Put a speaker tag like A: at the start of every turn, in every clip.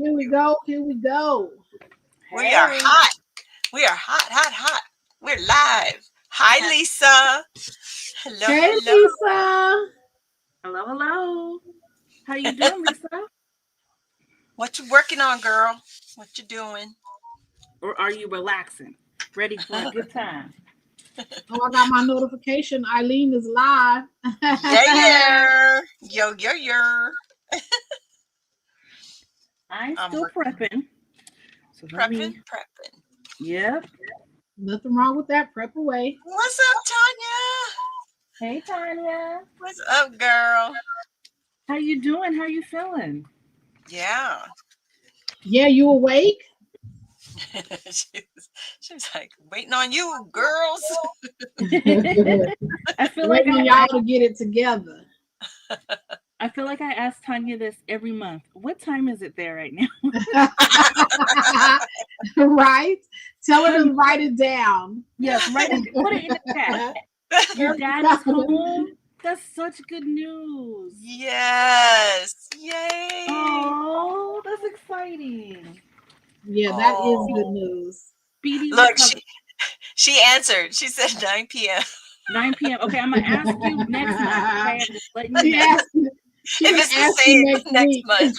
A: Here we go. Here we go.
B: We are
C: Hey.
B: hot. We are hot, hot, hot. We're live. Hi, Lisa. Hello,
A: Hey,
B: hello.
A: Lisa.
C: Hello, hello. How you doing, Lisa?
B: What you working on, girl? What you doing?
C: Or are you relaxing? Ready for a good time?
A: Oh, I got my notification. Eileen is live.
B: Yeah, yeah. Yo, yo, yo.
C: I'm
B: I'm
C: still
B: working.
C: prepping. So let
B: Prepping,
C: me.
B: prepping.
C: Yep.
A: Nothing wrong with that. Prep away.
B: What's up, Tanya?
C: Hey, Tanya.
B: What's up, girl?
C: How you doing? How you feeling?
B: Yeah.
A: Yeah, you awake?
B: She's like, waiting on you, girls.
C: I feel like
A: Waiting on y'all to get it together.
C: I feel like I ask Tanya this every month. What time is it there right now?
A: Right? Tell her to
C: Tanya,
A: write it down.
C: yes, write it. Put it in the chat. Your dad is home. That's such good news.
B: Yes. Yay.
C: Oh, that's exciting.
A: Yeah, that is good
B: Oh.
A: news.
C: Speedy
B: Look,
C: recovery.
B: she answered. She said 9 p.m.
C: 9 p.m. Okay, I'm gonna ask you next month. Okay, I'm just letting you
A: She
C: know.
A: asked. She
B: If
A: gonna
B: it's the
A: ask you
B: same
A: next
B: next
A: week.
B: month.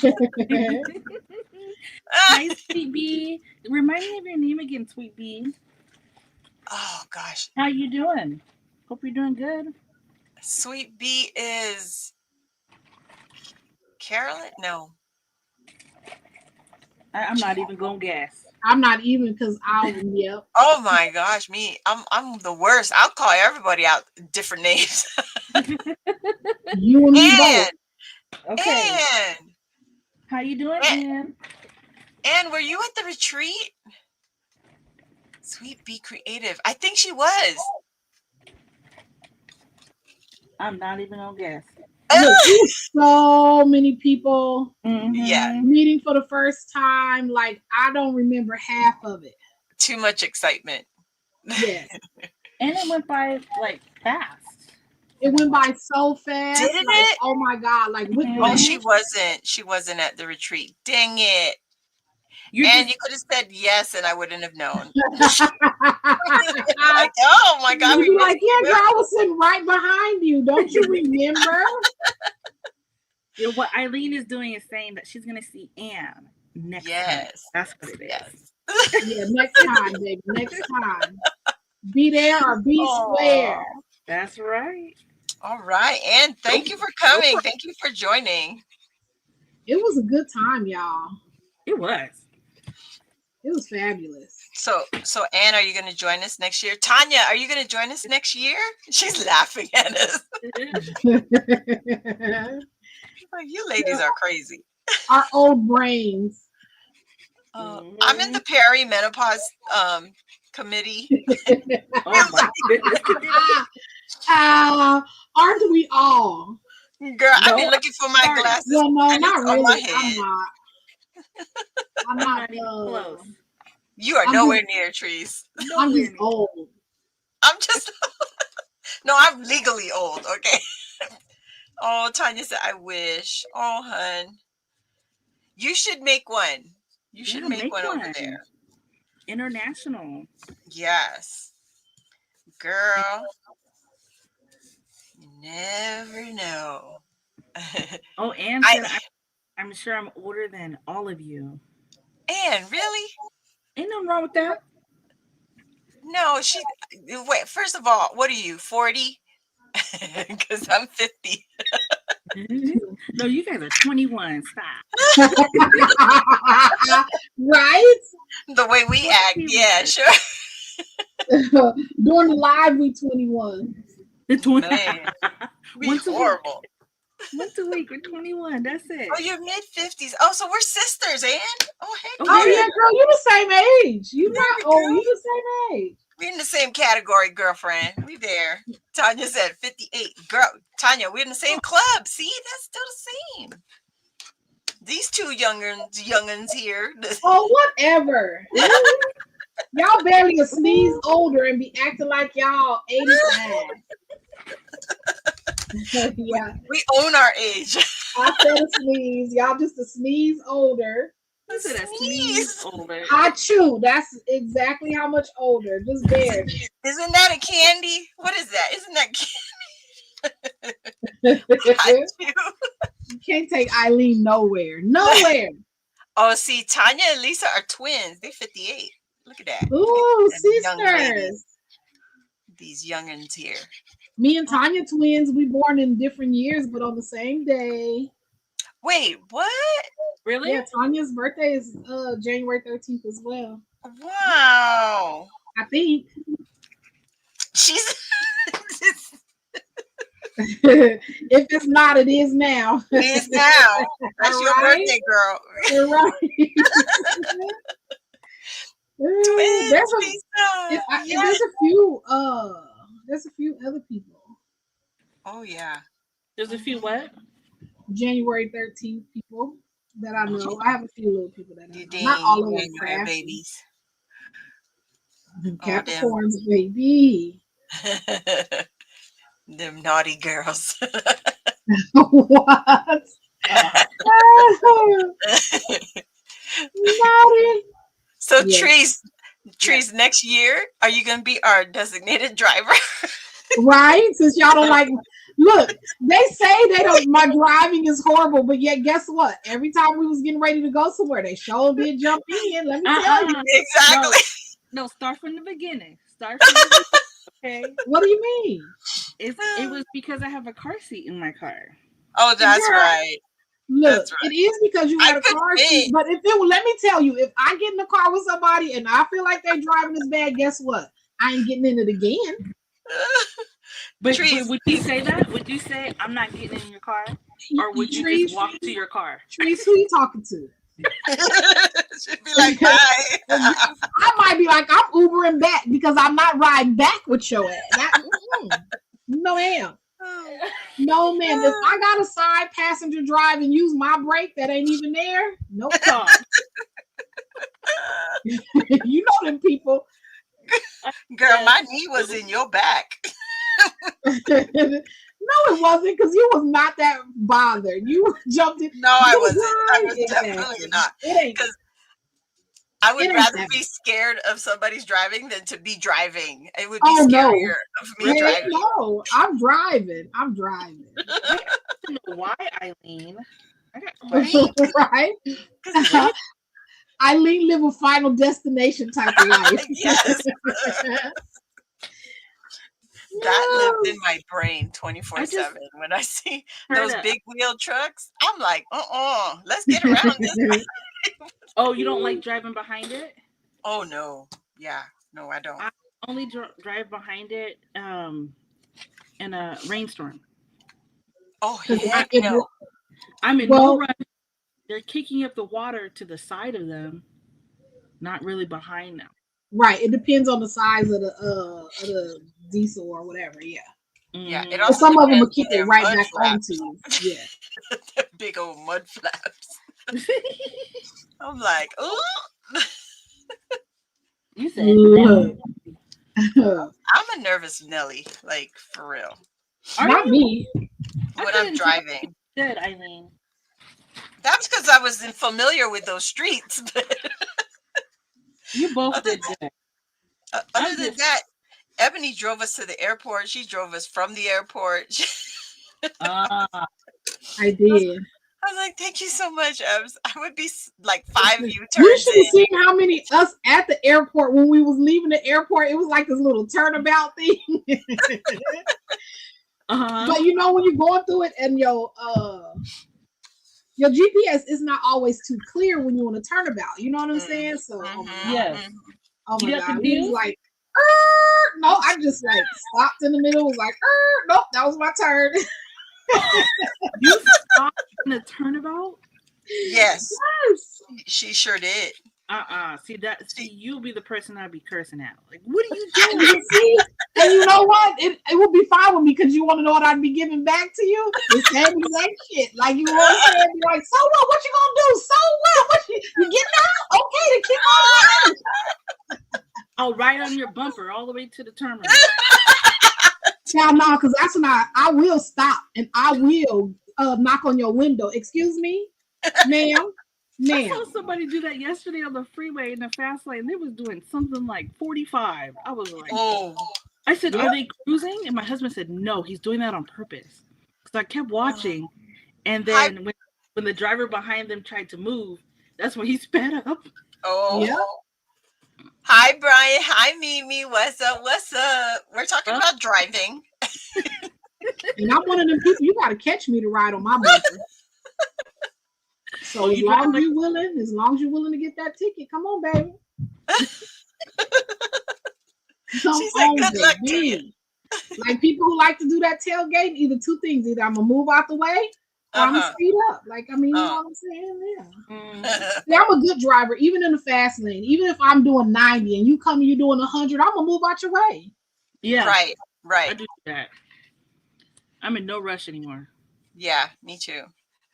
C: Hi, Sweet Bee. Remind me of your name again, Sweet Bee.
B: Oh gosh.
C: How you doing? Hope you're doing good.
B: Sweet Bee is Carolyn? No.
C: I'm not even gonna guess.
A: I'm not even because I'll. Yep.
B: Oh my gosh, me. I'm the worst. I'll call everybody out different names.
A: You and me both.
B: and
C: Okay.
B: and
C: How you doing,
B: and
C: Ann?
B: and were you at the retreat? Sweet Bee Creative. I think she was.
C: I'm not even gonna guess.
A: Look, it was so many people
B: Yeah,
C: Mm-hmm.
A: meeting for the first time. Like I don't remember half of it.
B: too much excitement.
A: Yes,
C: And it went by like fast.
A: it went by so fast.
B: Didn't
A: Like
B: it?
A: oh my god! Like with
B: Oh,
C: Mhm.
A: the
B: she wasn't at the retreat. Dang it.
C: You're
B: And
C: just
B: you could have said yes, and I wouldn't have known.
A: you'd
B: Like, oh my God, we
A: be
B: missed
A: like, yeah, girl,
B: you.
A: I was sitting right behind you. Don't you remember?
C: what Eileen is doing is saying that she's gonna see Anne next time.
B: Yes,
C: That's what it is.
B: yes.
A: Yeah, next time, baby. Next time. Be there or be square.
B: Oh,
C: That's right.
B: all right. And
C: Go,
B: thank you for
C: go for
B: coming.
C: it.
B: Thank you for joining.
A: It was a good time, y'all.
C: It was.
A: It was fabulous.
B: So Anne, are you going to join us next year? Tanya, are you going to join us next year? She's laughing at us. Like, you ladies are crazy.
A: Our old brains.
B: I'm in the perimenopause committee.
C: Oh my goodness.
A: Aren't we all?
B: Girl, I've
C: No,
B: been
C: I'm
B: looking for my
C: starting.
B: glasses
A: Well, no,
B: and it's
A: not
B: on my
A: really. I'm
B: head.
A: not. I'm
C: I'm
A: not.
C: not even close.
B: You are
A: I'm
B: nowhere
A: just.
B: near trees.
A: I'm
C: Nowhere
A: just
C: near.
A: old.
B: I'm just no, I'm legally old, okay? Oh, Tanya said, I wish. Oh, hun. You should make one. You should
C: Yeah,
B: make
C: make
B: one over
C: one.
B: there.
C: International.
B: Yes. Girl, you never know.
C: Oh, Anne
B: I
C: said I'm sure I'm older than all of you.
B: Anne, really?
C: Ain't nothing wrong with that.
B: No, she wait, first of all, what are you, 40? Because I'm 50.
C: No, you guys are 21. Stop.
A: Right?
B: The way we act, yeah,
C: 21.
B: sure.
A: During the live, we 21.
C: The 20.
B: Man, we
C: Once a week.
B: horrible.
C: Once a week. We're 21. That's
B: Oh,
C: it.
B: you're mid 50s. Oh, so we're sisters, Anne. Oh,
C: Oh,
B: heck
A: Oh
C: there
B: yeah.
A: yeah,
C: you
A: girl, you the same age. You
B: There
A: not
B: we
A: old. You
B: go.
A: the same age.
B: We're in the same category, girlfriend. We there. Tanya said 58. Girl, Tanya, we're in the same club. See, that's still the same. These two young'uns here.
A: Oh, whatever. Y'all barely a sneeze
C: go.
A: older and be acting like y'all 85. Yeah,
B: we own our age.
A: I said a sneeze. Y'all just a sneeze older.
C: You said a sneeze older.
A: Achoo, that's exactly how much older. Just barely.
B: Isn't that a candy? What is that? Isn't that
A: You
B: candy?
A: can't take Eileen nowhere. Nowhere.
B: Oh, see, Tanya and Lisa are twins. They're 58. Look at that.
A: Ooh,
B: Them young
A: sisters.
B: ladies. These youngins here.
A: Me and Tanya twins, we born in different years, but on the same day.
B: Wait, what?
C: Really?
A: Yeah, Tanya's birthday is January 13th as well.
B: Wow.
A: I think.
B: She's
A: If it's not, it is now.
B: it is now. That's your
A: Right?
B: birthday, girl.
A: You're right.
B: Twins,
A: there's
B: Lisa. Yeah.
A: there's a few other people.
B: Oh yeah.
C: There's a few what?
A: January 13th people that I know. I have a few little people that I
B: You
A: know. Not all of them
B: dang
A: crafty.
B: babies.
A: Capricorns, baby.
B: Them naughty girls.
A: What? Naughty.
B: So
A: Yes.
B: Trees, next year, are you gonna be our designated driver?
A: Right? Since y'all don't like, look, they say they don't. My driving is horrible, but yet guess what? Every time we was getting ready to go somewhere, they sure did jump in. Let me tell you.
B: Exactly.
C: No, start from the beginning. Start from the beginning. Okay.
A: What do you mean?
C: It was because I have a car seat in my car.
B: Oh, that's
A: Girl,
B: right.
A: Look,
B: That's right.
A: it is because you
B: I
A: had a
B: could
A: car
B: fit.
A: seat. But if it, let me tell you, if I get in the car with somebody and I feel like they're driving this bad, guess what? I ain't getting in it again.
C: But
B: Trees.
C: would you say that? Would you say I'm not getting in your car, or would you
A: Trees,
C: just walk to your car?
A: Trees, who you talking to?
B: Should be like, bye.
A: I might be like, I'm Ubering back because I'm not riding back with your ass. No, ma'am. No, ma'am. If I got a side passenger drive and use my brake that ain't even there, no problem. You know them people.
B: Girl, my knee was in your back.
A: No, it wasn't because you was not that bothered. You jumped in.
B: No, I
A: You
B: wasn't. I was
A: Exactly.
B: definitely not.
A: It ain't.
B: Because I would
A: It ain't
B: rather
A: that
B: be scared of somebody's driving than to be driving. It would be
A: Oh, no.
B: scarier of me driving.
A: No, I'm driving. I'm driving.
C: I don't know why, Eileen. I got questions.
A: Right? Eileen live a final destination type of life.
B: Yes. That lived in my brain 24/7. When I see those big wheel trucks, I'm like, let's get around this.
C: Oh, you don't like driving behind it?
B: Oh no, yeah, no, I don't.
C: I only drive behind it in a rainstorm.
B: Oh
A: I-
B: heck no.
C: I'm in
A: Well-
C: no rush. They're kicking up the water to the side of them, not really behind them.
A: Right. It depends on the size of the diesel or whatever. Yeah.
B: Yeah, it
C: Mhm.
A: But
B: also
A: some of them will
B: depends
A: kick
B: on
A: it
B: their
A: right
B: mud
A: back
B: flaps.
A: onto you. Yeah.
B: Big old mud flaps. I'm like, ooh.
C: You said
A: Look.
B: I'm a nervous Nelly, like for real.
A: Not me.
B: When I'm driving.
C: Good, Eileen.
B: That's because I wasn't familiar with those streets.
C: You both did good.
B: Other than that, Ebony drove us to the airport. She drove us from the airport.
A: I did.
B: I was like, thank you so much, Ebs. I would be like 5
A: You
B: U-turns
A: should have
B: in.
A: seen how many us at the airport when we was leaving the airport. It was like this little turnabout thing. But you know when you're going through it and your GPS is not always too clear when you want to turnabout. You know what I'm saying? So oh my God.
C: Yes.
A: Oh my
C: You got
A: God. He was
C: confused?
A: like, no, I just like stopped in the middle, was like, nope, that was my turn.
C: You stopped in a turnabout?
B: Yes,
A: Yes.
B: she sure did.
C: See, you'll be the person I'd be cursing out. Like, what are you doing?
A: See? And you know what? It would be fine with me because you want to know what I'd be giving back to you? The same exact shit. Like you always say, be like, so what? What you gonna do? So what? What you getting out? Okay, then keep on running.
C: I'll ride on your bumper all the way to the terminal.
A: Now, no, because that's when I will stop and I will knock on your window. Excuse me, ma'am.
C: I saw somebody do that yesterday on the freeway in the fast lane. They was doing something like 45. I was like,
B: Oh,
C: I said, are they cruising? And my husband said, no, he's doing that on purpose. Because I kept watching. And then when the driver behind them tried to move, that's when he sped up.
B: oh.
A: Yeah.
B: Hi, Brian. Hi, Mimi. What's up? What's up? We're talking about driving.
A: And I'm one of them people, you got to catch me to ride on my bumper. So as long as you're willing to get that ticket, come on, baby. Come on,
B: good luck to you.
A: baby. Like people who like to do that tailgate, either two things: either I'm gonna move out the way, or I'm gonna speed up. Like I mean, you know what I'm saying? Yeah. Yeah, I'm a good driver, even in the fast lane. Even if I'm doing 90 and you come and you're doing 100, I'm gonna move out your way.
C: Yeah,
B: right.
C: I do that. I'm in no rush anymore.
B: Yeah, me too.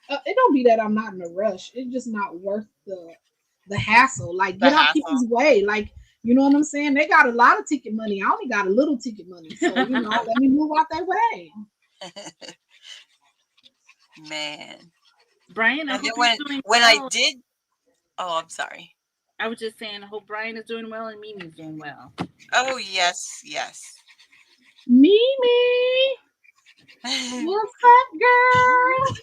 A: It don't be that I'm not in a rush. It's just not worth the hassle. Like get out people's way. Like you know what I'm saying? They got a lot of ticket money. I only got a little ticket money. So let me move out that way.
B: Man,
C: Brian,
B: and then when I did, oh, I'm sorry.
C: I was just saying, I hope Brian is doing well and Mimi's doing well.
B: Oh yes.
A: Mimi, what's up, girl?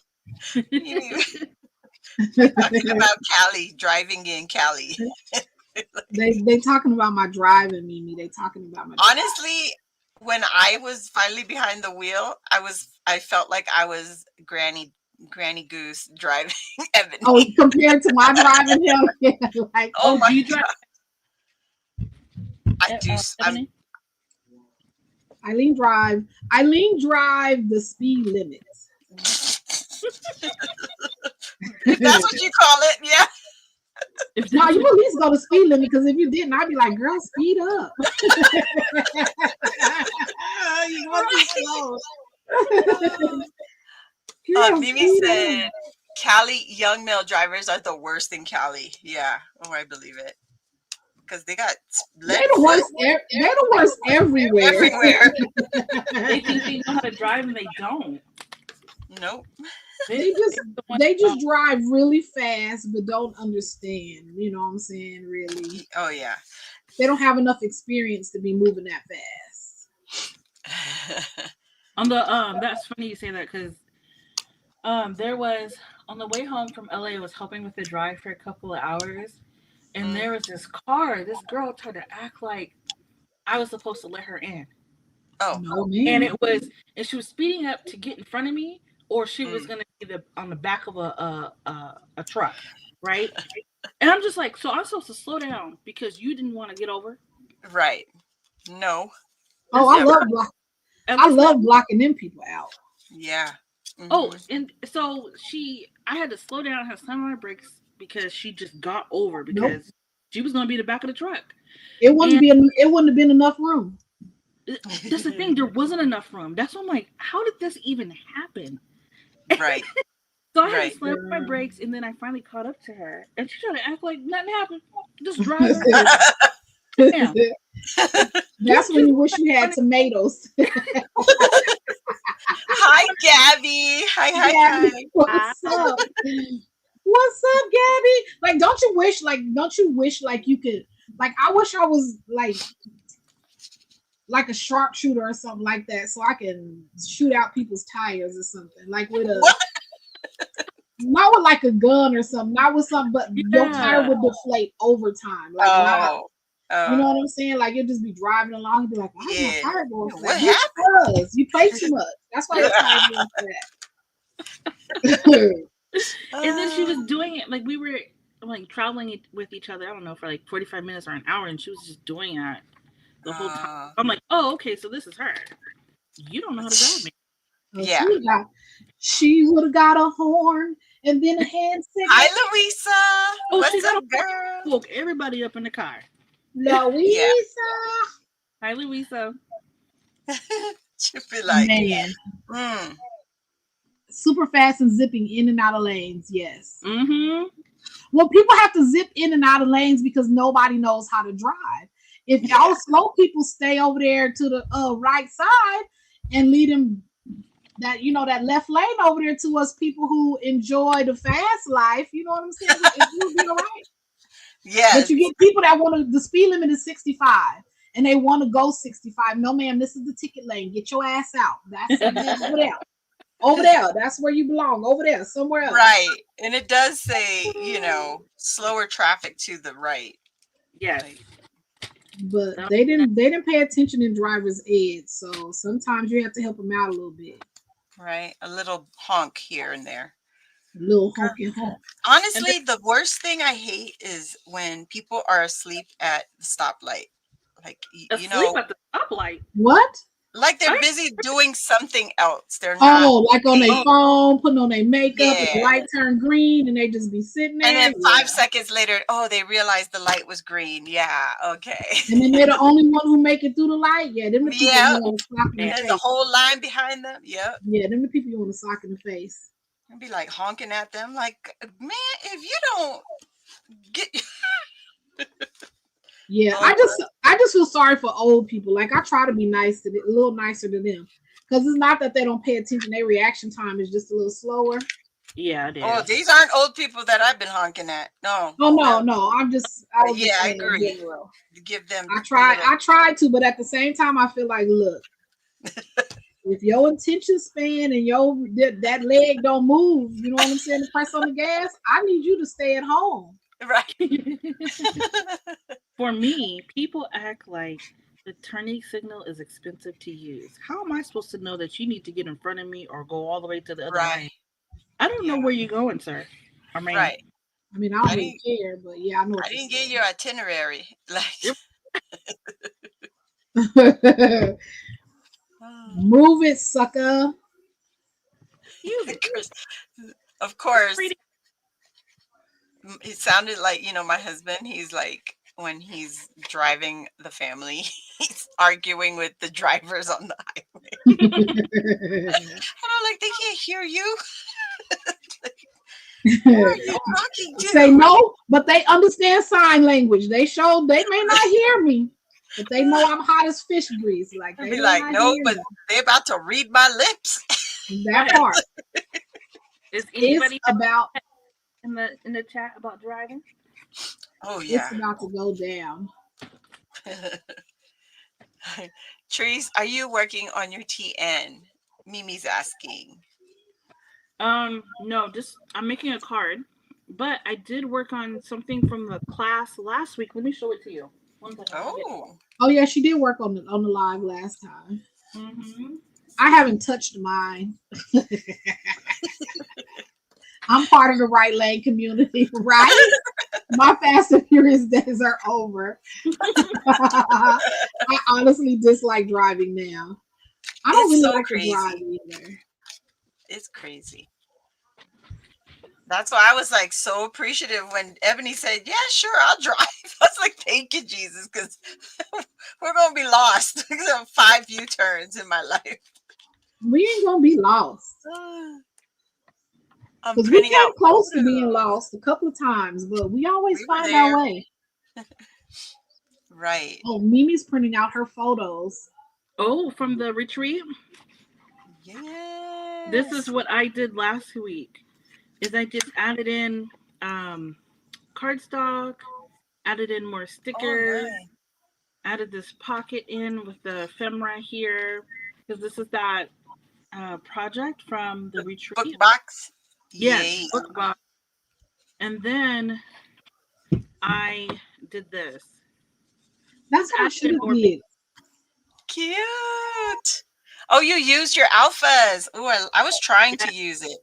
B: We're talking about Cali, driving in Cali.
A: they talking about my driving, Mimi. They talking about my driving.
B: Honestly, when I was finally behind the wheel, I felt like I was Granny Goose driving Ebony.
A: Oh, compared to my driving him, yeah, like
B: my God. I do.
A: Eileen drive the speed limits.
B: That's what you call it, yeah.
A: No, you at least go to speed limit because if you didn't, I'd be like, girl, speed up. You want to slow.
B: Mimi said Cali young male drivers are the worst in Cali. Yeah, I believe it. Because they got
A: they're the worst everywhere.
C: They think they know how to drive and they don't.
B: Nope.
A: They just drive really fast but don't understand. You know what I'm saying? Really.
B: Oh yeah.
A: They don't have enough experience to be moving that fast.
C: On the that's funny you say that because there was on the way home from LA, I was helping with the drive for a couple of hours. And there was this girl tried to act like I was supposed to let her in.
B: Oh,
A: no, man.
C: And she was speeding up to get in front of me, or she was going to be on the back of a truck, right? And I'm just like, so I'm supposed to slow down because you didn't want to get over?
B: Right. No.
A: Oh, I love blocking them people out.
B: Yeah.
C: Mm-hmm. Oh, and so I had to slow down, have slam on my brakes, because she just got over because she was going to be the back of the truck.
A: It wouldn't have been enough room.
C: That's the thing. There wasn't enough room. That's why I'm like, how did this even happen?
B: Right.
C: So I had to slam my brakes, and then I finally caught up to her, and she tried to act like nothing happened. Just drive her. Yeah.
A: That's when you wish you had tomatoes.
B: Hi, Gabby. Hi.
A: What's up? What's up, Gabby? Like, don't you wish like you could, like, I wish I was like a sharpshooter or something like that, so I can shoot out people's tires or something, like with not with like a gun or something, not with something, but your tire would deflate over time. Like, you know what I'm saying? Like, you'll just be driving along and be like, why is my tire going flat?
B: What happened?
A: You play too much. That's why your tire going flat.
C: And then she was doing it like we were like traveling with each other, I don't know, for like 45 minutes or an hour, and she was just doing that the whole time. I'm like, oh, okay, so this is her. You don't know how to drive me.
B: Yeah.
A: She would have got a horn and then a hand signal.
B: Hi, Louisa.
C: Oh,
B: what's up, girl?
C: Woke everybody up in the car.
A: Louisa.
C: Hi, Louisa.
B: She'll be like,
A: man. Super fast and zipping in and out of lanes. Yes.
C: Mm-hmm.
A: Well, people have to zip in and out of lanes because nobody knows how to drive. If all slow people stay over there to the right side and lead them that left lane over there to us people who enjoy the fast life. You know what I'm saying? It will be all right. But
B: Yes.
A: you get people that want to. The speed limit is 65, and they want to go 65. No, ma'am, this is the ticket lane. Get your ass out. That's over there. Over there. That's where you belong. Over there, somewhere else.
B: Right. And it does say, slower traffic to the right.
C: Yes.
B: Like,
A: But they didn't pay attention in driver's ed, so sometimes you have to help them out a little bit.
B: right. A little honk here and there.
A: A little
B: Girl,
A: honky honk.
C: And then,
B: honestly, the worst thing I hate is when people are asleep at the stoplight. Like,
C: asleep at the stoplight.
A: What?
B: like they're
C: I
B: busy doing something else. They're not
A: Oh, like on their
B: paying.
A: phone, putting on their makeup, and the
B: Yeah.
A: light turn green, and they just be sitting
B: And
A: there.
B: then 5 seconds later, oh, they realized the light was green. Yeah, okay.
A: And then they're the only one who make it through the light. Yeah, them the people
B: Yeah.
A: you want to sock in the
B: There's a
A: face.
B: whole line behind them. Yep.
A: Yeah, them the people you want to sock in the face.
B: And be like honking at them. Like, man, if you don't get
A: Yeah,
B: oh,
A: I just feel sorry for old people. Like I try to be nice to a little nicer to them, because it's not that they don't pay attention. Their reaction time is just a little slower.
C: Yeah, it
B: oh,
C: is.
B: these aren't old people that I've been honking at. No.
A: Oh no,
B: No.
A: no, I was
B: Yeah,
A: just
B: I
A: saying in
B: agree.
A: general.
B: Give them
A: I
B: a little.
A: try to, but at the same time, I feel like, look, if your attention span and that leg don't move, you know what I'm saying, to press on the gas, I need you to stay at home.
B: Right.
C: For me, people act like the turning signal is expensive to use. How am I supposed to know that you need to get in front of me or go all the way to the other
B: Right.
C: lane? I don't know
B: Yeah.
C: where you're going, sir. Or ma'am.
B: Right.
A: I mean, I
B: I
A: don't really
B: didn't
A: care, but yeah, I know
B: I
A: what
B: didn't get your itinerary. Like
A: you're saying. Move it, sucker.
C: Use it.
B: Chris, of course,
C: Free to-
B: it sounded like, my husband, he's like when he's driving the family, he's arguing with the drivers on the highway. And I'm like, they can't hear you. Who are you talking
A: Say
B: to?
A: no, but they understand sign language. They may not hear me, but they know I'm hot as fish grease. Like
B: I'd
A: they
B: be
A: may
B: like,
A: not
B: no,
A: hear
B: but they're about to read my lips.
A: me. That
C: Right.
A: part.
C: Is
A: It's
C: anybody
A: about
C: in the chat about driving?
B: Oh
A: it's
B: yeah.
A: about to go down.
B: Trees, are you working on your TN? Mimi's asking.
C: No, just I'm making a card, but I did work on something from the class last week. Let me show it to you. One second.
B: Oh.
A: Oh yeah, she did work on the live last time.
C: Mm-hmm.
A: I haven't touched mine. I'm part of the right lane community, right? My Fast and Furious days are over. I honestly dislike driving now. I don't
B: It's
A: really
B: so
A: like to drive
B: crazy.
A: either.
B: It's crazy. That's why I was like so appreciative when Ebony said, yeah, sure, I'll drive. I was like, thank you, Jesus, because we're going to be lost. 5 U-turns in my life.
A: We ain't gonna be lost.
B: I'm
A: Because we
B: printing out
A: came close to being
B: photos.
A: lost a couple of times, but we always
B: We were
A: find our
B: there.
A: way.
B: Right.
A: Oh, Mimi's printing out her photos.
C: Oh, from the retreat.
B: Yes.
C: This is what I did last week. Is I just added in cardstock, added in more stickers,
B: nice.
C: added this pocket in with the ephemera here, because this is that project from the retreat.
B: Book box.
C: Yes,
B: Yay.
C: book box. And then I did this.
A: That's what I should have did.
B: Cute. Oh, you used your alphas. Oh, I was trying to use it.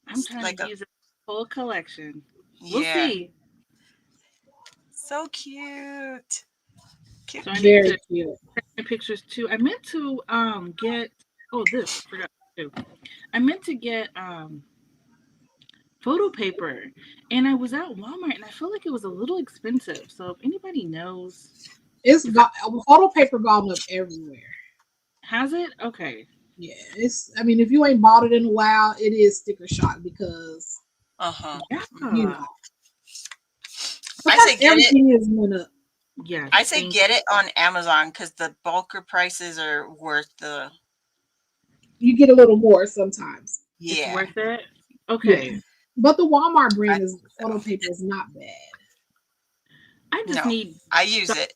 C: I'm trying
B: like
C: to use a full collection. We'll
B: Yeah.
C: see.
B: So cute. Cute.
C: So I need
A: Very
C: to
A: cute.
C: take my pictures too. I meant to get this I forgot to. I meant to get photo paper, and I was at Walmart and I felt like it was a little expensive. So if anybody knows,
A: It's got photo paper gone up everywhere.
C: has it? Okay.
A: Yeah, I mean, if you ain't bought it in a while, it is sticker shock because
B: Uh-huh.
C: Yeah.
A: you know.
B: I say get it.
A: Everything is went up.
C: Yes.
B: I say get it on Amazon because the bulker prices are worth the
A: You get a little more sometimes.
C: It's
B: Yeah.
C: worth it.
A: Yeah.
C: Okay.
A: But the Walmart
B: I
A: brand
B: think
A: is
B: so.
A: photo paper is not bad.
C: I just
B: No,
C: need
B: I use
C: stuff
B: it.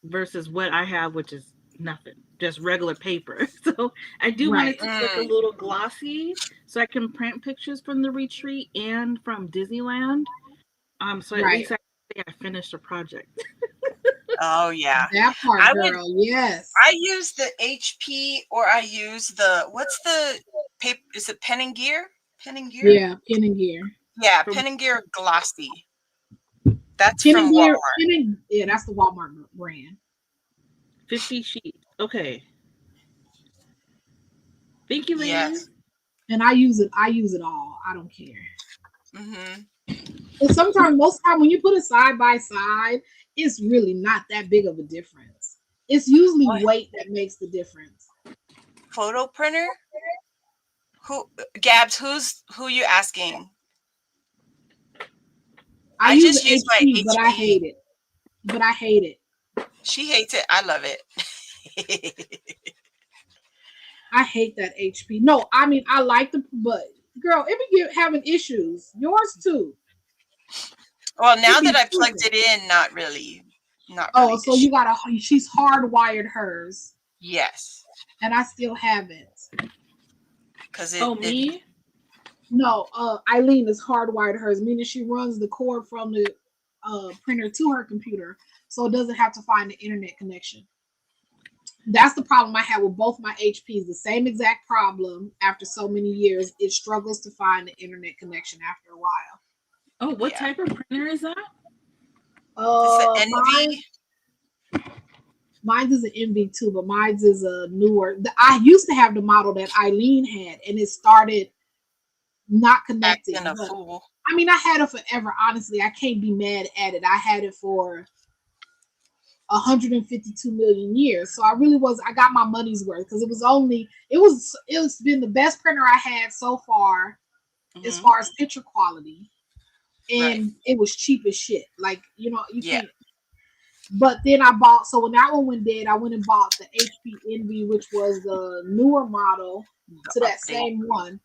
C: versus what I have, which is nothing, just regular paper. So I do want
A: Right.
C: it to look a little glossy, so I can print pictures from the retreat and from Disneyland. So at
A: Right.
C: least I can say I finished a project.
B: Oh yeah.
A: That part,
B: I would
A: girl. Yes.
B: I use the HP or I use the what's the paper is it Pen and Gear? Pen and Gear?
A: Yeah. Pen and Gear.
B: Yeah,
C: From
B: Pen and Gear Glossy. That's
A: Pen and
B: from
A: Gear.
B: Walmart.
A: Yeah, that's the Walmart brand.
C: 50 sheets. Okay. Thank you, ladies.
B: Yes.
A: And I use it. I use it all. I don't care.
B: Mm-hmm.
A: But sometimes, most of the time, when you put it side by side, it's really not that big of a difference. It's usually
B: What?
A: weight that makes the difference.
B: Photo printer? Who Gabs, who you asking?
A: I
B: I
A: use the
B: just use my
A: HP, but I
B: HP.
A: hate it. But I hate it.
B: She hates it. I love it.
A: I hate that HP. No, I mean I like the, but girl, it be having issues. Yours too.
B: Well,
A: It
B: now that
A: be
B: I plugged
A: tripping.
B: it in, not really
A: Oh, so
B: issues.
A: you got a. She's hardwired hers,
B: Yes,
A: and I still have it.
B: because
C: Oh,
B: it
C: me?
A: No, Eileen is hardwired hers, meaning she runs the cord from the printer to her computer, so it doesn't have to find the internet connection. That's the problem I have with both my HPs. The same exact problem after so many years. It struggles to find the internet connection after a while.
C: Oh, what
B: yeah.
C: type of printer is that?
B: It's an
A: Mine,
B: NV.
A: mine's is an MV2, but mine's is a newer. I used to have the model that Eileen had, and it started not connecting.
B: Acting a
A: But
B: fool.
A: I mean, I had it forever. Honestly, I can't be mad at it. I had it for 152 million years. So I really was, I got my money's worth because it's been the best printer I had so far as
B: Mm-hmm.
A: far as picture quality.
B: Right.
A: And it was cheap as shit. Like, you
B: Yeah.
A: can't. But then so when that one went dead, I went and bought the HP Envy, which was the newer model
B: The
A: to that
B: update.
A: same one.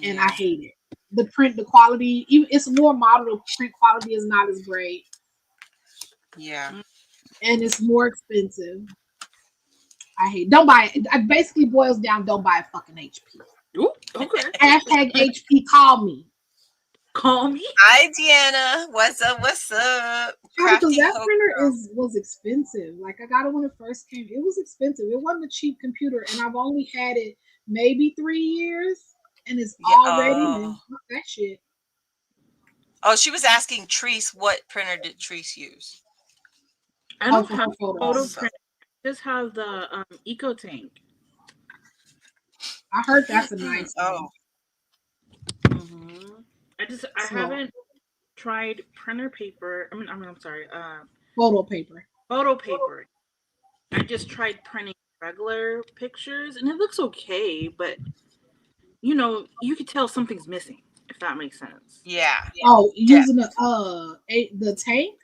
A: And I
B: Yeah.
A: hate it. The quality, even it's a newer model, the print quality is not as great.
B: Yeah.
A: And it's more expensive. I hate. Don't buy it. It basically boils down. Don't buy a fucking HP.
C: Ooh, okay.
A: Hashtag HP. Call me.
C: Call me.
B: Hi, Deanna. What's up? What's up?
A: Yeah, because
B: Crafty
A: that
B: Hope
A: printer
B: Girl.
A: was expensive. Like I got it when it first came. It was expensive. It wasn't a cheap computer, and I've only had it maybe 3 years, and it's
B: Yeah.
A: already fuck that shit.
B: Oh, she was asking Treese what printer did Treese use?
C: I
A: Oh,
C: don't
A: for
C: have
A: her photos.
C: photo
B: Also,
C: print. I just have the Eco Tank.
A: I heard that's a nice one.
B: oh,
C: I
A: So
C: haven't tried printer paper. I'm sorry.
A: photo paper.
C: Photo paper. I just tried printing regular pictures, and it looks okay, but you could tell something's missing if that makes sense.
B: yeah,
A: Oh,
B: yeah,
A: using the tank.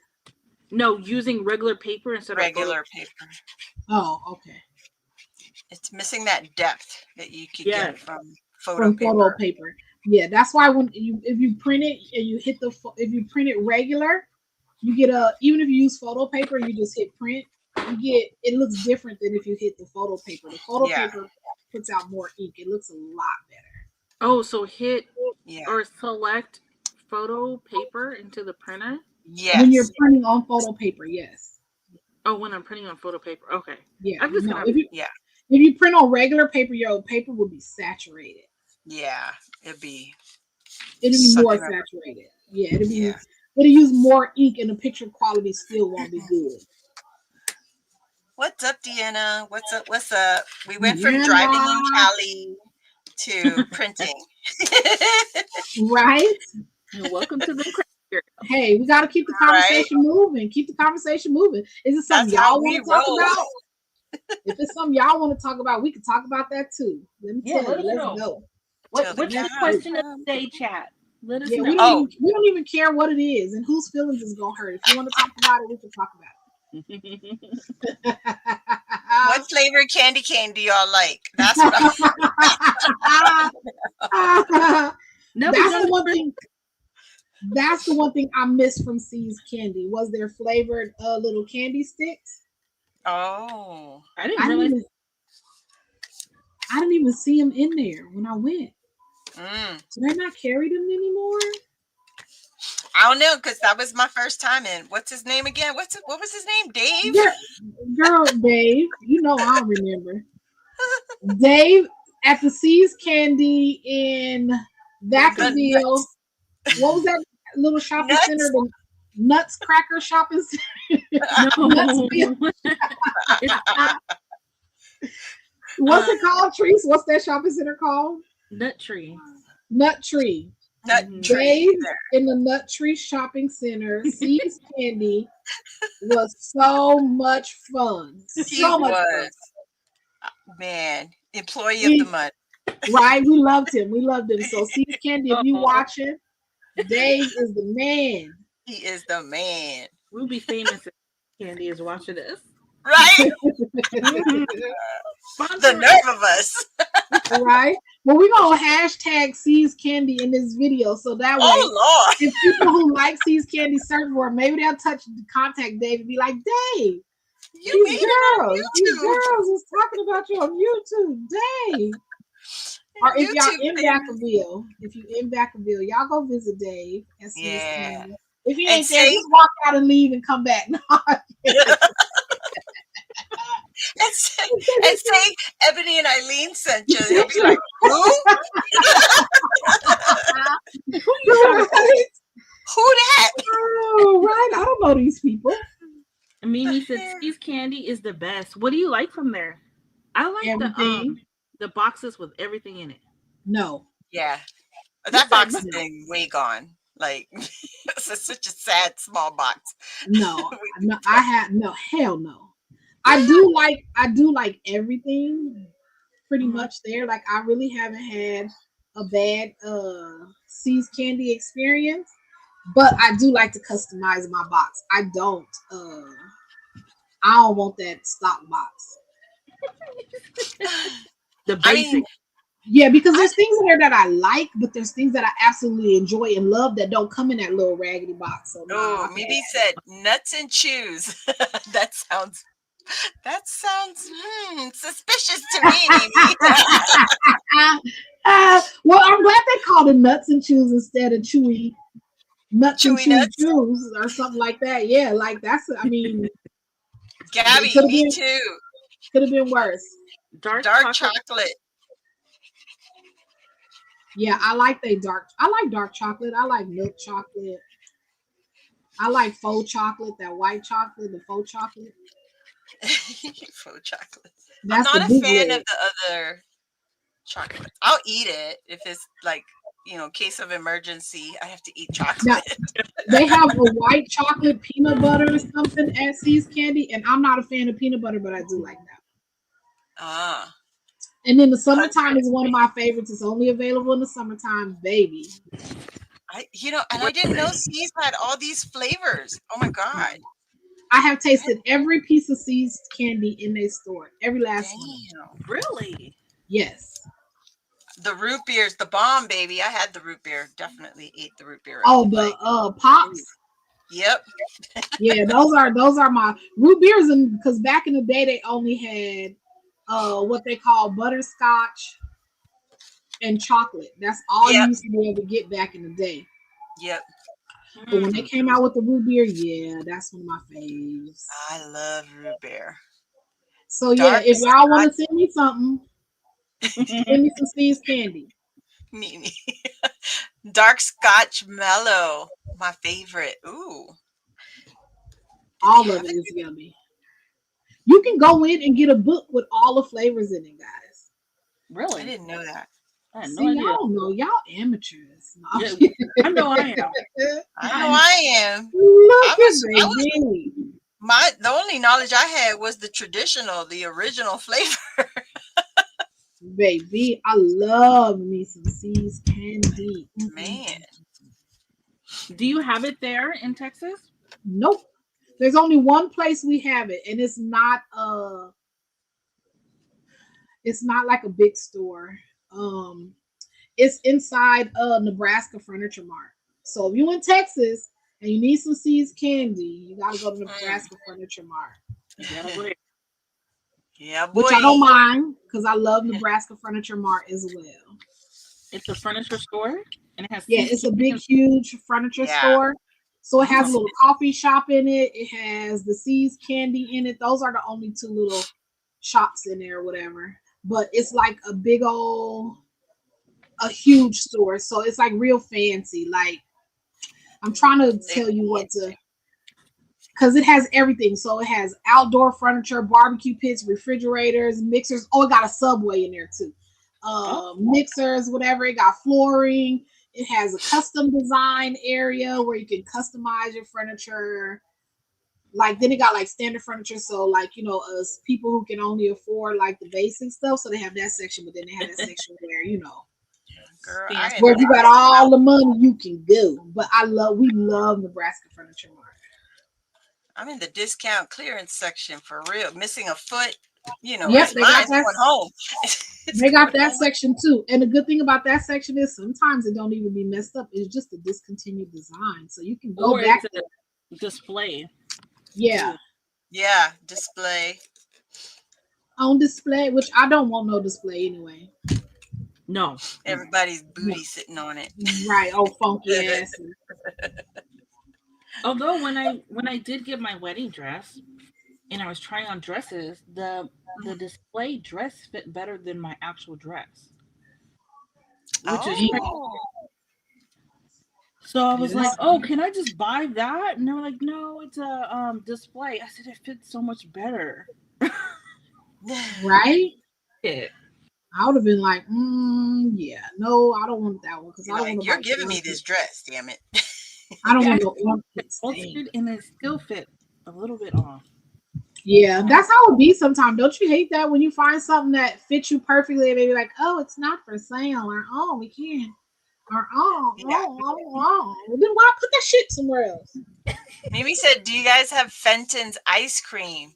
C: No, using regular paper instead of photo.
B: regular paper.
A: Oh, okay.
B: It's missing that depth that you could
C: Yes.
B: get from photo
A: From photo
B: paper.
A: paper. Yeah, that's why if you print it and you hit if you print it regular, you get even if you use photo paper, you just hit print, it looks different than if you hit the photo paper. The photo
B: Yeah,
A: paper puts out more ink. It looks a lot better.
C: Oh, so hit
B: yeah,
C: or select photo paper into the printer.
A: When you're
B: yes,
A: printing on photo paper, yes.
C: Oh, when I'm printing on photo paper. Okay.
A: Yeah.
C: I'm just
A: No,
C: gonna.
B: yeah,
A: if you print on regular paper, your paper will be saturated.
B: yeah. It'd be
A: It'll be more
B: sucking up.
A: saturated. Yeah,
B: Yeah.
A: it'll use more ink and the picture quality still won't be good.
B: What's up, Deanna? What's up? What's up? We went from
A: Yeah,
B: driving in Cali to printing.
A: right?
C: And welcome to the craft.
A: Hey, we got to keep the
B: Right?
A: conversation moving. Keep the conversation moving. Is it something
B: That's how
A: y'all
B: we
A: want to talk
B: roll.
A: about? If it's something y'all want to talk about, we can talk about that too. Let me
C: Yeah,
A: tell
C: let
A: you.
C: us
A: Let's
C: know.
A: go.
B: Till the
C: What's the
B: cows
C: question of
B: come.
C: the day, chat? Let us
A: Yeah,
C: know.
B: Oh,
A: we don't even care what it is and whose feelings is gonna hurt. If you want to talk about it, we can talk about it.
B: What flavor candy cane do y'all like? That's what I
C: No,
A: That's the one thing. That's the one thing I miss from C's Candy was their flavored little candy sticks.
B: Oh.
C: I didn't realize.
A: I didn't even see them in there when I went.
B: Mm.
A: Do they not carry them anymore?
B: I don't know, because that was my first time in. What's his name again? What was his name? Dave?
A: Girl, Dave. You know I don't remember. Dave at the C's Candy in Vacaville. What was that little shopping center? The Nuts Cracker Shopping Center.
C: No.
A: What's it called, Trees? What's that shopping center called?
C: Nut Tree.
A: Nut Tree. Dave in the Nut Tree Shopping Center. C's Candy was so much fun. So much fun.
B: Man, employee of the month.
A: Right? We loved him. So C's Candy, if you watching, Dave is the man.
B: He is the man.
C: We'll be famous if Candy is watching this.
B: Right? The nerve of us.
A: Right? Well, we're going to hashtag C's Candy in this video. So that way,
B: Lord.
A: if people who like C's Candy search for it, maybe they'll contact Dave and be like, Dave, these girls is talking about you on YouTube. Dave. Or if y'all in Vacaville, y'all go visit Dave at C's Candy. If he ain't there, just walk out and leave and come back.
B: and say Ebony and Eileen sent you. They'll be like, who? Who that?
A: Oh, right. I don't know these people.
C: Mimi said C's Candy is the best. What do you like from there? I like the boxes with everything in it.
A: No.
B: Yeah. That box is way gone. Like, it's such a sad small box.
A: No, hell no. I do like everything pretty much there. Like, I really haven't had a bad C's Candy experience, but I do like to customize my box. I don't want that stock box.
C: The basic.
A: Yeah, because there's things in there that I like, but there's things that I absolutely enjoy and love that don't come in that little raggedy box. So
B: Mimi said nuts and chews. That sounds suspicious to me, Mimi.
A: Well, I'm glad they called it nuts and chews instead of chewy nuts and chews or something like that. Yeah, like that's. I mean,
B: Gabby, me too.
A: Could have been worse.
B: Dark chocolate.
A: Yeah, I like dark chocolate. I like milk chocolate. I like faux chocolate, that white chocolate, the faux chocolate.
B: Faux chocolate.
A: That's
B: I'm not a fan of the other chocolate. I'll eat it if it's like, case of emergency, I have to eat chocolate.
A: Now, they have a white chocolate peanut butter or something at C's Candy, and I'm not a fan of peanut butter, but I do like that. And then the summertime is one of my favorites. It's only available in the summertime, baby.
B: I didn't know C's had all these flavors. Oh my God.
A: I have tasted every piece of C's Candy in their store. Every last one.
C: Really?
A: Yes.
B: The root beer's the bomb, baby. I had the root beer. Definitely ate the root beer.
A: Oh, the pops.
B: Yep.
A: Yeah, those are my root beers, and because back in the day they only had what they call butterscotch and chocolate. That's all you used to be able to get back in the day.
B: Yep.
A: But when they came out with the root beer, yeah, that's one of my faves.
B: I love root beer.
A: So if y'all want to send me something, send me some C's Candy.
B: Mimi. Dark Scotch Mellow, my favorite. Ooh.
A: All of it is yummy. You can go in and get a book with all the flavors in it, guys.
C: Really?
B: I didn't know that.
A: Y'all don't know. Y'all amateurs. No.
C: Yeah, I know I am.
B: I am.
A: Look at baby.
B: The only knowledge I had was the original flavor.
A: Baby, I love me some C's Candy.
B: Man.
C: Do you have it there in Texas?
A: Nope. There's only one place we have it, and it's not It's not like a big store. It's inside Nebraska Furniture Mart. So if you in Texas and you need some Seeds candy, you gotta go to Nebraska Furniture Mart.
B: Yeah, boy.
A: Which I don't mind because I love Nebraska Furniture Mart as well.
C: It's a furniture store and it has
A: it's a big, huge furniture store. So it has a little coffee shop in it. It has the Seeds candy in it. Those are the only two little shops in there or whatever. But it's like a big old, a huge store. So it's like real fancy. Like, I'm trying to tell you what to, because it has everything. So it has outdoor furniture, barbecue pits, refrigerators, mixers. Oh, it got a Subway in there too. Mixers, whatever. It got flooring. It has a custom design area where you can customize your furniture. Like, then it got like standard furniture. So like, us people who can only afford like the basic stuff. So they have that section, but then they have that section where,
B: Girl,
A: where if you got all the money, you can go. But we love Nebraska Furniture Mart.
B: I'm in the discount clearance section for real. Missing a foot,
A: Yep, they got that.
B: Going home.
A: They got that section too. And the good thing about that section is sometimes it don't even be messed up. It's just a discontinued design. So you can go back to
C: the display.
A: Yeah.
B: Yeah, display.
A: On display, which I don't want no display anyway.
C: No.
B: Everybody's booty sitting on it.
A: Right. Oh, funky ass.
C: Although when I did get my wedding dress and I was trying on dresses, the display dress fit better than my actual dress. Which is so I was like, oh, can I just buy that? And they were like, no, it's a display. I said, it fits so much better.
A: Right?
C: Yeah.
A: I would have been like, yeah, no, I don't want that one because I don't want.
B: You're giving me this dress, damn it.
A: I don't want no
C: ornament. And it still fit a little bit off.
A: Yeah, that's how it be sometimes. Don't you hate that when you find something that fits you perfectly and they're like, oh, it's not for sale, or oh, we can't, or oh, then why put that shit somewhere else?
B: Mimi said, do you guys have Fenton's ice cream?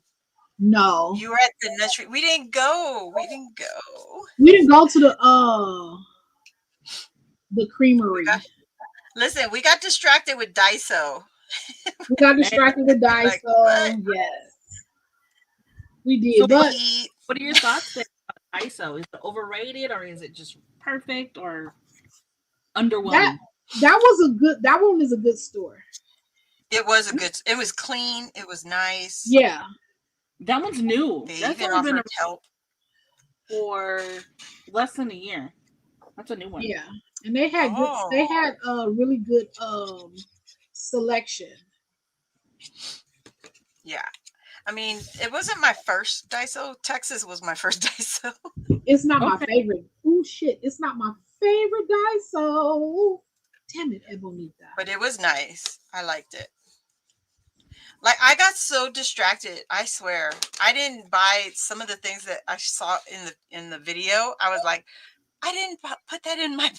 A: No.
B: You were at the nursery. We didn't go.
A: We didn't go to the creamery.
B: Listen, we got distracted with Daiso.
A: We got distracted with Daiso. Yes. We did.
C: So
A: but
C: what are your thoughts about Daiso? Is it overrated or is it just perfect or underwhelming?
A: That one is a good store.
B: It was clean. It was nice.
A: Yeah.
C: That one's new.
B: That's only been help
C: for less than a year. That's a new one.
A: Yeah. And they had a really good selection.
B: Yeah. I mean, it wasn't my first Daiso. Texas was my first Daiso.
A: It's not my favorite. Oh shit! It's not my favorite Daiso. Damn it, Ebonita.
B: But it was nice. I liked it. Like, I got so distracted. I swear, I didn't buy some of the things that I saw in the video. I was like, I didn't put that in my.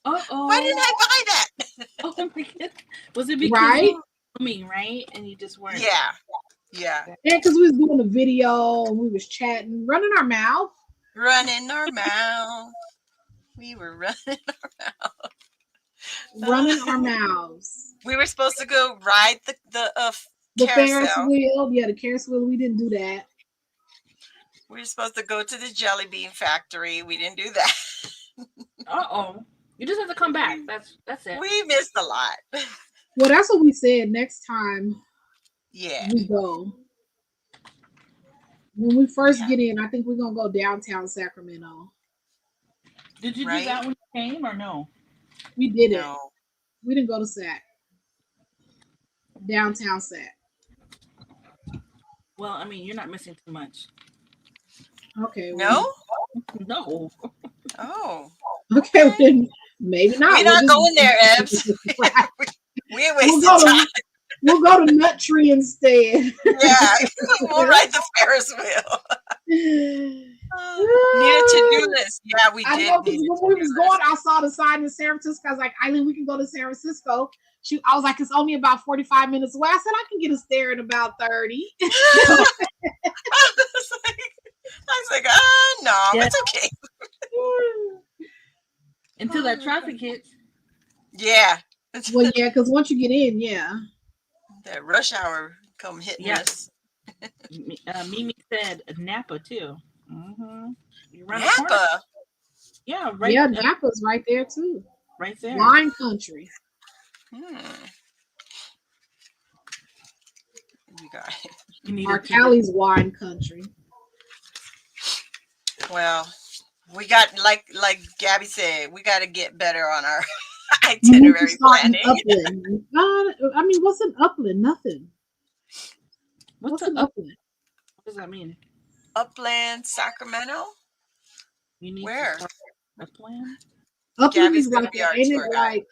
B: Why didn't I buy that?
C: Oh my god! Was it because you were me, right? And you just weren't.
B: Yeah.
A: Yeah, because we was doing a video and we was chatting, running our mouth.
B: We were running our mouth.
A: Running our mouths.
B: We were supposed to go ride
A: the Ferris wheel. Yeah, the Ferris wheel. We didn't do that.
B: We were supposed to go to the jelly bean factory. We didn't do that.
C: You just have to come back. That's it.
B: We missed a lot.
A: Well, that's what we said. Next time.
B: Yeah.
A: We go. When we first get in, I think we're gonna go downtown Sacramento.
C: Did you do that when you came or no?
A: We didn't. No. We didn't go to Sac. Downtown Sac.
C: Well, I mean, you're not missing too much.
A: Okay.
B: No?
C: No.
B: Oh.
A: Okay, well, then maybe not.
B: We're not going there, Ebs. We ain't wasting time.
A: We'll go to Nut Tree instead.
B: Yeah, we'll ride the Ferris wheel. Need a to-do list. Yeah, we did.
A: I know, because when we was going, I saw the sign in San Francisco. I was like, Eileen, we can go to San Francisco. I was like, it's only about 45 minutes away. I said, I can get us there in about 30.
B: I was like, No,
C: Yeah.
B: it's okay.
C: Until that traffic hits.
B: Yeah.
A: Well, yeah, because once you get in, yeah.
B: That rush hour come hitting
C: Yeah.
B: us.
C: Mimi said Napa too. Mm-hmm. You run a corner.
B: Napa.
C: Yeah, right.
A: Yeah, Napa's right there too.
C: Right there.
A: Wine country.
B: You got it.
C: You need
A: Our
C: to keep it.
A: Cali's wine country.
B: Well, we got like Gabby said, we got to get better on our
A: You need to
B: itinerary
A: start in
B: planning.
A: Upland. I mean, what's an Upland? Nothing. What's an Upland?
C: What does that mean?
B: Upland, Sacramento.
C: You need
B: Where?
C: to start a plan.
A: Upland
B: Gabby's
A: is
B: gonna
A: like,
B: be our
A: ain't it
B: tour guide.
A: like?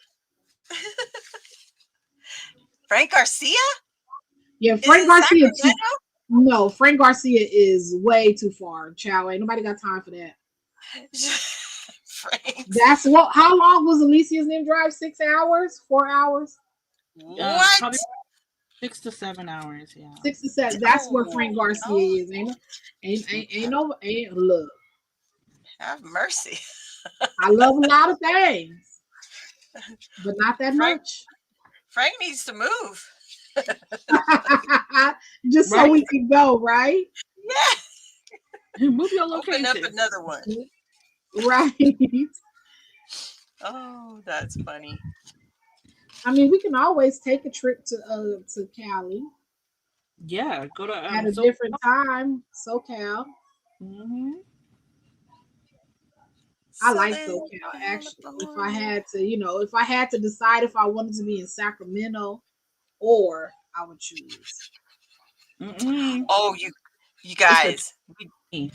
B: Frank Garcia?
A: Yeah,
B: Is
A: Frank
B: it
A: Garcia.
B: Sacramento?
A: No, Frank Garcia is way too far. Chow, ain't nobody got time for that.
B: Frank.
A: That's what. How long was Alicia's name drive? 6 hours? 4 hours?
B: What?
C: Probably 6 to 7 hours. Yeah.
A: 6 to 7. That's where
B: Oh,
A: Frank Garcia
B: no.
A: is. Ain't look.
B: Have mercy.
A: I love a lot of things, but not that
B: Frank
A: much.
B: Frank needs to move.
A: Just so
C: Right?
A: we can go, right?
B: Yeah.
C: Move your
B: Open
C: location.
B: up another one.
A: Right.
B: Oh, that's funny.
A: I mean, we can always take a trip to Cali
C: Yeah, go to
A: at a different time. SoCal.
C: Mm-hmm.
A: I like
B: Southern
A: SoCal actually. If I
B: California.
A: had to, if I had to decide if I wanted to be in Sacramento or I would choose.
C: Mm-mm.
B: Oh, you
C: It's
B: guys,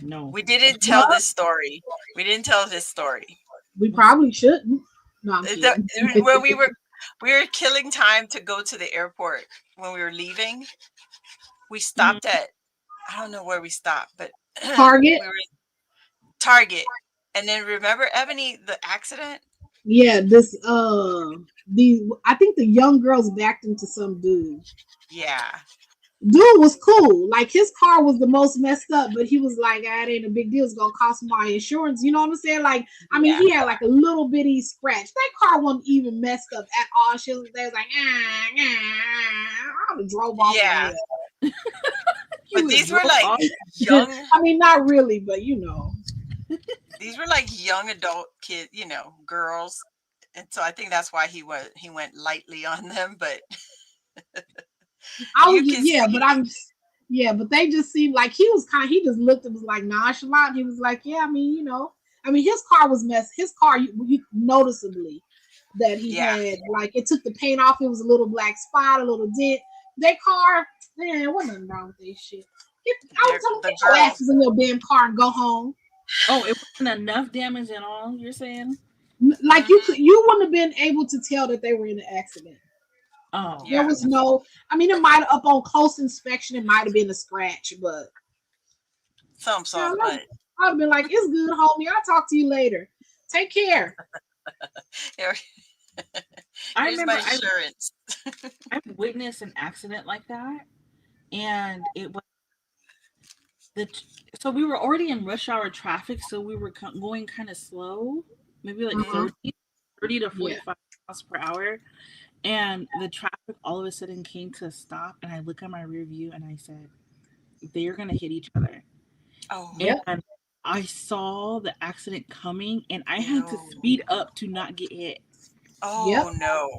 C: no.
B: we didn't tell this story. We didn't tell this story.
A: We probably shouldn't. No, I'm kidding.
B: When we were killing time to go to the airport when we were leaving. We stopped at, I don't know where we stopped, but
A: Target.
B: we were in Target. And then remember, Ebony, the accident?
A: Yeah, I think the young girls backed into some dude.
B: Yeah.
A: Dude was cool. Like his car was the most messed up, but he was like, it ain't a big deal. It's gonna cost my insurance. You know what I'm saying? Like, I mean, he had like a little bitty scratch. That car wasn't even messed up at all. She was there, like, I would have drove off.
B: Yeah.
C: You
B: But
C: would
B: these were
C: drove
B: like
C: off.
B: young,
A: I mean, not really, but
B: these were like young adult kids, girls. And so I think that's why he went lightly on them, but
A: I was
B: you
A: just,
B: can see.
A: but they just seemed like he just looked and was like nonchalant. He was like, yeah, I mean, his car was messed. His car, you noticeably that he had, like, it took the paint off. It was a little black spot, a little dent. Their car, man, wasn't nothing wrong with this shit. I was telling them, get your asses in your damn car and go home.
C: Oh, it wasn't enough damage at all, you're saying?
A: Like, you wouldn't have been able to tell that they were in an accident.
C: Oh.
A: There was no, I mean, it might have, up on close inspection, it might have been a scratch, but
B: but
A: I'd have been like, it's good, homie. I'll talk to you later. Take care.
C: I
B: Here's
C: remember
B: my insurance.
C: I witnessed an accident like that, and it was so we were already in rush hour traffic, so we were going kind of slow, maybe like 30 to 45 miles per hour, and the traffic all of a sudden came to a stop, and I look at my rear view and I said, they're gonna hit each other.
B: Oh,
C: and I saw the accident coming, and I had to speed up to not get hit.
B: Oh no.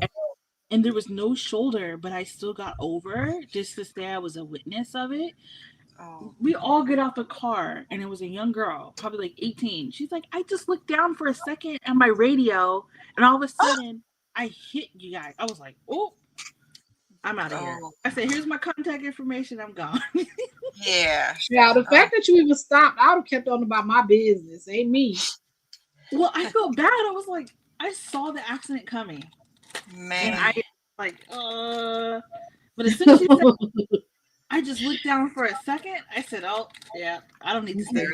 C: And there was no shoulder, but I still got over just to say I was a witness of it.
B: Oh.
C: We all get off the car, and it was a young girl, probably like 18. She's like, I just looked down for a second at my radio, and all of a sudden, I hit you guys. I was like, oh, I'm out of here. I said, here's my contact information. I'm gone.
B: Yeah.
A: Yeah, the fact that you even stopped, I would have kept on about my business. Ain't me.
C: Well, I felt bad. I was like, I saw the accident coming.
B: Man.
C: And I like, but as soon as she said, I just looked down for a second. I said, oh, yeah, I don't need to stay.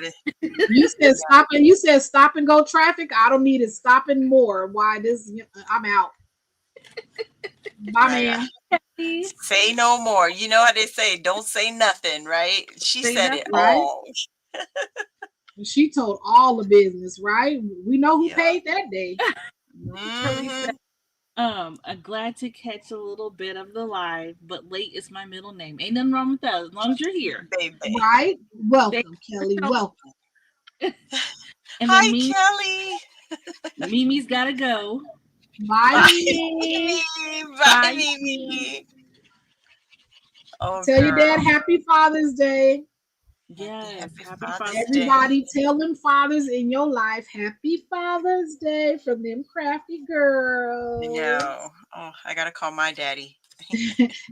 A: You said stop and stop and go traffic. I don't need it stopping more. Why this? I'm out. Bye, man.
B: Say no more. You know how they say, don't say nothing, right? She said it all.
A: She told all the business, right? We know who
B: Yep.
A: paid that day.
C: Kelly
B: Mhm.
C: said, I'm glad to catch a little bit of the live, but late is my middle name. Ain't nothing wrong with that as long as you're here.
B: Baby.
A: Right?
C: Thank
A: Welcome,
C: you for
A: Kelly.
C: showing.
A: Welcome.
C: And then
B: Hi, Kelly.
C: Mimi's gotta go.
A: Bye,
B: Bye.
A: Mimi.
B: Bye,
C: Bye.
B: Mimi. Oh,
A: Tell your dad
B: girl.
A: happy Father's Day.
C: Yes,
B: Happy
C: happy
B: Father's
C: Father's Day.
B: Day.
A: Everybody tell them fathers in your life happy Father's Day from them crafty girls.
B: No. Oh, I gotta call my daddy.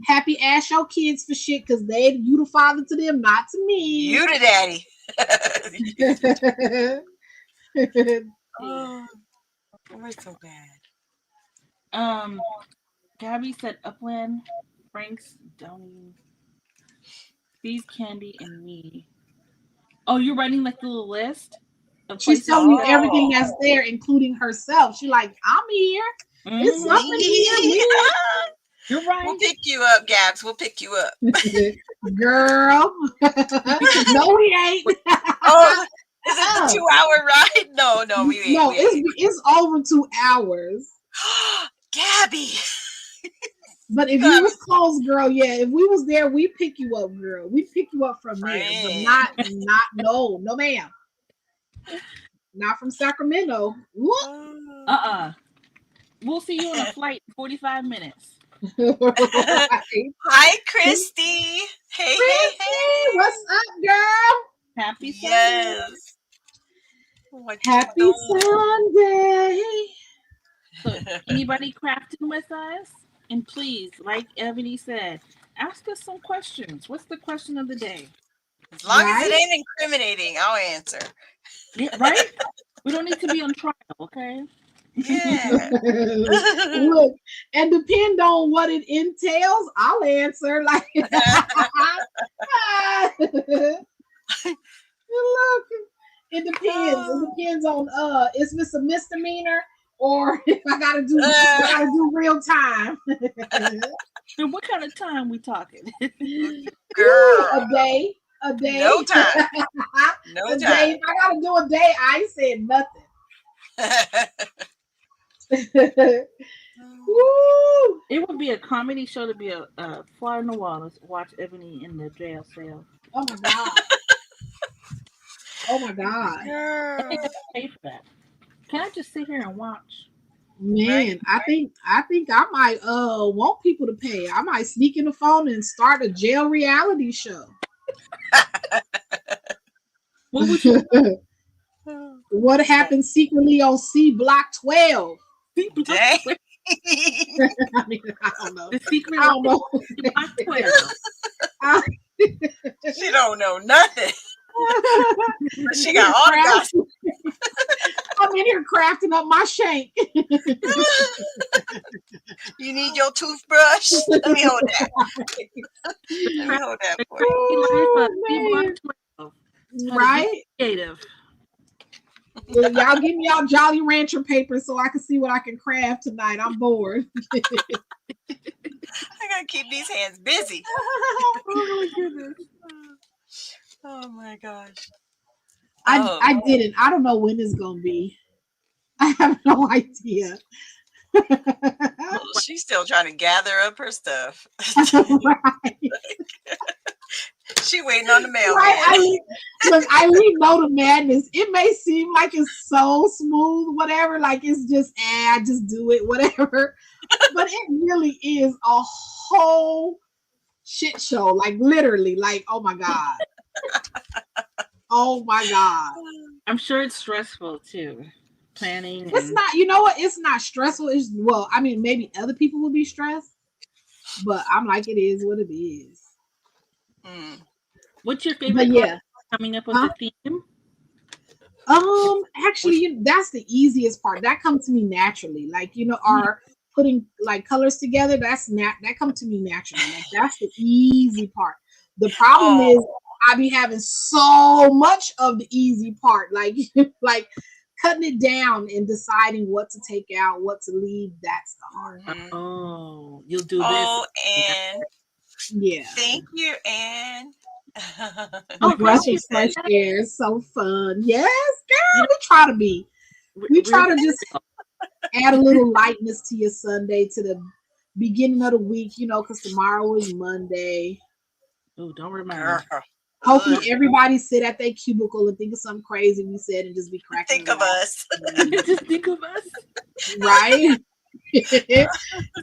A: Happy ask your kids for shit because you the father to them, not to me.
B: You the daddy. Oh, we're so bad.
C: Gabby said Upland, Frank's, Downey, Bees Candy, and me. Oh, you're writing like the little list of
A: She's
C: places.
A: telling you
B: Oh.
A: everything that's there, including herself. She like, I'm here. It's
C: Mhm.
A: something here.
C: You're right.
B: We'll pick you up, Gabs. We'll pick you up.
A: Girl. No, we ain't.
B: Oh, is it the 2-hour ride? No, we ain't.
A: No,
B: we ain't.
A: it's over 2 hours.
B: Gabby.
A: But if you was close, girl, yeah. If we was there, we pick you up, girl. We pick you up from there, but no, ma'am. Not from Sacramento.
C: We'll see you on a flight in 45 minutes.
A: Right.
B: Hi, Christy. Hey,
A: Christy,
B: hey.
A: what's up, girl?
C: Happy Sunday.
B: Yes. What you
A: Happy
B: doing?
A: Sunday.
C: So, anybody crafting with us? And please, like Ebony said, ask us some questions. What's the question of the day?
B: As long as
A: Right?
B: it ain't incriminating, I'll answer.
C: Yeah, right? We don't need to be on trial, okay?
B: Yeah.
A: Look, and depend on what it entails, I'll answer. Like, look, it depends. It depends on is this a misdemeanor or if I gotta do real time.
C: And what kind of time we talking?
B: Girl.
A: A day.
B: No time. No
A: a
B: time.
A: day. If I gotta do a day, I ain't said nothing. Woo!
C: It would be a comedy show to be a fly on the wall to watch Ebony in the jail cell.
A: Oh my god. Oh my god.
C: I think I
B: Girl.
C: should pay for that. Can I just sit here and watch?
A: Man,
B: Right.
A: I think I might want people to pay. I might sneak in the phone and start a jail reality show.
C: What would you
A: What happened secretly on C Block 12?
B: Dang.
A: I mean, I don't know.
C: The secret
A: I don't know.
C: Block 12.
B: She don't know nothing. She got all the gossip.
A: I'm in here crafting up my shank.
B: You need your toothbrush? Let me hold that. Let me hold that for you.
A: Oh,
C: Block 12.
A: right?
C: Creative.
A: Well, y'all give me y'all Jolly Rancher paper so I can see what I can craft tonight. I'm bored.
B: I gotta keep these hands busy.
C: Oh my goodness.
B: Oh my gosh.
A: I didn't. I don't know when it's gonna be. I have no idea.
B: Well, she's still trying to gather up her stuff.
A: Right.
B: She waiting on the mailman.
A: Right. I know the madness. It may seem like it's so smooth, whatever. Like it's just, I just do it, whatever. But it really is a whole shit show. Like literally, like oh my god, oh my god.
C: I'm sure it's stressful too. Planning.
A: It's not. You know what? It's not stressful. It's I mean, maybe other people will be stressed, but I'm like, it is what it is.
C: What's your favorite part coming up with the theme?
A: Actually, that's the easiest part. That comes to me naturally. Like, are putting like colors together. That comes to me naturally. Like that's the easy part. The problem is I be having so much of the easy part. Like, like cutting it down and deciding what to take out, what to leave. That's the hard part.
C: Oh, you'll do this.
B: Oh, and
A: yeah.
B: Thank you, Anne.
A: A
C: Oh,
A: breath
C: Crash, you
A: of fresh
C: said that?
A: air is so fun. Yes, girl.
C: You
A: We try to be.
C: know,
A: We
C: we're
A: try to just add a little lightness to your Sunday, to the beginning of the week, because tomorrow is Monday.
C: oh, don't remind
B: Girl.
C: me.
A: Hopefully,
B: Ugh.
A: everybody sit at their cubicle and think of something crazy we said and just be cracking
B: Think
A: a
B: of us.
A: laugh.
C: Just think of us.
A: Right?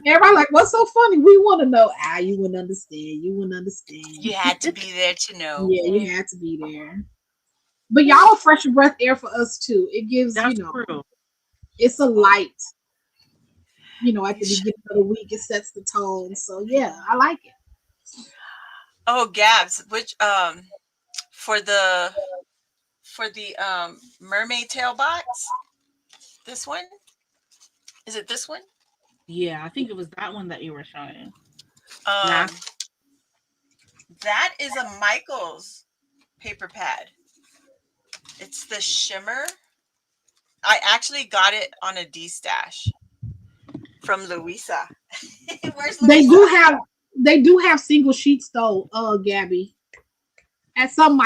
A: Everybody like, what's so funny? We want to know. You wouldn't understand. You wouldn't understand.
B: You had to be there to know.
A: Yeah, you had to be there. But y'all are fresh breath air for us too. It gives,
C: That's true.
A: it's a light, at
B: You
A: the
B: should-
A: beginning of the week. It sets the tone. So yeah, I like it.
B: Oh, Gabs, which for the mermaid tail box, this one? Is it this one?
C: Yeah, I think it was that one that you were showing.
B: Um that is a Michaels paper pad. It's the shimmer. I actually got it on a D stash from Louisa. Where's
A: They
B: Louisa?
A: they do have single sheets though, Gabby. At some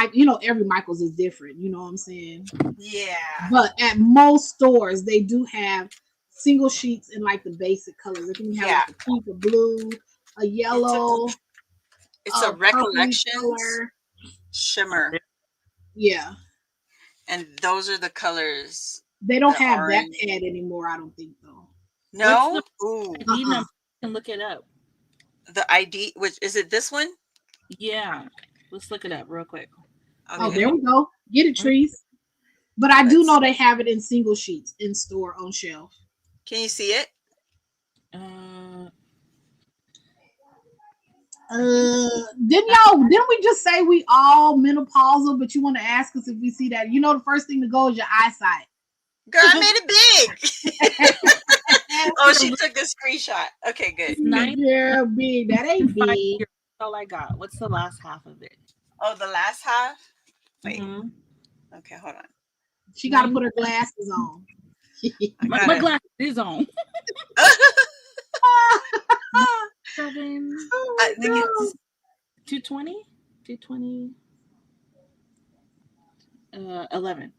A: every Michaels is different, you know what I'm saying?
B: Yeah.
A: But at most stores, they do have single sheets in like the basic colors. I think we have like a pink, a blue, a yellow,
B: It's a
A: purpley
B: Recollections
A: color.
B: shimmer.
A: Yeah.
B: And those are the colors.
A: They don't
B: The
A: have
B: orange.
A: that pad anymore, I don't think though.
B: No?
C: What's
B: Ooh.
C: ID number? You can look it up.
B: The ID, which is it this one?
C: Yeah, let's look it up real quick.
B: Okay.
A: Oh, there we go. Get it, Trees. But I do know they have it in single sheets in store on shelf.
B: Can you see it?
A: Didn't we just say we all menopausal, but you want to ask us if we see that? The first thing to go is your eyesight.
B: Girl, I made it big. Oh, she took a screenshot. Okay, good.
C: It's nice.
A: Yeah, big. That ain't big.
C: That's all I got. What's the last half of it?
B: Oh, the last half? Wait.
C: Mhm.
B: Okay, hold on.
A: She got to put her glasses on.
C: My glass is on. 7,
B: I think it's
C: 220, 11.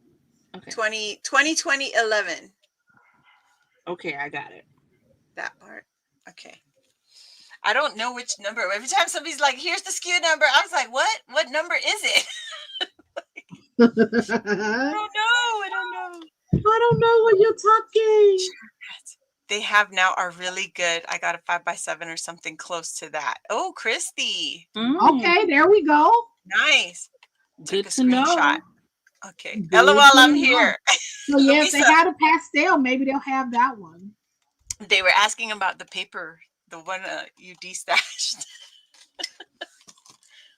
C: Okay.
B: 2020 11.
C: Okay, I got it.
B: That part. Okay. I don't know which number. Every time somebody's like, here's the SKU number, I was like, what? What number is it? I don't know.
A: I don't know what you're talking.
B: They have now are really good. I got a 5x7 or something close to that. Oh, Christy.
A: Okay, there we go.
B: Nice.
C: Good
B: Took a
C: to know.
B: screenshot. Okay.
A: Good
B: LOL,
A: to
B: I'm
A: know.
B: here.
A: So yeah, if they
B: Louisa.
A: had a pastel, maybe they'll have that one.
B: They were asking about the paper, the one you destashed.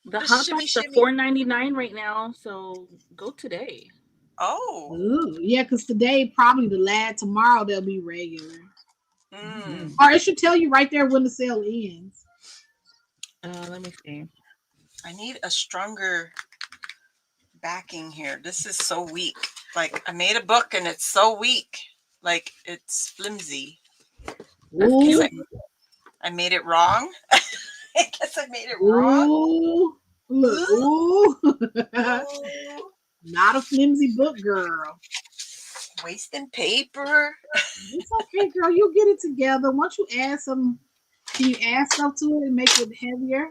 C: The
B: The
C: hot
B: shimmy,
C: box are
B: shimmy.
C: $4.99 right now, so go today.
B: Oh.
A: Ooh, yeah, because today probably the lad. Tomorrow they'll be regular.
B: Mm.
A: Or it should tell you right there when the sale ends.
C: Let me see.
B: I need a stronger backing here. This is so weak. Like I made a book and it's so weak. Like it's flimsy.
A: Ooh,
B: I made it wrong. I guess I made it wrong.
A: ooh, look, ooh.
B: Oh,
A: Not a flimsy book, girl.
B: wasting paper.
A: It's okay, girl. You'll get it together. Once you add some, can you add stuff to it and make it heavier?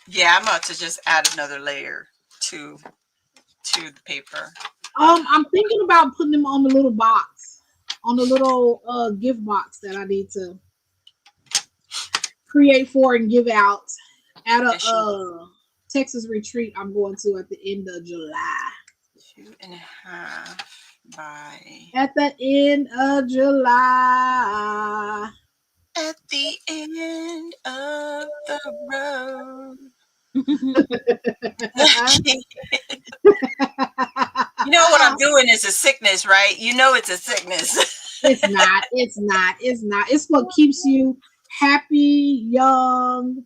B: Yeah, I'm about to just add another layer to the paper.
A: I'm thinking about putting them on the little box, on the little gift box that I need to create for and give out at a Texas retreat I'm going to at the end of July.
B: 2.5 by.
A: At the end of July.
B: At the end of the road. You know what I'm doing is a sickness, right? You know it's a sickness.
A: It's not. It's not. It's not. It's what keeps you happy, young,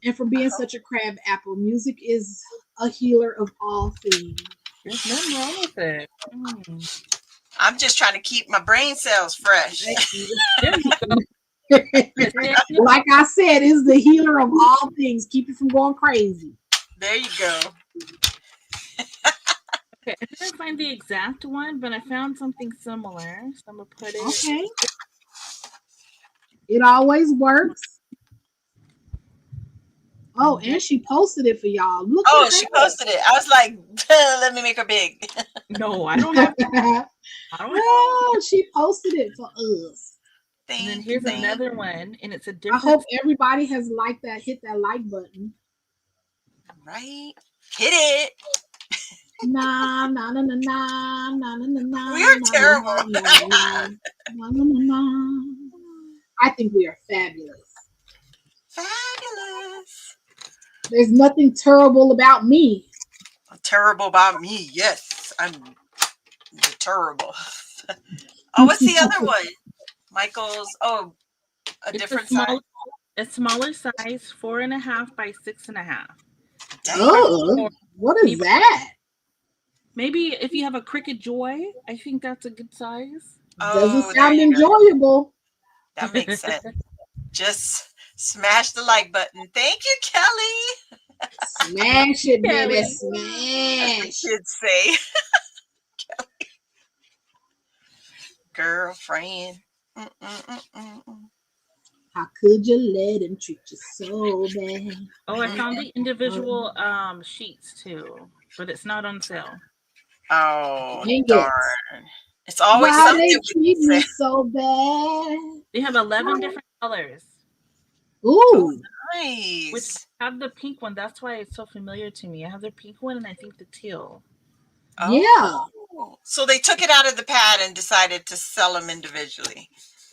A: and for being such a crab apple. Music is a healer of all things.
C: There's nothing wrong with it.
B: I'm just trying to keep my brain cells fresh.
A: Like I said, it's the healer of all things. Keep you from going crazy.
B: There you go.
C: Okay, I didn't find the exact one, but I found something similar. So I'm gonna put it.
A: Okay. It always works. Oh, and she posted it for y'all. Look
B: Oh,
A: at
B: she
A: that.
B: posted it. I was like, let me make her big.
C: No, I don't have. I don't have.
A: Oh, she posted it for us.
C: And then
B: Thank
C: here's
B: you.
C: another one, and it's a
A: I
C: different.
A: hope everybody has liked that, hit that like button.
B: Right? Hit it.
A: Nah, nah, nah, nah, nah, nah, nah, nah,
B: We are
A: nah,
B: terrible.
A: nah, nah, nah, nah, nah. I think we are fabulous.
B: Fabulous.
A: There's nothing terrible about me.
B: Terrible about me. Yes, I'm terrible. Oh, what's the other one? Michael's. Oh, a
C: It's
B: different size.
C: a smaller size, 4.5 by 6.5.
B: Dang.
A: Oh, what is that?
C: Maybe if you have a Cricket Joy, I think that's a good size.
A: Doesn't
B: Oh, there
A: sound
B: you go.
A: enjoyable.
B: That makes sense. Just smash the like button. Thank you, Kelly.
A: Smash it, baby.
C: Kelly.
A: Smash.
B: Kids say. Girlfriend.
A: How could you let him treat you so bad?
C: Oh, I found the individual sheets too, but it's not on sale.
B: Oh,
A: Dang it.
B: darn. It's always
A: Why
B: something
A: they
B: we
A: treat
B: can
A: me
B: say.
A: so bad?
C: They have 11 different colors.
A: Ooh.
C: Which
B: Nice.
C: I have the pink one. That's why it's so familiar to me. I have the pink one and I think the teal.
A: Yeah.
B: Oh. So they took it out of the pad and decided to sell them individually.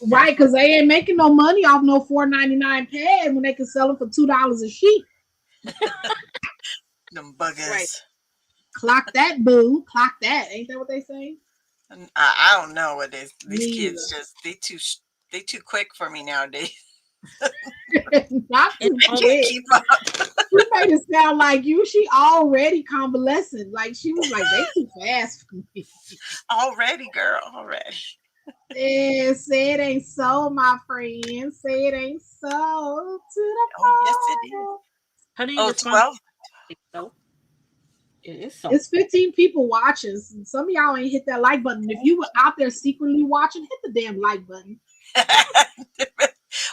A: Right, because they ain't making no money off no $4.99 pad when they can sell them for $2 a sheet.
B: Them buggers.
C: Right.
A: Clock that, boo. Clock that. Ain't that what they say?
B: I don't know what these
A: Me
B: kids just they too quick for me nowadays.
A: Not too
B: I can't
A: quick.
B: keep up.
A: You made it sound like you. She already convalescent. Like she was like, they too fast for me.
B: Already, girl. Already.
A: Yeah, say it ain't so, my friend. Say it ain't so. To the
B: Oh, yes, it is.
C: How do you
B: Oh,
C: respond?
B: 12?
C: So it is so.
A: It's 15 people watching. Some of y'all ain't hit that like button. If you were out there secretly watching, hit the damn like button.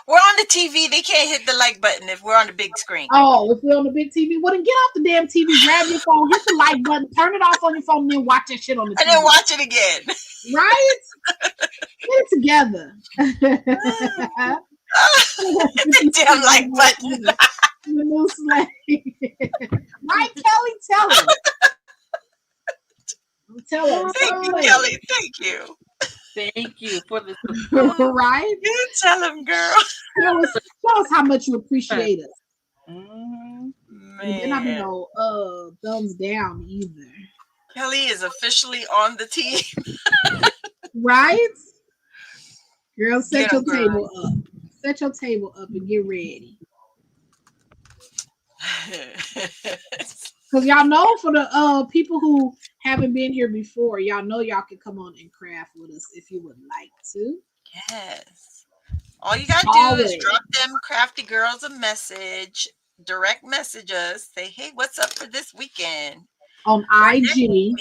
B: We're on the TV. They can't hit the like button if we're on the big screen.
A: Oh, if we're on the big TV, well then get off the damn TV, grab your phone, hit the like button, turn it off on your phone, and then watch that shit on the TV.
B: And then watch it again.
A: Right? Get it together.
B: The damn like button.
A: The new slave. Right, Kelly? Tell her. Tell her.
B: Thank you, Kelly. Thank you.
C: Thank you for the
A: Right?
B: You tell him, girl.
A: Tell us how much you appreciate us.
C: Mm-hmm.
A: There better not be
B: Man.
A: no thumbs down either.
B: Kelly is officially on the team.
A: Right? Girl, set
B: Get
A: your
B: 'em, girl.
A: table up. Set your table up and get ready. Because y'all know for the people who haven't been here before, y'all know y'all can come on and craft with us if you would like to.
B: Yes. All you gotta do
A: Always.
B: is drop them crafty girls a message, direct message us, say, hey, what's up for this weekend?
A: On
B: Or
A: IG.
B: next weekend.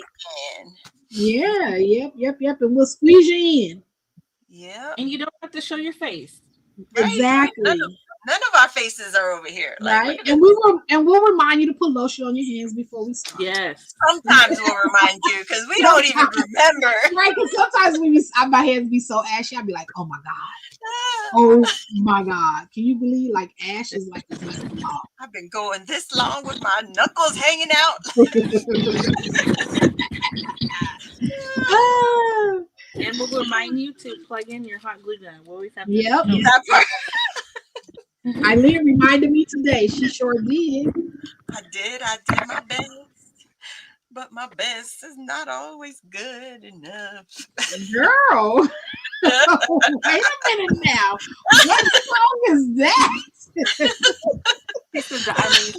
A: Yeah, yep. And we'll squeeze you in.
B: Yep.
C: And you don't have to show your face.
B: Right?
A: Exactly.
B: None of our faces are over here. Like,
A: Right.
B: look at
A: And
B: this.
A: we'll remind you to put lotion on your hands before we start.
C: Yes.
B: Sometimes we'll remind you because we don't even remember.
A: Right, because sometimes when my hands be so ashy, I'll be like, oh my God. Oh my God. Can you believe like ash is like this next law?
B: I've been going this long with my knuckles hanging out.
C: And we'll remind you to plug in your hot glue gun. We'll always have to
A: Yep.
C: show
B: That part.
A: Eileen reminded me today. She sure did.
B: I did my best. But my best is not always good enough.
A: Girl. Wait a minute now. What song is that?
C: This is the Eileen.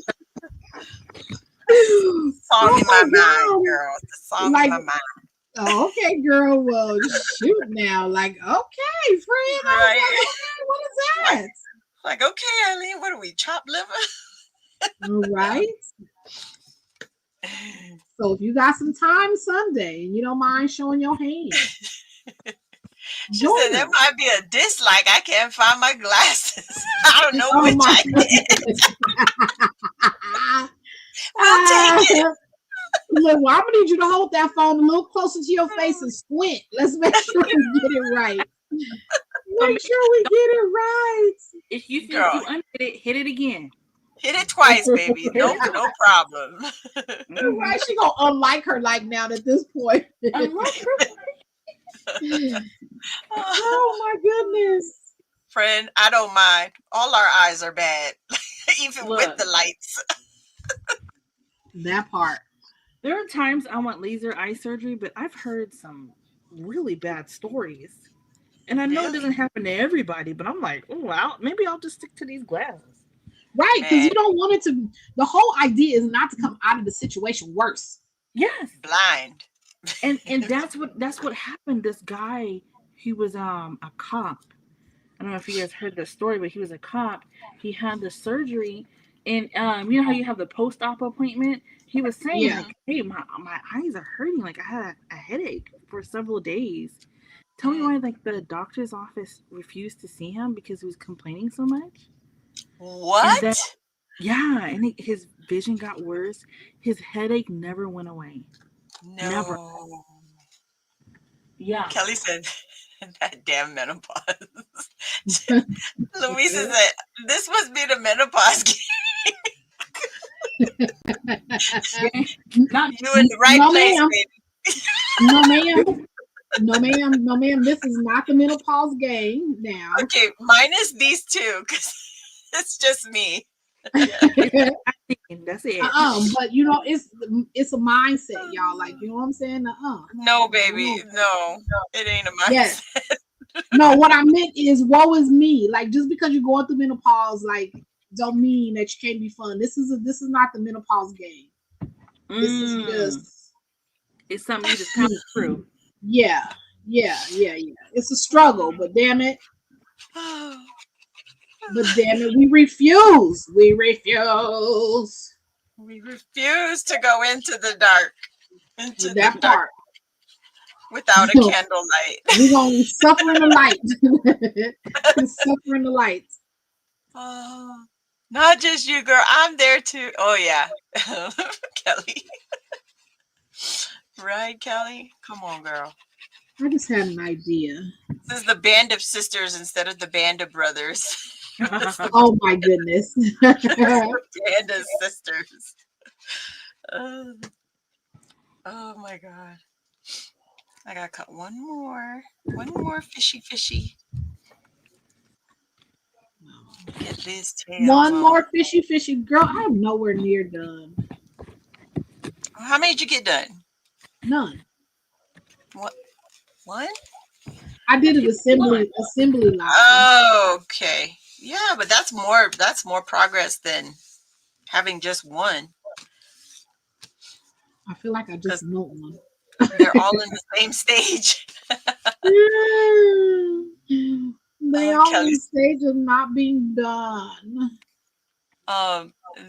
B: Song in my
A: God.
B: mind, girl. The song
A: Like-
B: in my mind.
A: Oh, okay, girl. Well, shoot now. Like, okay, friend. I was
B: Right.
A: like, okay, what is that?
B: Like, okay, Eileen, what are we, chopped liver?
A: All right. So if you got some time Sunday and you don't mind showing your hand,
B: She said there
A: join us.
B: might be a dislike. I can't find my glasses. I don't know
A: Oh
B: which
A: my
B: I
A: goodness.
B: will take it.
A: Look, well, I'm gonna need you to hold that phone a little closer to your face and squint. Let's make sure we get it right. Make sure we get it right.
C: If you think
B: Girl,
C: you unhit it, hit it again.
B: hit it twice, baby. No problem.
A: Right, she gonna unlike her like now at this point.
C: Unlike
A: Oh my goodness.
B: Friend, I don't mind. All our eyes are bad, even with
C: Look.
B: the lights.
A: That part.
C: There are times I want laser eye surgery, but I've heard some really bad stories. And I know it doesn't
B: Really?
C: happen to everybody, but I'm like, oh, maybe I'll just stick to these glasses.
A: Right, because
B: Man,
A: you don't want it to. The whole idea is not to come out of the situation worse.
C: Yes.
B: blind.
C: And that's what happened. This guy, he was a cop. I don't know if you guys heard the story, but he was a cop. He had the surgery, and you know how you have the post-op appointment. He was saying
A: Yeah.
C: like, "Hey, my eyes are hurting. Like I had a headache for several days. Tell me why like the doctor's office refused to see him because he was complaining so much."
B: What?
C: And then, yeah, and his vision got worse. His headache never went away.
B: No.
C: Never. Yeah.
B: Kelly said that damn menopause. Louisa said this must be the menopause game.
C: Not
B: You in the right
A: No,
B: place,
A: ma'am.
B: baby.
A: No, ma'am. No, ma'am. No, ma'am. This is not the menopause game now.
B: Okay, minus these two, because it's just me.
C: that's it.
A: But you know, it's a mindset, y'all. Like, you know what I'm saying?
B: No, baby, no, it ain't a mindset.
A: Yes. No, what I meant is, woe is me. Like, just because you're going through menopause, like, don't mean that you can't be fun. This is not the menopause game. This is just,
C: it's something you just come through.
A: Yeah. It's a struggle, but damn it. But damn it, we refuse. We refuse.
B: We refuse to go into the dark. Into
A: That
B: the dark
A: part.
B: without a candlelight.
A: We're going to suffer in the light. Suffer in the light.
B: Oh, not just you, girl. I'm there too. Oh, yeah. Kelly. Right, Kelly? Come on, girl.
A: I just had an idea.
B: This is the band of sisters instead of the band of brothers.
A: Oh, my goodness.
B: Band of sisters. Oh, my God. I got to cut one more fishy. Get this tail.
A: One more fishy. Girl, I'm nowhere near done.
B: How many did you get done?
A: None.
B: What? One?
A: I did an assembly line.
B: Oh, okay. Yeah, but that's more progress than having just one.
A: I feel like I just know one.
B: They're all in the same stage.
A: They all in the stage of not being done.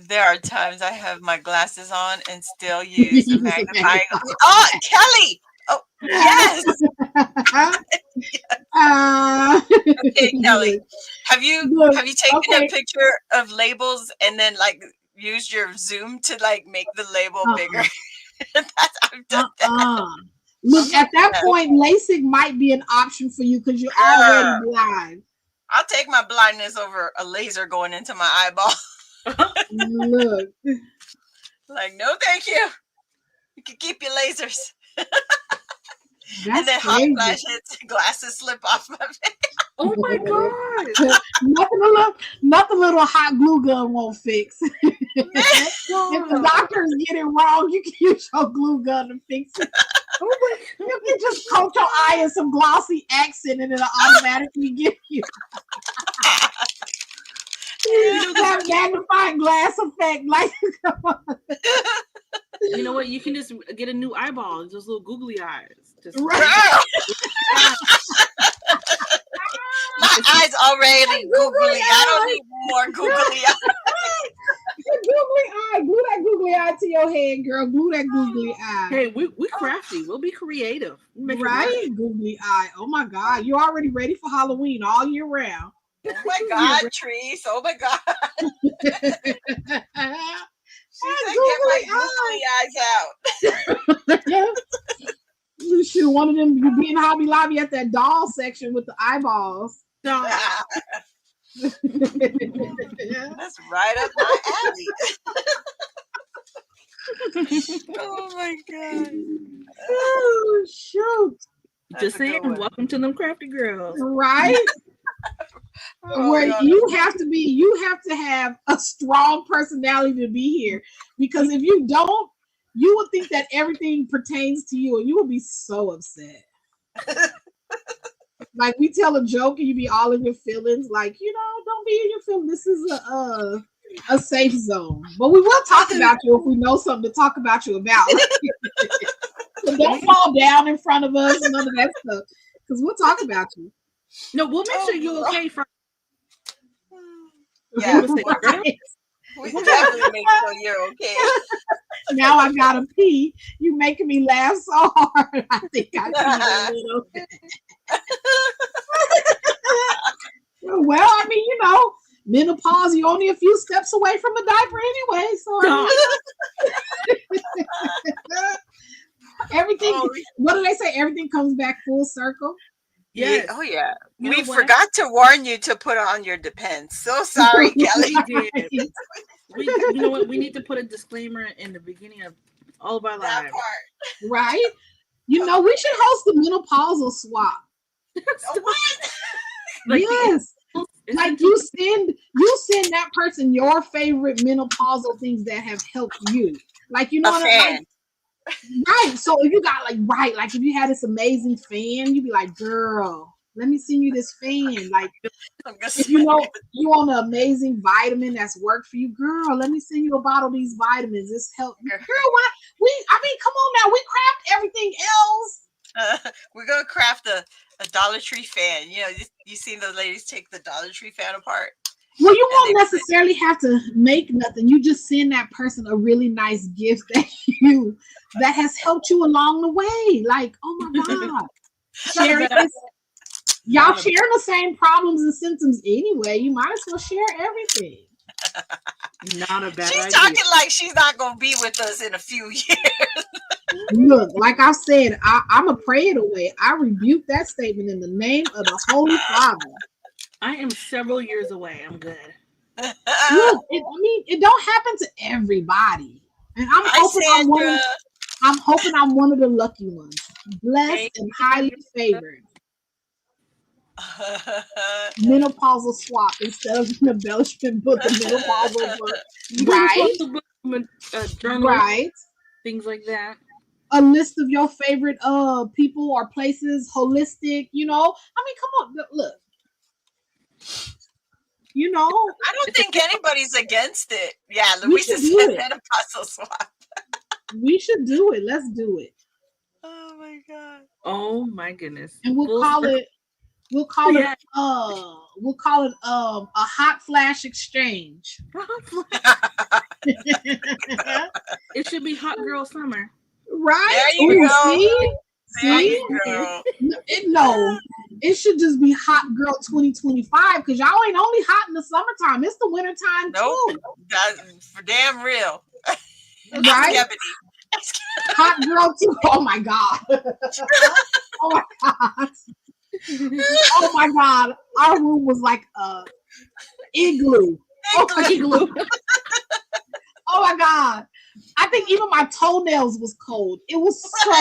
B: There are times I have my glasses on and still use a magnifying. Oh, Kelly! Oh, yes. Okay, Kelly. Have you taken a picture of labels and then like used your zoom to like make the label bigger? I've done that.
A: Look, at that point, LASIK might be an option for you because you're already blind.
B: I'll take my blindness over a laser going into my eyeball.
A: Look.
B: Like, no, thank you. You can keep your lasers.
A: And
B: then hot flash hits, glasses slip off my face.
C: Oh my God.
A: Nothing little hot glue gun won't fix. If the doctors get it wrong, you can use your glue gun to fix it. You can just coat your eye in some glossy accent and it'll automatically give you. That magnifying glass effect. Like,
C: you know what? You can just get a new eyeball, just little googly eyes. Just
B: right. My eyes already googly. I don't need more googly eyes.
A: Your to your head, girl. Glue that googly eye.
C: Hey, we crafty. We'll be creative. We'll
A: Right? Googly eye. Oh my God. You're already ready for Halloween all year round.
B: Oh my God, Trees. Oh my God. She said, get my googly eyes out.
A: You shoot one of them. You be in Hobby Lobby at that doll section with the eyeballs.
B: That's right up my alley. Oh my God.
A: Oh shoot.
C: Just saying, welcome to them crafty girls.
A: Right? Where you have to have a strong personality to be here. Because if you don't, you would think that everything pertains to you and you will be so upset. Like we tell a joke and you be all in your feelings, like, don't be in your feelings. This is a safe zone. But we will talk about you if we know something to talk about you about. So don't fall down in front of us and none of that stuff. Because we'll talk about you.
C: No, we'll make sure you're okay first.
B: Yeah, we definitely make sure you're okay.
A: Now I gotta pee. You making me laugh so hard. I think I peed a little bit. Well, I mean, menopause, you're only a few steps away from a diaper anyway. So everything, what do they say? Everything comes back full circle.
B: Yes. Oh yeah. We forgot to warn you to put on your Depends. So sorry, Kelly.
C: You know what? We need to put a disclaimer in the beginning of all of our lives.
A: Right? We should host the menopausal swap.
B: What?
A: Yes. Like you send that person your favorite menopausal things that have helped you. Like what I mean? Right. So if you got like if you had this amazing fan, you'd be like, girl, let me send you this fan. Like if you want an amazing vitamin that's worked for you, girl, let me send you a bottle of these vitamins. This help. Girl, what? Come on now. We craft everything else.
B: We're gonna craft a Dollar Tree fan. You seen those ladies take the Dollar Tree fan apart?
A: Well, you won't necessarily have to make nothing. You just send that person a really nice gift that has helped you along the way. Like, oh my God. Y'all sharing the same problems and symptoms anyway. You might as well share everything.
C: Not a bad idea.
B: She's talking like she's not going to be with us in a few years.
A: Look, like I said, I'm going to pray it away. I rebuke that statement in the name of the Holy Father.
C: I am several years away. I'm good.
A: Look, it don't happen to everybody. And I'm hoping I'm one of the lucky ones. Blessed and highly favored. Menopausal swap instead of an embellishment book, a menopausal book. Right?
C: Journal,
A: right.
C: Things like that.
A: A list of your favorite people or places, holistic, come on, look.
B: I don't think anybody's against it. Yeah, Louisa said menopausal swap.
A: We should do it. Let's do it.
B: Oh my God.
C: Oh my goodness.
A: And we'll call it a hot flash exchange.
C: It should be hot girl summer.
A: Right?
B: There you go.
A: See? No, it should just be hot girl 2025 because y'all ain't only hot in the summertime. It's the wintertime too.
B: That's for damn real.
A: Right? Hot girl too. Oh my God. Oh my God. Oh my God. Our room was like a igloo. Igloo. Oh my God. I think even my toenails was cold. It was so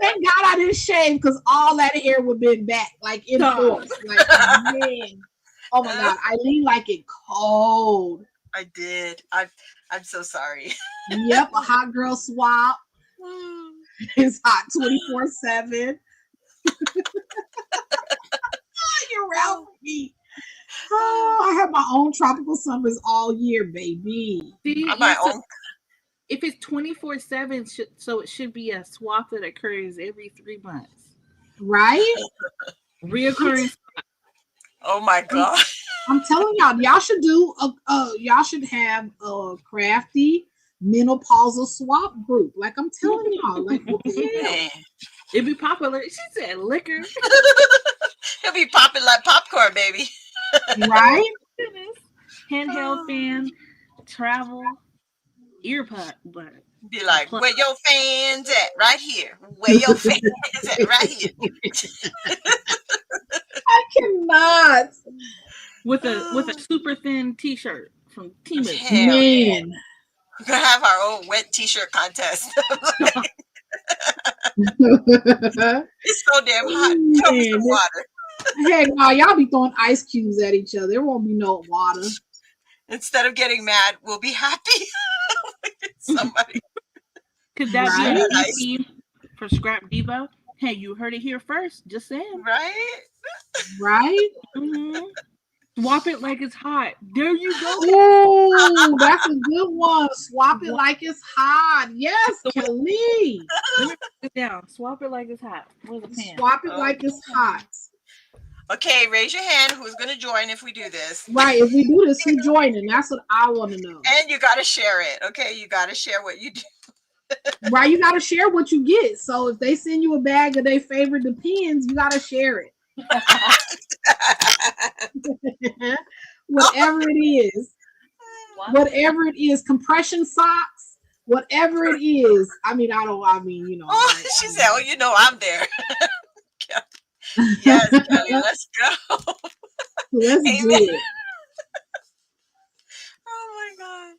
A: Thank God I didn't shave because all that hair would have been back like in force. Like, man. Oh my God. I lean like it cold.
B: I did. I'm so sorry.
A: Yep, a hot girl swap. It's hot 24/7. You're around for me. Oh, I have my own tropical summers all year, baby.
C: If it's 24/7, so it should be a swap that occurs every 3 months.
A: Right?
C: Reoccurring.
B: Oh my God.
A: I'm telling y'all should do y'all should have a crafty menopausal swap group. Like I'm telling y'all, like what the hell?
B: Man.
C: It'd be popular. She said liquor.
B: He'll be popping like popcorn, baby.
A: Right?
C: Handheld fan, travel, earpod, but
B: Be like, where your fans at? Right here. Where your fans at? Right here.
A: I cannot.
C: with a super thin T-shirt from Timu.
B: Hell yeah.
A: Man.
B: We're gonna have our own wet t-shirt contest. It's so damn hot. Tell me some water.
A: Heck no, y'all be throwing ice cubes at each other. There won't be no water.
B: Instead of getting mad, we'll be happy. Somebody.
C: Could that
A: Right?
C: be a new theme for Scrap Diva? Hey, you heard it here first. Just saying.
B: Right?
A: Right?
C: Mm-hmm. Swap it like it's hot. There you go.
A: Oh, that's a good one. Swap it like it's hot. Yes, Kelly.
C: Let me put it down. Swap it like it's hot. Where's the pan?
A: Swap it like it's hot.
B: Okay, raise your hand. Who's going to join if we do this?
A: Right. If we do this, who's joining? That's what I want to know.
B: And you got to share it. Okay, you got to share what you do.
A: Right. You got to share what you get. So if they send you a bag of their favorite Depends, you got to share it. Whatever it is. Whatever it is. Compression socks. Whatever it is. I mean, you know.
B: Oh, she said, oh, you know I'm there. Yes, Kelly, let's go.
A: Let's do it.
B: Oh my God.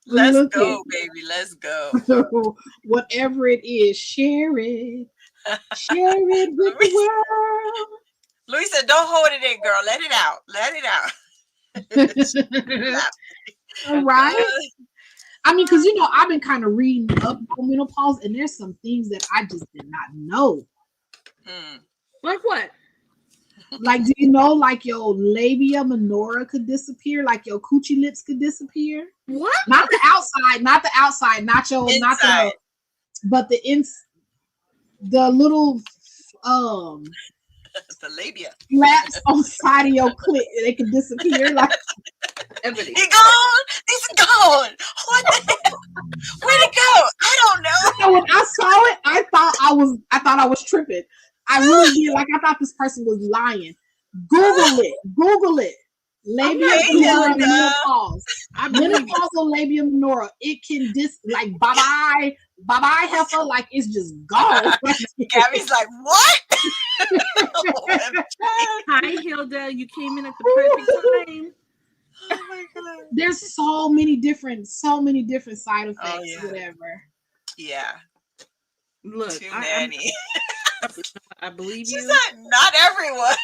B: Let's go, baby. Let's go.
A: Whatever it is, share it. Share it with the world.
B: Louis said, don't hold it in, girl. Let it out. Let it out.
A: All right. I mean, because, you know, I've been kind of reading up on menopause, and there's some things that I just did not know.
C: Like what?
A: Like, do you know, like, your labia minora could disappear? Like, your coochie lips could disappear?
C: What?
A: Not the outside, not your,
B: Inside.
A: not the, but the little,
B: the labia.
A: flaps on the side of your clit, they could disappear. Like,
C: Everything.
B: He gone. He's gone. What the hell? Where'd it go? I don't know.
A: so when I saw it, I thought I was tripping. I really did. Like, I thought this person was lying. Google it. Labia minora menopause. Menopausal labia minora. It can like bye bye heifer. Like, it's just gone.
B: Gabby's like, what?
C: Hi, Hilda. You came in at the perfect time.
B: Oh my God.
A: There's so many different side effects. Whatever.
B: Yeah.
C: Look,
B: Too many.
C: I believe
B: She
C: you.
B: said, not everyone.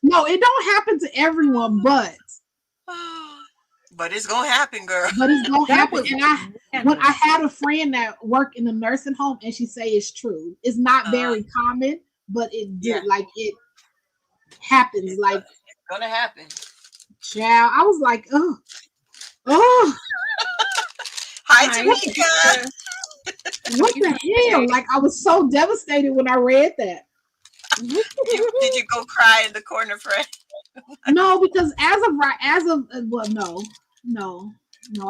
A: No, it don't happen to everyone, but
B: it's gonna happen, girl.
A: But it's gonna happen.
C: And
A: when I had a friend that worked in a nursing home, and she say it's true. It's not very common, but it did. Like, it happens.
B: It's
A: like,
B: gonna happen.
A: Child, I was like, oh.
B: Hi, Tamika.
A: What the hell? Like, I was so devastated when I read that.
B: Did you go cry in the corner, Fred?
A: No, because no, I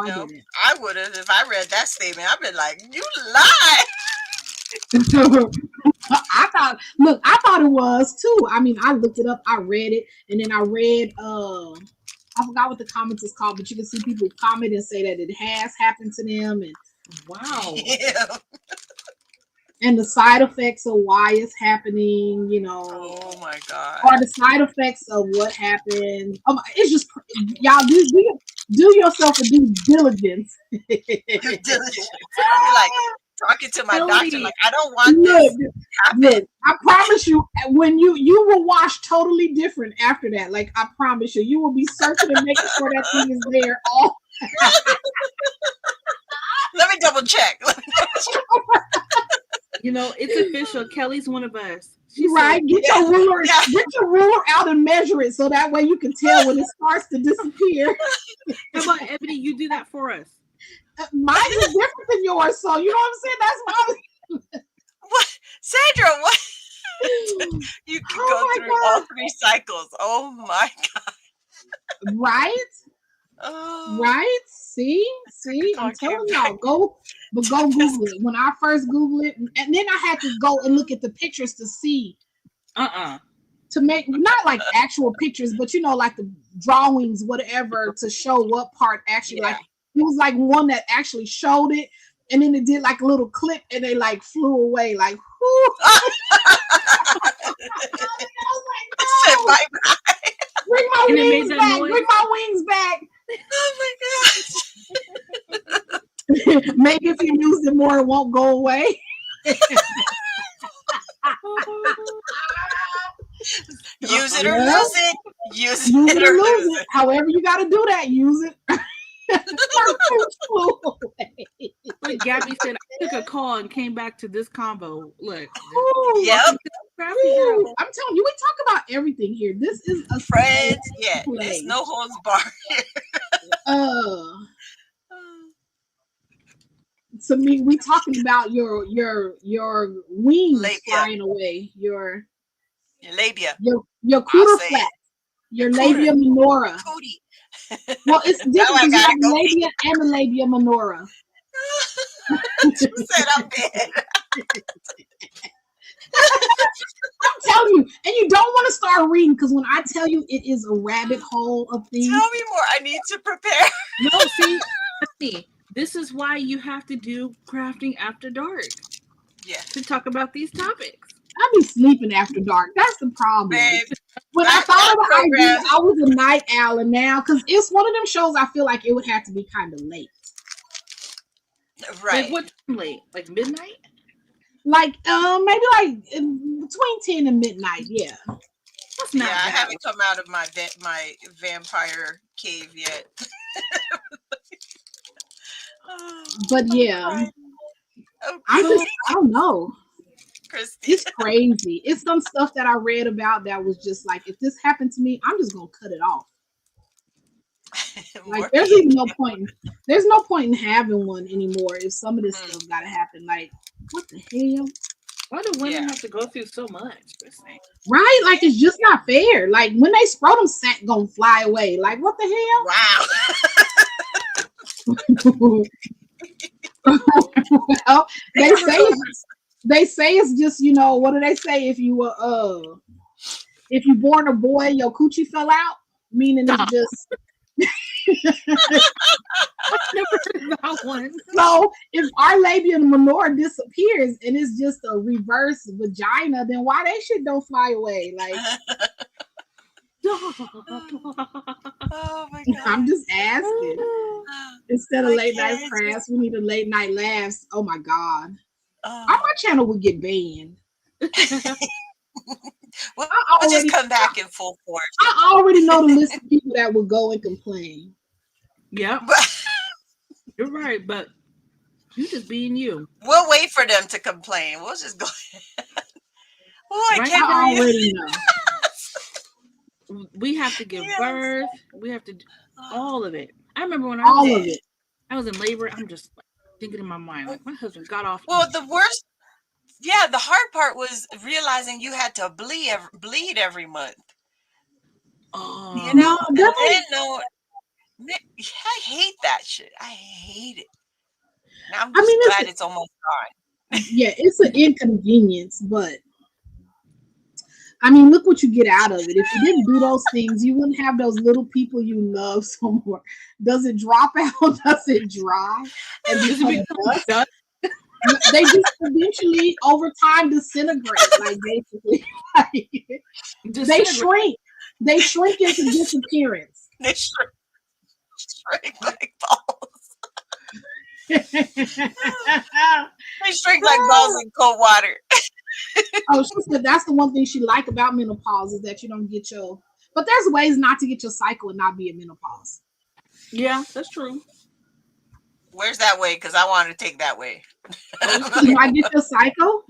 A: didn't.
B: I would have if I read that statement. I've been like, you lie.
A: I thought it was too. I mean, I looked it up, I read it, and then I read I forgot what the comments is called, but you can see people comment and say that it has happened to them, and wow.
B: Yeah.
A: And the side effects of why it's happening, you know.
B: Oh my God.
A: Or the side effects of what happened. It's just, y'all, do yourself a due diligence.
B: Due diligence. You're like talking to my doctor, like, I don't want this to happen.
A: Look, I promise you, when you will wash totally different after that. Like, I promise you will be searching and making sure that thing is there.
B: Let me double check.
C: You know, it's official. Kelly's one of us.
A: She's right. Get your ruler out and measure it, so that way you can tell when it starts to disappear.
C: How about Ebony? You do that for us.
A: Mine is different than yours, so you know what I'm saying. That's my.
B: What, Sandra? What? You can go through all 3 cycles. Oh my God.
A: Right?
B: Oh,
A: Right? See? I'm telling y'all, go Google it. When I first Googled it, and then I had to go and look at the pictures to see to make not like actual pictures, but like the drawings, whatever, to show what part actually like it was like one that actually showed it, and then it did like a little clip and they like flew away like whoo. I was like, no. Bring my wings back. Bring my wings back.
B: Oh my gosh.
A: Maybe if you use it more, it won't go away.
B: Use it or lose it. Use it or lose it.
A: However you got to do that, use it.
C: Like Gabby said, I took a call and came back to this combo. Look.
B: Yep.
A: I'm telling you, we talk about everything here. This is a
B: friends. Yeah, there's no holds barred.
A: To me, we talking about your wings
B: labia.
A: Flying away. Your
B: labia.
A: Your cooter flap. Your labia minora.
B: Cootie.
A: Well, it's different because you have the labia and the labia minora.
B: You said I'm dead.
A: I'm telling you, and you don't want to start reading because when I tell you it is a rabbit hole of things.
B: Tell me more. I need to prepare.
C: No, see, this is why you have to do crafting after dark.
B: Yeah.
C: To talk about these topics.
A: I be sleeping after dark. That's the problem.
B: Babe,
A: when I thought of the idea, I was a night owl, and now because it's one of them shows, I feel like it would have to be kind of late.
B: Right.
C: Like what time late? Like midnight?
A: Like maybe like between 10 and midnight. Yeah.
C: That's not bad.
B: I haven't come out of my vampire cave yet.
A: But yeah, I don't know.
B: Christy.
A: It's crazy. It's some stuff that I read about that was just like, if this happened to me, I'm just gonna cut it off. Like there's even no point. There's no point in having one anymore if some of this stuff gotta happen. Like, what the hell?
C: Why do women have to go through so much?
A: Right? Like it's just not fair. Like when they scrotum sack gonna fly away. Like what the hell? Wow. Well, they say it's just, what do they say? If you born a boy, your coochie fell out, meaning it's just.
C: Never heard that one.
A: So if our labia minora disappears and it's just a reverse vagina, then why that shit don't fly away? Like,
B: oh my God.
A: I'm just asking. Instead of late night crafts, we need a late night laughs. Oh my God. My channel would get banned.
B: We'll just come back in full force.
A: I already know the list of people that would go and complain.
C: Yeah. You're right, but you just being you.
B: We'll wait for them to complain. We'll just go ahead.
A: I already know.
C: We have to give birth. We have to do all of it. I remember when I was in labor, I'm just thinking in my mind, like my husband got off.
B: Well, the worst, the hard part was realizing you had to bleed every month.
C: Oh,
B: I didn't know. I hate that shit. I hate it. Now I'm just glad it's almost gone.
A: Yeah, it's an inconvenience, but I mean, look what you get out of it. If you didn't do those things, you wouldn't have those little people you love so more. Does it drop out? Does it dry? And does it become dust? They just eventually, over time, disintegrate. Like basically, they shrink. They shrink into disappearance.
B: They shrink like balls. They shrink like balls in cold water.
A: Oh, she said that's the one thing she liked about menopause is that you don't get your. But there's ways not to get your cycle and not be in menopause.
C: Yeah, that's true.
B: Where's that way? Because I want to take that way.
A: You might get your cycle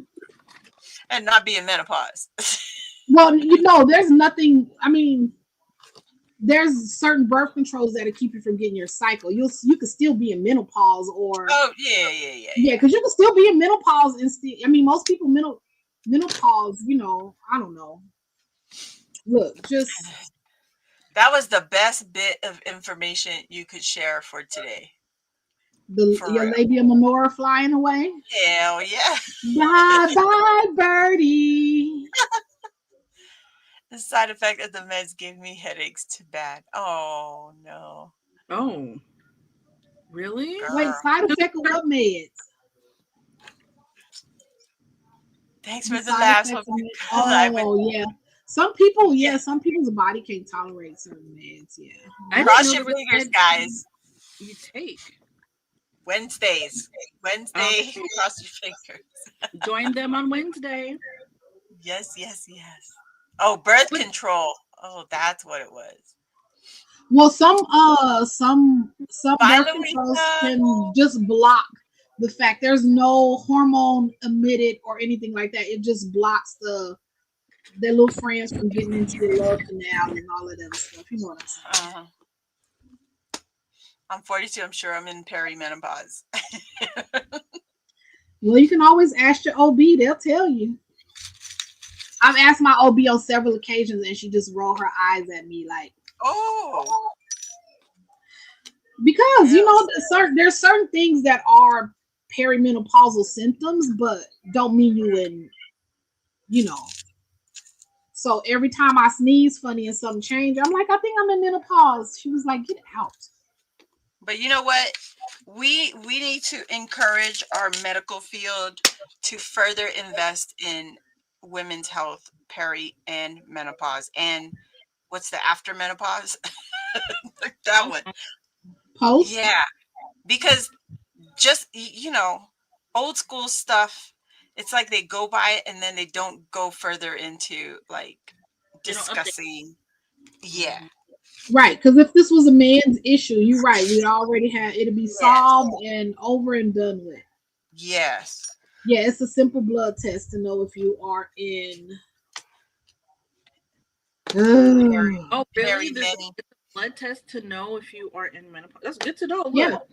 B: and not be in menopause.
A: Well, there's nothing. I mean, there's certain birth controls that'll keep you from getting your cycle. You could still be in menopause, or yeah, because you can still be in menopause and still. I mean, most people menopause. I don't know. Look, just
B: That was the best bit of information you could share for today. For
A: Your
B: real.
A: labia minora flying away.
B: Hell yeah.
A: Bye bye, birdie.
B: The side effect of the meds gave me headaches too bad. Oh no.
C: Oh, really?
A: Wait,
B: Girl.
A: side effect of what meds?
B: Thanks
A: The
B: for the
A: side
B: laughs.
A: effects
B: Hope
A: of
B: you
A: meds.
B: feel I would.
A: Oh yeah. Some people,
B: Yeah.
A: some people's body can't tolerate certain meds. Yeah.
C: I didn't
B: Cross
C: know
B: your
C: there was
B: fingers,
C: meds
B: guys.
C: you take.
B: Wednesdays. Wednesday,
C: Okay.
B: cross your fingers.
C: Join them on Wednesday.
B: Yes, yes, yes. Oh, birth
C: But
B: control. Oh, that's what it was.
A: Well, some
B: Bye,
A: birth controls
B: Louisa.
A: can just block the fact there's no hormone emitted or anything like that. It just blocks their little friends from getting into your love canal and all of that other stuff. You know what I'm saying?
B: Uh, I'm 42. I'm sure I'm in perimenopause.
A: Well, you can always ask your OB; they'll tell you. I've asked my OB on several occasions, and she just rolled her eyes at me like,
B: Oh,
A: because
B: really?
A: there's certain things that are perimenopausal symptoms, but don't mean you in, you know. So every time I sneeze funny and something change, I'm like, I think I'm in menopause. She was like, get out.
B: But you know what? We need to encourage our medical field to further invest in women's health, peri and menopause, and what's the after menopause? That one.
A: Post.
B: Yeah, because just old school stuff. It's like they go by it and then they don't go further into like
C: they don't update.
B: discussing. Yeah.
A: Right, because if this was a man's issue, you're right. We'd already have it'd be
B: Yes.
A: solved and over and done with.
B: Yes.
A: Yeah, it's a simple blood test to know if you are in.
B: Very,
C: Oh, really?
B: very
C: There's
B: many.
C: a blood test to know if you are in menopause. That's good to know.
A: Yeah,
C: Look,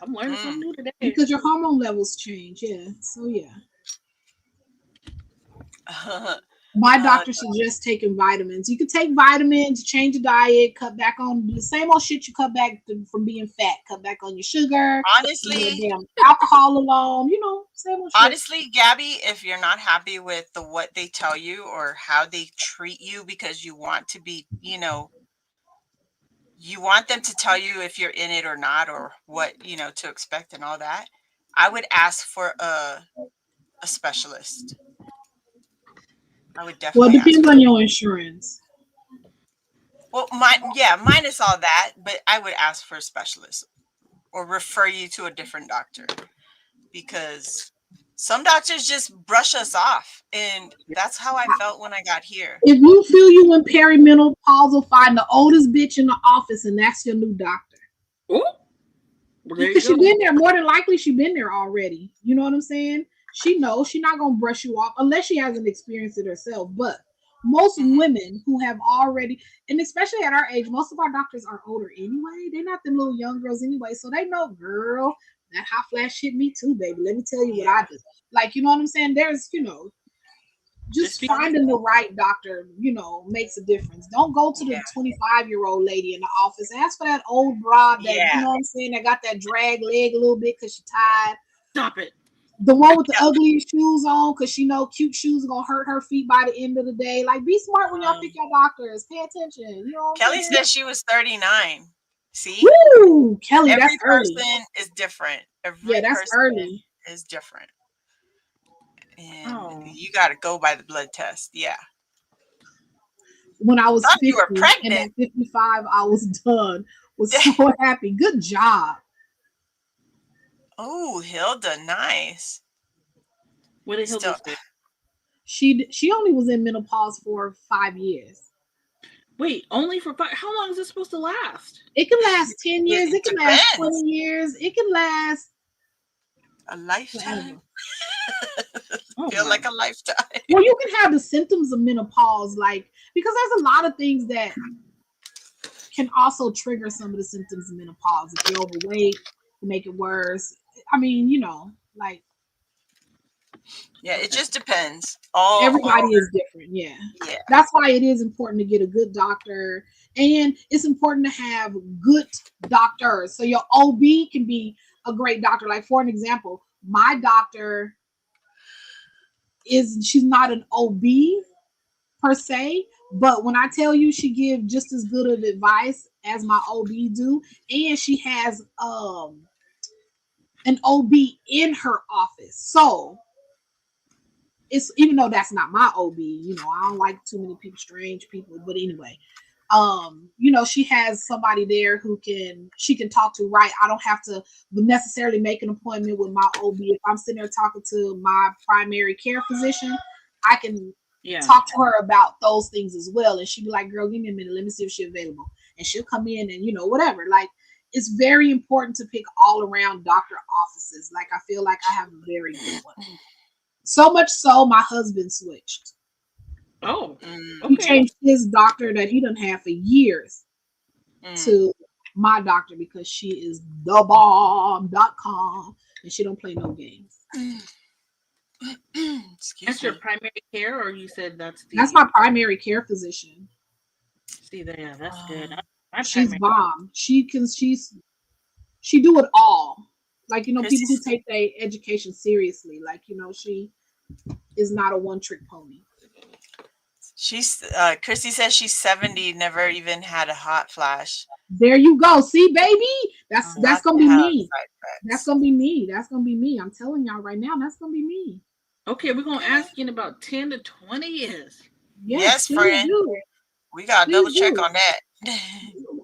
C: I'm learning
B: Mm.
C: something new today.
A: because your hormone levels change. Yeah, so yeah. My doctor suggests taking vitamins. You can take vitamins, change your diet, cut back on the same old shit you cut back from being fat. Cut back on your sugar, leave
B: honestly,
A: the damn alcohol alone. Same old shit.
B: honestly, Gabby, if you're not happy with what they tell you or how they treat you because you want to be, you want them to tell you if you're in it or not or what, to expect and all that, I would ask for a specialist. I would
A: Well, it
B: definitely ask
A: depends
B: for
A: on your insurance.
B: Well, minus all that, but I would ask for a specialist or refer you to a different doctor because some doctors just brush us off. And that's how I felt when I got here.
A: If you feel you in perimenopausal, find the oldest bitch in the office, and that's your new doctor.
C: Oh, well, there you
A: Because she
C: go.
A: been there. More than likely, she been there already. You know what I'm saying? She knows she's not gonna brush you off unless she hasn't experienced it herself. But most
B: Mhm.
A: women who have already, and especially at our age, most of our doctors are older anyway. They're not them little young girls anyway, so they know, girl, that hot flash hit me too, baby. Let me tell you what
B: Yeah.
A: I do. Like, you know what I'm saying? There's, just
C: Just
A: finding the right doctor, makes a difference. Don't go to the
B: Yeah.
A: 25-year-old lady in the office. Ask for that old broad that,
B: Yeah.
A: you know what I'm saying, that got that drag leg a little bit because she tired.
C: stop it.
A: The one with the ugliest shoes on because she know cute shoes are going to hurt her feet by the end of the day. Like, be smart when y'all pick your doctors. Pay attention. You know what I'm
B: Kelly
A: saying?
B: said she was 39. See?
A: Woo! Kelly,
B: Every
A: that's early.
B: person is different.
A: Yeah,
B: Every
A: that's
B: person
A: early.
B: is different. And
C: Oh.
B: you got to go by the blood test. Yeah.
A: When I was
B: Thought
A: 50
B: you were
A: and
B: pregnant.
A: at 55, I was done. Was so happy. Good job.
B: Oh, Hilda, nice.
C: What did Hilda
B: Still,
C: say?
A: She only was in menopause for 5 years.
C: Wait, only for 5? How long is this supposed to last?
A: It can last 10 years. It can last
B: depends.
A: 20 years. It can last
B: A lifetime.
C: Oh
B: Feel
C: my.
B: like a lifetime.
A: Well, you can have the symptoms of menopause, because there's a lot of things that can also trigger some of the symptoms of menopause. If you're overweight, to make it worse. I mean, like
B: Yeah, it
C: Okay.
B: just depends. All
A: Everybody is different. Yeah.
B: yeah.
A: That's why it is important to get a good doctor. And it's important to have good doctors. So your OB can be a great doctor. Like, for an example, my doctor she's not an OB per se, but when I tell you she gives just as good of advice as my OB do, and she has an OB in her office. So it's, even though that's not my OB, I don't like too many people, strange people, but anyway, she has somebody there she can talk to, right? I don't have to necessarily make an appointment with my OB. If I'm sitting there talking to my primary care physician, I can talk to her about those things as well. And she'd be like, girl, give me a minute, let me see if she's available. And she'll come in and whatever. Like, it's very important to pick all around doctor offices. Like, I feel like I have a very good one. So much so, my husband switched.
C: Oh,
A: He
C: okay.
A: changed his doctor that he done had for years to my doctor because she is thebomb.com and she don't play no games.
C: That's your primary care, or you said that's
A: my primary care physician.
C: See there, yeah, that's good.
A: She's bomb. She do it all. Like, people who take their education seriously. Like, she is not a one-trick pony.
B: She's Christy says she's 70, never even had a hot flash.
A: There you go. See, baby? That's gonna be me. That's gonna be me. That's gonna be me. I'm telling y'all right now, that's gonna be me.
C: Okay, we're gonna ask you in about 10 to 20 years.
B: Yes, friend. We gotta double check on that.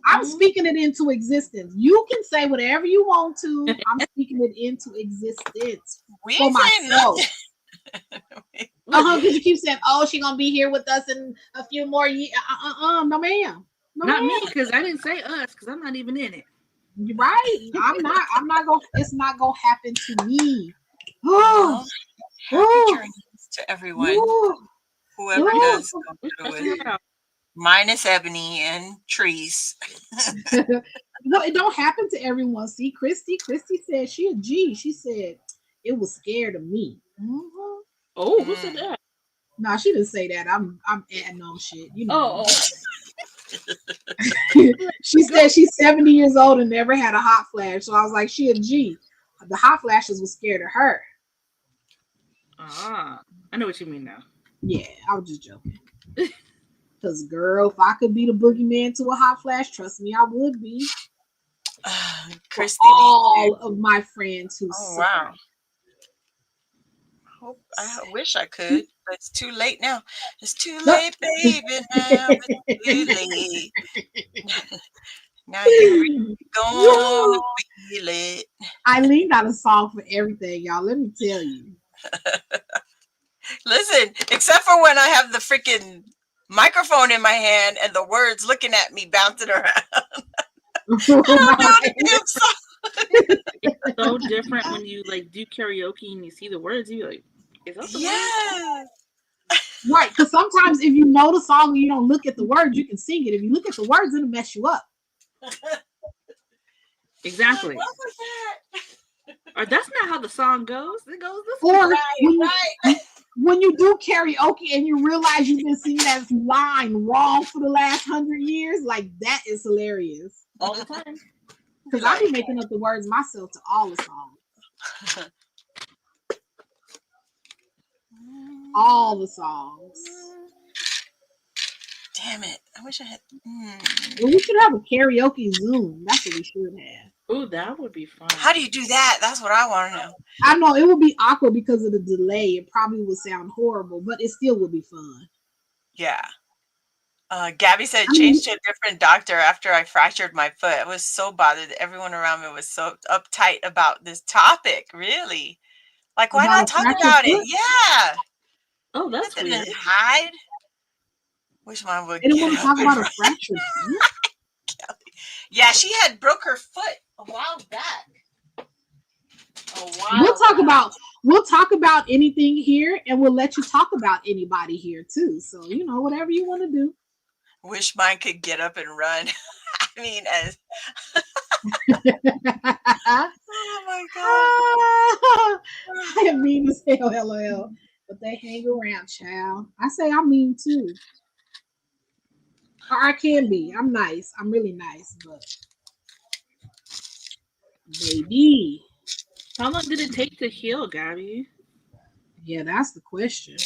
A: I'm speaking it into existence. You can say whatever you want to. I'm speaking it into existence for myself. Because you keep saying, "Oh, she's gonna be here with us in a few more years." No, ma'am.
C: Not me, because I didn't say us, because I'm not even in it.
A: You're right. I'm not gonna. It's not gonna happen to me.
B: Happy journeys to everyone. Whoever does go through it. Minus Ebony and Trees.
A: Well, it don't happen to everyone. See, Christy said she a G. She said it was scared of me.
C: Mm-hmm. Oh, who said that?
A: No, she didn't say that. I'm adding on shit. She said she's 70 years old and never had a hot flash. So I was like, she a G. The hot flashes was scared of her.
C: I know what you mean now.
A: Yeah, I was just joking. Because, girl, if I could be the boogeyman to a hot flash, trust me, I would be.
B: Christy,
A: all of my friends who
B: wow. I wish I could, but it's too late now. It's too late, baby. Now it's too late. Now you're really gonna feel it.
A: Eileen got a song for everything, y'all. Let me tell you.
B: Listen, except for when I have the freaking microphone in my hand and the words looking at me bouncing around.
C: It's so different when you do karaoke and you see the words. You like, is that the
B: words?
A: Right, because sometimes if you know the song and you don't look at the words, you can sing it. If you look at the words, it'll mess you up.
C: Exactly. What was that? Or that's not how the song goes. It goes this
A: way.
C: Right.
A: When you do karaoke and you realize you've been singing that line wrong for the last 100 years, like, that is hilarious.
C: All the time.
A: Because I be making up the words myself to all the songs. All the songs.
B: Damn it. I wish I had.
A: Well, we should have a karaoke Zoom. That's what we should have.
C: Oh, that would be fun.
B: How do you do that? That's what I want to know.
A: I know it would be awkward because of the delay. It probably would sound horrible, but it still would be fun.
B: Yeah. Gabby said change to a different doctor after I fractured my foot. I was so bothered. Everyone around me was so uptight about this topic. Really? Like, why not talk about it? Yeah.
C: Oh, that's weird.
B: Hide. Wish mine would.
A: They didn't want to talk about a fractured foot.
B: Yeah, she had broke her foot a while back.
A: We'll talk about anything here, and we'll let you talk about anybody here too. So, whatever you want to do.
B: Wish mine could get up and run. I mean, as oh my god!
A: I am mean as Hell, LOL. But they hang around, child. I say I'm mean too. Or I can be. I'm nice. I'm really nice, but baby.
C: How long did it take to heal, Gabby?
A: Yeah, that's the question.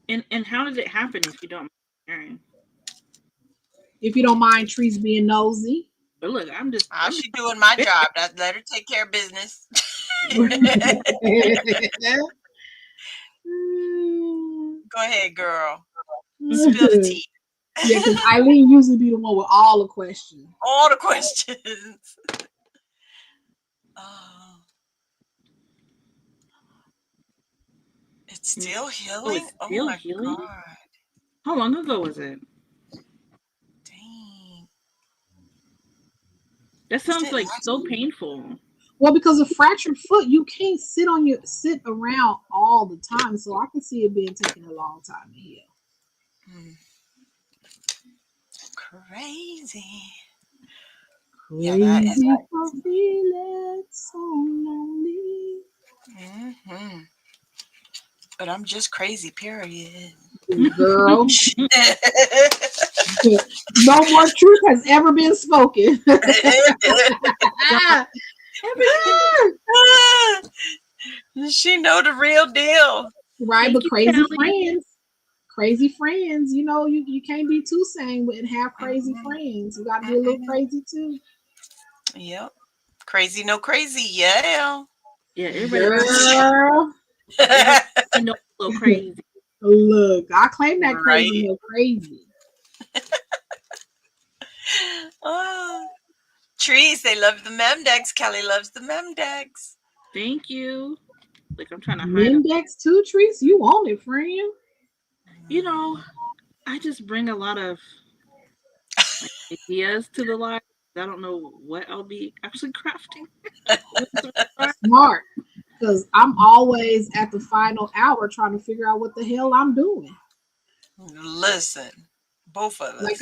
C: And how did it happen if you don't mind sharing?
A: If you don't mind trees being nosy.
C: But look, I'm
B: She doing my job. Let her take care of business. Go ahead, girl. Spill the tea.
A: Yeah, because Eileen usually be the one with all the questions.
B: All the questions. Oh. It's still healing?
C: it's still
B: my
C: healing?
B: God.
C: How long ago was it?
B: Dang.
C: That sounds like so painful.
A: Well, because a fractured foot, you can't sit around all the time. So I can see it being taking a long time to heal.
B: Crazy.
A: Yeah, that is feeling so lonely.
B: Mm-hmm. But I'm just crazy, period.
A: Girl. No more truth has ever been spoken.
B: She know the real deal.
A: Right,
C: Thank
A: but
C: you,
A: crazy
C: Kelly.
A: friends. Crazy friends. You know, you can't be too sane and have crazy friends. You gotta be a little crazy too.
B: Yep. Crazy, no crazy. Yeah.
C: Yeah, everybody
A: Girl.
C: know a little crazy.
A: Look, I claim that crazy,
B: Right.
A: no crazy.
B: Oh. Trees, they love the Memdex. Kelly loves the Memdex.
C: Thank you. Like I'm trying to hide them.
A: Mendex too, Trees. You want it, friend?
C: You know, I just bring a lot of ideas to the live. I don't know what I'll be actually crafting.
A: Smart. Because I'm always at the final hour trying to figure out what the hell I'm doing.
B: Listen, both of us.
A: Like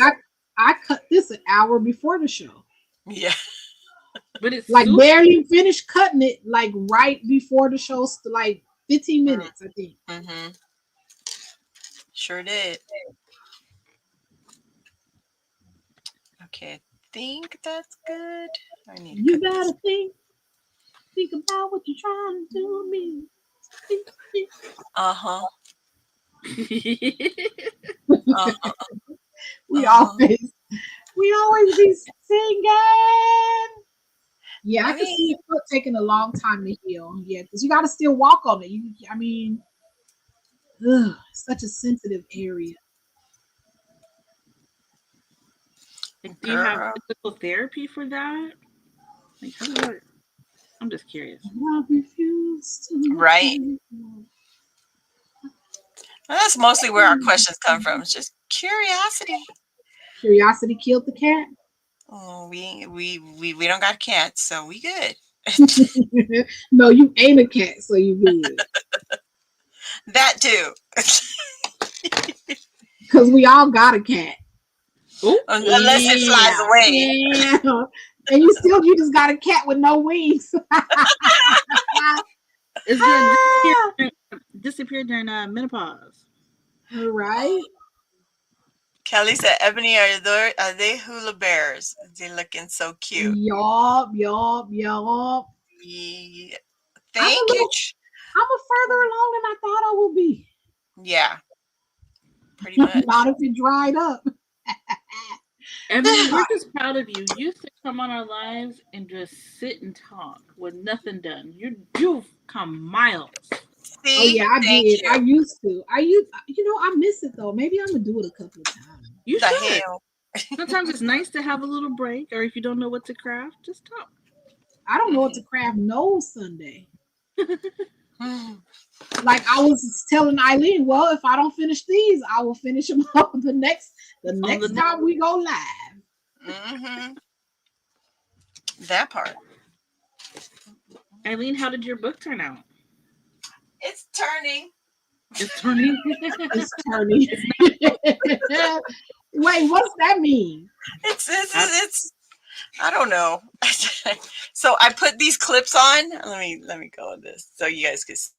A: I cut this an hour before the show.
B: Yeah.
C: But it's
A: like barely finished cutting it, like right before the show, like 15 minutes, I think.
B: Mm-hmm. Sure did. Okay, I think that's good. I need to
A: You gotta think about what you're trying to do to me.
B: Uh-huh.
A: We always be singing. Yeah, I can see your foot taking a long time to heal. Yeah, because you got to still walk on it. I mean, such a sensitive area.
C: Like, do you have physical therapy for that? Like, how does that? I'm just curious.
A: I refuse to.
B: Right. Well, that's mostly where our questions come from. It's just curiosity.
A: Curiosity killed the cat.
B: Oh, we don't got cats, so we good.
A: No, you ain't a cat, so you good.
B: That too.
A: Because we all got a cat.
C: Ooh,
B: unless it flies away.
A: Yeah. And you just got a cat with no wings.
C: It's gonna disappear during menopause.
A: Right.
B: Kelly said, "Ebony, are they hula bears? They're looking so cute."
A: Yup.
B: Yeah. Thank you.
A: I'm a further along than I thought I would be.
B: Yeah. Pretty much.
A: Not if it dried up.
C: Ebony, we're just proud of you. You used to come on our lives and just sit and talk with nothing done. You've come miles.
B: See?
A: Oh yeah, I did.
B: You.
A: I used to. I miss it though. Maybe I'm gonna do it a couple of times.
C: You
B: the
C: should.
B: hell?
C: Sometimes it's nice to have a little break, or if you don't know what to craft, just talk.
A: I don't know what to craft no Sunday. Like I was telling Eileen, well, if I don't finish these, I will finish them up the next time we go live.
B: Mm-hmm. That part.
C: Eileen, how did your book turn out?
B: It's turning.
C: It's turning.
A: It's turning. Wait, what's that mean?
B: It's I don't know. So I put these clips on. Let me go on this so you guys can see.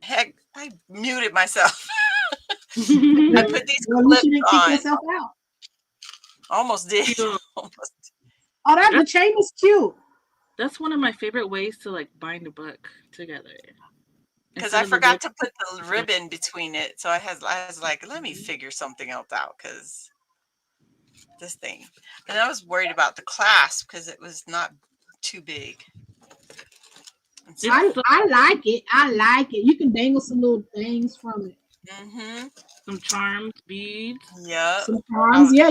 B: Heck, I muted myself. I put these
A: Well, you
B: clips
A: shouldn't kick
B: on.
A: yourself out.
B: Almost did.
C: Cute.
B: Almost.
A: Oh, the chain is cute.
C: That's one of my favorite ways to like bind a book together.
B: Because
C: Instead
B: I
C: of a
B: forgot
C: ribbon.
B: to put the ribbon between it. So I was like, let me figure something else out because this thing. And I was worried about the clasp because it was not too big.
A: I like it. I like it. You can dangle some little things from it.
B: Mm-hmm.
C: Some charms, beads.
B: Yeah.
A: Some charms. Yeah,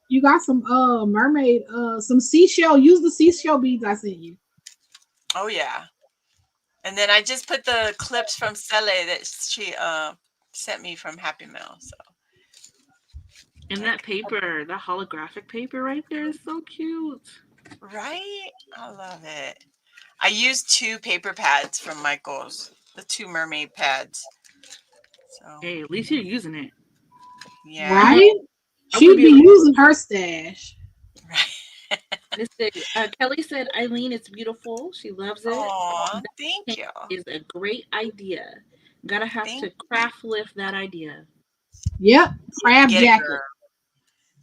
A: you got some mermaid, some seashell. Use the seashell beads I sent you.
B: Oh yeah. And then I just put the clips from Cele that she sent me from Happy Mail. So
C: And that paper, that holographic paper right there is so cute.
B: right? I love it. I used 2 paper pads from Michael's, the 2 mermaid pads. So
C: Hey, at least you're using it.
B: yeah.
A: Right? She'd be using her stash.
B: Right.
C: Kelly said, Eileen, it's beautiful. She loves it.
B: Aw, thank you.
C: Is a great idea. Gotta have to craft lift that idea.
A: Yep. Craft
B: Get
A: jacket.
B: it, girl.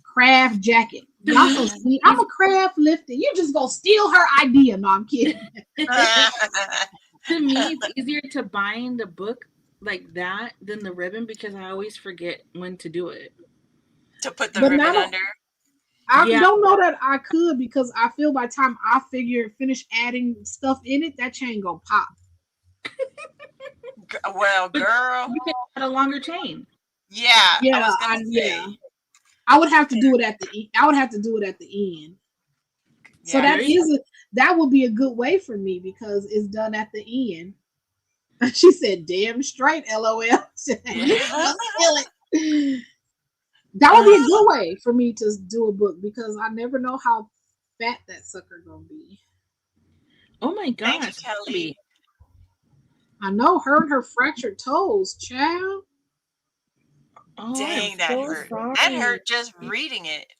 A: Craft jacket. Y'all so sweet. I'm a craft lifter. You just gonna steal her idea. No, I'm kidding.
C: To me, it's easier to bind a book like that than the ribbon because I always forget when to do it.
B: To put the ribbon under?
A: I don't know that I could because I feel by the time I finish adding stuff in it, that chain gonna pop.
B: Well, girl,
C: you can add a longer chain.
B: Yeah, I was gonna say.
A: Yeah. I would have to do it at the. I would have to do it at the end. So that would be a good way for me because it's done at the end. She said, "Damn straight, LOL." That would be a good way for me to do a book because I never know how fat that sucker gonna be.
C: Oh my gosh,
B: thank you, Kelly.
A: I know her and her fractured toes, child.
B: Oh, dang, that hurt. Sorry. That hurt just reading it.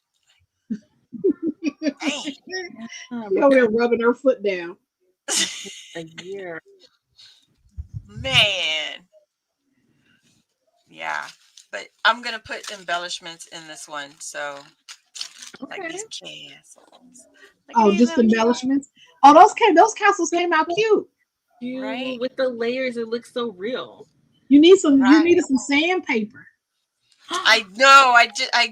A: Dang. She over there rubbing her foot down.
C: A year.
B: Man. Yeah. But I'm gonna put embellishments in this one, so like these castles.
A: Like just embellishments. Oh, those castles came out cute.
C: Right? With the layers, it looks so real.
A: You need some. Right. You needed some sandpaper.
B: I know. I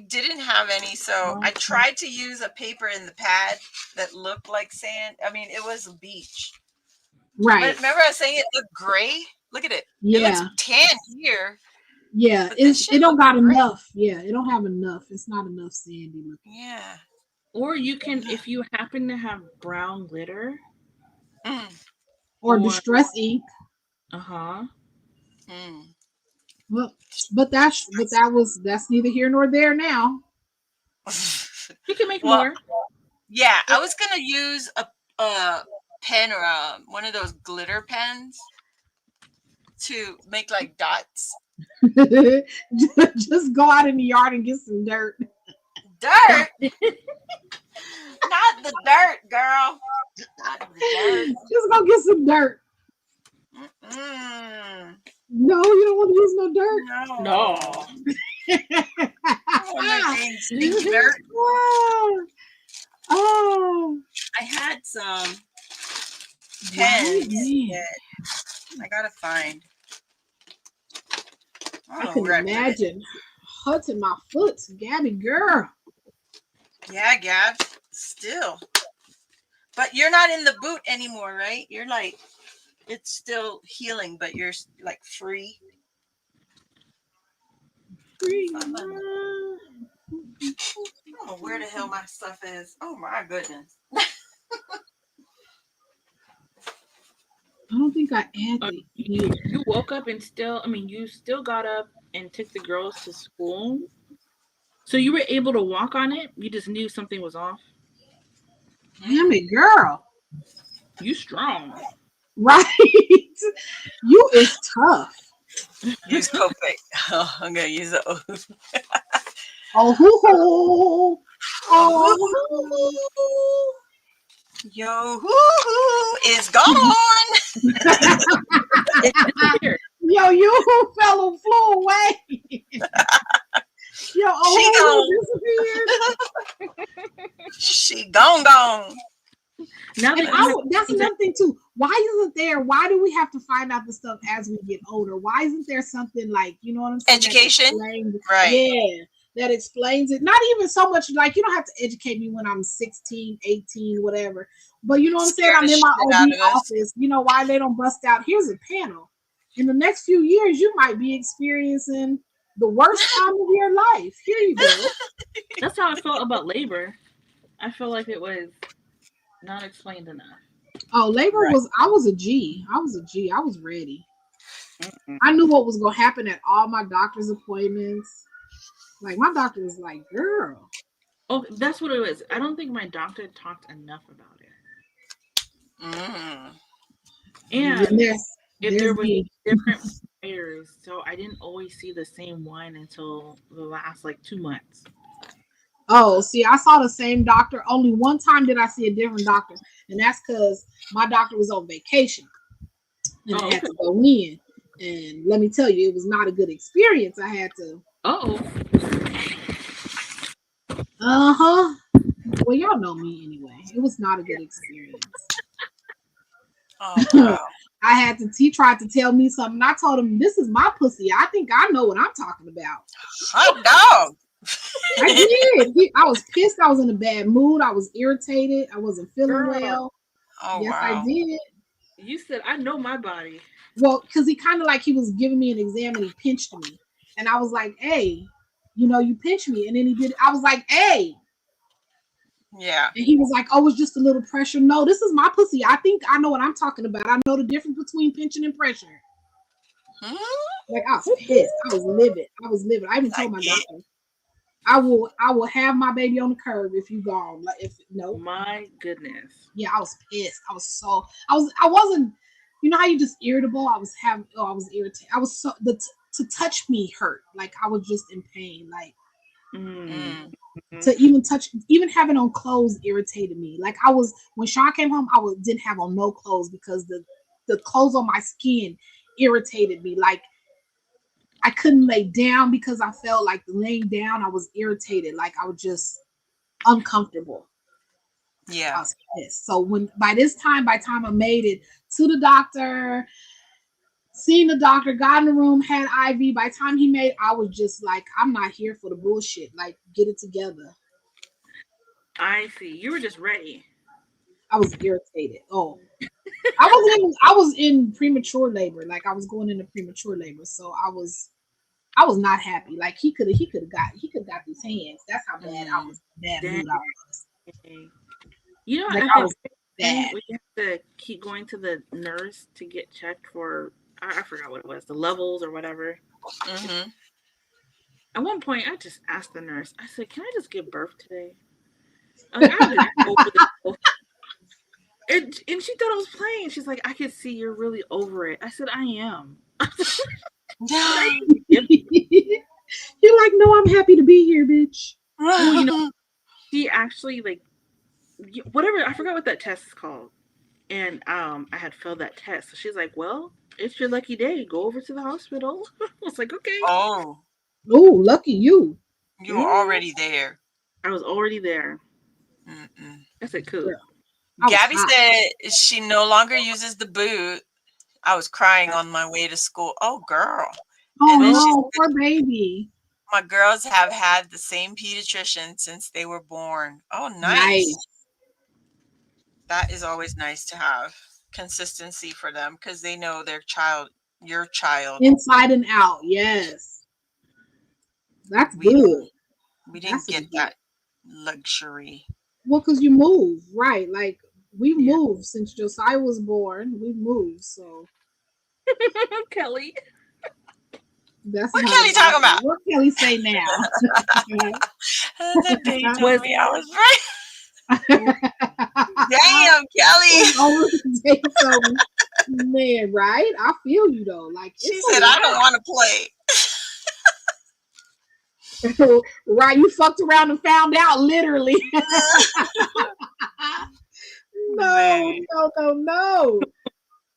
B: didn't have any, so I tried to use a paper in the pad that looked like sand. I mean, it was a beach.
A: Right.
B: But remember I was saying it looked gray? Look at it.
A: Yeah.
B: It looks tan here.
A: Yeah, it don't got enough. Yeah, it don't have enough. It's not enough sandy looking.
B: Yeah.
C: Or you can, if you happen to have brown glitter.
A: Or distress ink.
C: Uh-huh.
A: Well, but that's neither here nor there now.
C: You can make more.
B: Yeah, I was gonna use a pen or one of those glitter pens to make like dots.
A: Just go out in the yard and get some dirt.
B: Dirt? Not the dirt, girl. Not the dirt.
A: Just go get some dirt. No, you don't want to use no dirt.
C: No.
B: Dirt.
A: Oh.
B: I had some pens that I gotta find.
A: I can imagine hurting my foot, Gabby girl.
B: Yeah, Gab, still. But you're not in the boot anymore, right? You're like, it's still healing, but you're like free. I don't know where the hell my stuff is. Oh my goodness.
A: I don't think I added
C: you woke up and you still got up and took the girls to school. So you were able to walk on it? You just knew something was off?
A: Damn it, girl.
C: You strong.
A: Right. You is tough.
B: Use Copic. Oh, I'm going to use it.
A: Oh, hoo-hoo. Oh,
B: Yo, hoo-hoo is gone.
C: It disappeared.
A: yo, you fellow flew away. Yo,
B: She
A: oh,
B: gone. She gone.
C: Now
A: and
C: that
A: that's another thing too. Why do we have to find out the stuff as we get older? Why isn't there something like, you know what I'm saying?
B: Education, right?
A: Yeah, that explains it. Not even so much like you don't have to educate me when I'm 16, 18, whatever. But you know what I'm saying? I'm in my OB office. You know why they don't bust out? Here's a panel. In the next few years, you might be experiencing the worst time of your life. Here you go.
C: That's how I felt about labor. I feel like it was not explained enough.
A: Oh, labor was, I was a G. I was ready. I knew what was going to happen at all my doctor's appointments. Like, my doctor was like, girl.
C: Oh, that's what it was. I don't think my doctor talked enough about it. And if there were different players, so I didn't always see the same one until the last like 2 months.
A: Oh, see, I saw the same doctor. Only one time did I see a different doctor, and that's because my doctor was on vacation, and I had to go in. And let me tell you, it was not a good experience. I had to. Well, y'all know me anyway. It was not a good experience.
B: Oh, wow.
A: I had to. He tried to tell me something. I told him, "This is my pussy. I think I know what I'm talking about."
B: Hot dog.
A: I did. I was pissed. I was in a bad mood. I was irritated. I wasn't feeling well.
B: Oh,
A: yes,
B: wow.
A: I did.
C: You said, I know my body.
A: Well, because he kind of like he was giving me an exam and he pinched me. And I was like, hey, you know, you pinched me. And then he did. I was like, hey.
B: Yeah.
A: And he was like, oh, it's just a little pressure. No, this is my pussy. I think I know what I'm talking about. I know the difference between pinching and pressure. Like, I was pissed. I was livid. I even told my doctor, I will have my baby on the curb if you gone. Like, if no.
C: My goodness.
A: Yeah, I was pissed. I wasn't, you know how you just irritable? I was irritated. I was so to touch me hurt. Like I was just in pain. Like to even having on clothes irritated me. Like I was, when Sean came home, didn't have on no clothes because the clothes on my skin irritated me. Like I couldn't lay down because I felt like laying down, I was irritated. Like I was just uncomfortable.
B: Yeah.
A: I was pissed. So by the time I made it to the doctor, seen the doctor, got in the room, had IV. By the time he made, I was just like, I'm not here for the bullshit. Like, get it together.
C: I see. You were just ready.
A: I was irritated. Oh, I was in premature labor. Like I was going into premature labor. So I was not happy. Like he could have got these hands. That's how bad I was. Bad mood I was.
C: You know,
A: like I was bad.
C: We have to keep going to the nurse to get checked for, I forgot what it was, the levels or whatever. At one point, I just asked the nurse, I said, can I just give birth today? Like, I'm just over this. And she thought I was playing. She's like, I can see you're really over it. I said, I am.
A: You're like, no, I'm happy to be here, bitch.
C: Well, you know, she actually, like, whatever, I forgot what that test is called. And I had failed that test. So she's like, well, it's your lucky day. Go over to the hospital. I was like, okay.
B: Oh,
A: lucky you.
B: You were already there.
C: I was already there. I said, cool.
B: Gabby said she no longer uses the boot. I was crying on my way to school. Oh, girl.
A: Oh, no, poor baby.
B: My girls have had the same pediatrician since they were born. Oh, nice. That is always nice to have consistency for them because they know your child.
A: Inside and out, yes. That's good.
B: We didn't get that luxury.
A: Well, because you move, right? Like, we moved since Josiah was born. We moved, so.
C: Kelly.
B: What Kelly talking about?
A: What Kelly say now?
B: That day told me I was right. Damn, Kelly.
A: Man, right? I feel you though. Like
B: she said, I don't want to play.
A: Right, you fucked around and found out, literally. No,
B: Man.
A: no, no, no.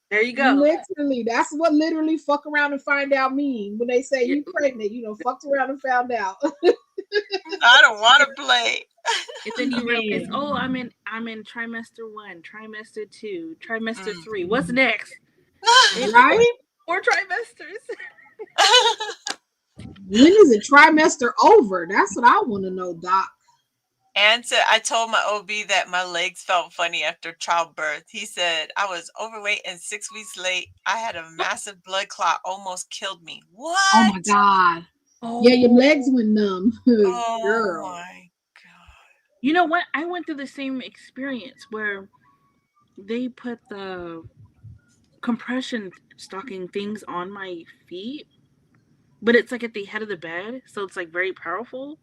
C: There you go.
A: Literally, that's what literally fuck around and find out mean when they say
C: Yeah.
A: you pregnant. Fucked around and found out.
B: I don't want to play.
C: And then you realize,
A: Man,
C: oh, I'm in trimester 1, trimester 2, trimester
B: Mm.
C: 3. What's next? Maybe
A: right?
C: 4 trimesters.
A: When is it trimester over? That's what I want to know, Doc.
B: And so I told my OB that my legs felt funny after childbirth. He said I was overweight and 6 weeks late. I had a massive blood clot, almost killed me.
A: Oh my
B: What?
A: God. Yeah, your
C: Oh,
A: legs went numb.
B: Oh
A: Girl.
B: my God.
C: you know what? I went through the same experience where they put the compression stocking things on my feet, but it's like at the head of the bed, so it's like very powerful.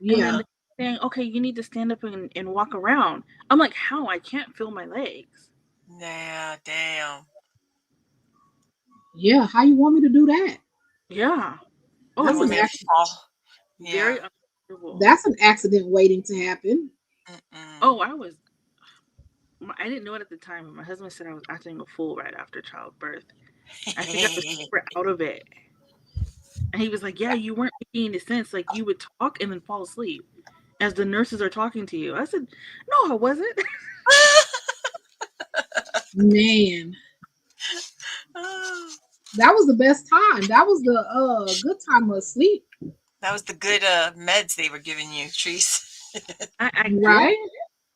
C: And then
A: Yeah.
C: they're saying, okay, you need to stand up and walk around. I'm like, how? I can't feel my legs.
B: Yeah, damn.
A: Yeah. How you want me to do that?
C: Yeah. Oh,
B: You
C: it
A: That's
B: want
A: an
C: was
B: me to
A: accident.
B: fall?
C: very
B: Yeah.
C: uncomfortable.
A: That's an accident waiting to happen.
B: Mm-mm.
C: Oh, I didn't know it at the time, but my husband said I was acting a fool right after childbirth. I think I was super out of it. And he was like, yeah, you weren't making any sense. Like, you would talk and then fall asleep as the nurses are talking to you. I said, no, I wasn't.
A: Man, that was the best time. That was the good time of sleep.
B: That was the good meds they were giving you, Treese.
C: I guess.
A: Right?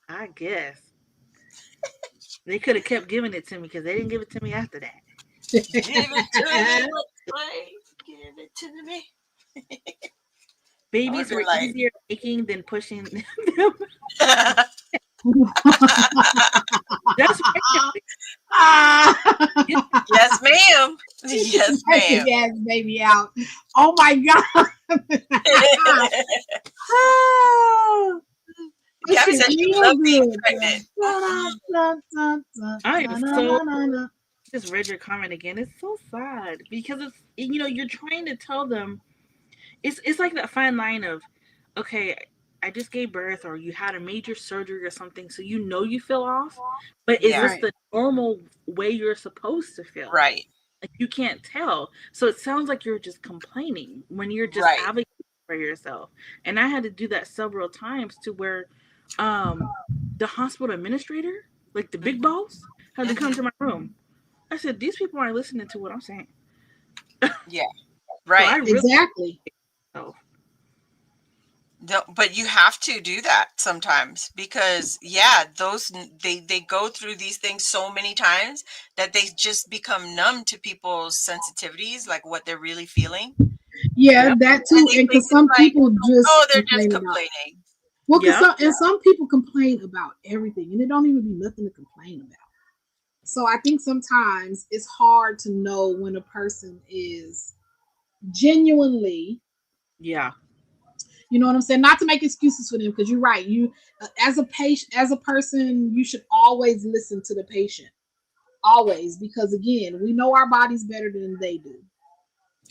C: I guess. They could have kept giving it to me because they didn't give it to me after that.
B: Give it to me, play. Give it to me. I would
C: Babies
B: be
C: were
B: like,
C: easier making than pushing them. That's right.
A: Ah.
B: yes, ma'am. Yes,
A: Take
B: ma'am.
A: your gas baby out. Oh my God. Oh, this
B: Gabby
A: shit
B: said she
A: real
B: loved being
A: good.
B: pregnant.
C: I am so just read your comment again. It's so sad because you're trying to tell them it's like that fine line of okay, I just gave birth or you had a major surgery or something, so you feel off, but is
B: Yeah,
C: this
A: Right.
C: the normal way you're supposed to feel?
B: right,
C: Like you can't tell. So it sounds like you're just complaining when you're just
B: right.
C: advocating for yourself. And I had to do that several times to where the hospital administrator, like the big
B: Mhm,
C: boss, had to come
B: mhm.
C: to my room. I said, these people aren't listening to what I'm saying.
B: Yeah,
C: So I
B: right.
C: really
A: Exactly.
C: know.
B: No, but you have to do that sometimes because yeah, they go through these things so many times that they just become numb to people's sensitivities, like what they're really feeling,
A: Yeah,
C: Yep.
A: that
B: and
A: too.
B: they
A: And
B: think
A: because
B: it's
A: some
B: like,
A: people
B: oh,
A: just
B: they're just
A: complain about.
B: complaining.
A: Well, because
C: Yep.
A: some people complain about everything, and it don't even be nothing to complain about. So I think sometimes it's hard to know when a person is genuinely,
C: Yeah.
A: you know what I'm saying, not to make excuses for them, because you're right. You, as a patient, as a person, you should always listen to the patient, always, because again, we know our bodies better than they do.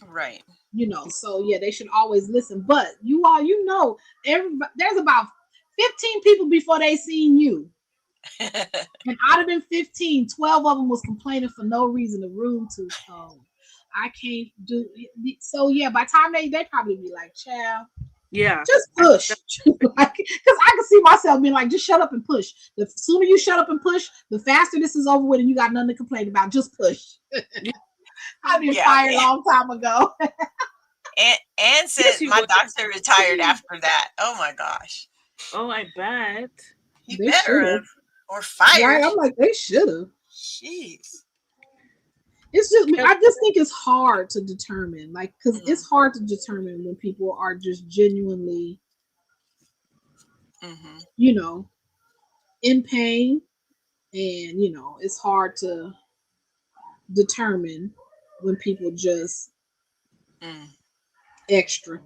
B: Right.
A: So yeah, they should always listen. But everybody, there's about 15 people before they seen you. And out of them 15, 12 of them was complaining for no reason. The room too cold. I can't do it. So yeah, by the time they probably be like, child,
C: Yeah.
A: just
C: I think
A: push.
C: that's
A: Like, because I can see myself being like, just shut up and push. The sooner you shut up and push, the faster this is over with, and you got nothing to complain about. Just push. I've been
B: Yeah.
A: fired a long time ago.
B: And
C: yes,
B: said
C: you
B: my
C: would.
B: doctor retired after that. Oh my gosh.
C: Oh, I bet.
B: He
A: They
B: better
A: should
B: have.
A: have.
B: Or
A: Right?
B: fired.
A: I'm like, they should have.
B: Jeez.
A: It's just,
C: Kelly,
A: I just think it's hard to determine, like, because
B: Mm,
A: it's hard to determine when people are just genuinely,
B: mm-hmm.
A: you know, in pain. And, it's hard to determine when people just
B: Mm,
A: extra,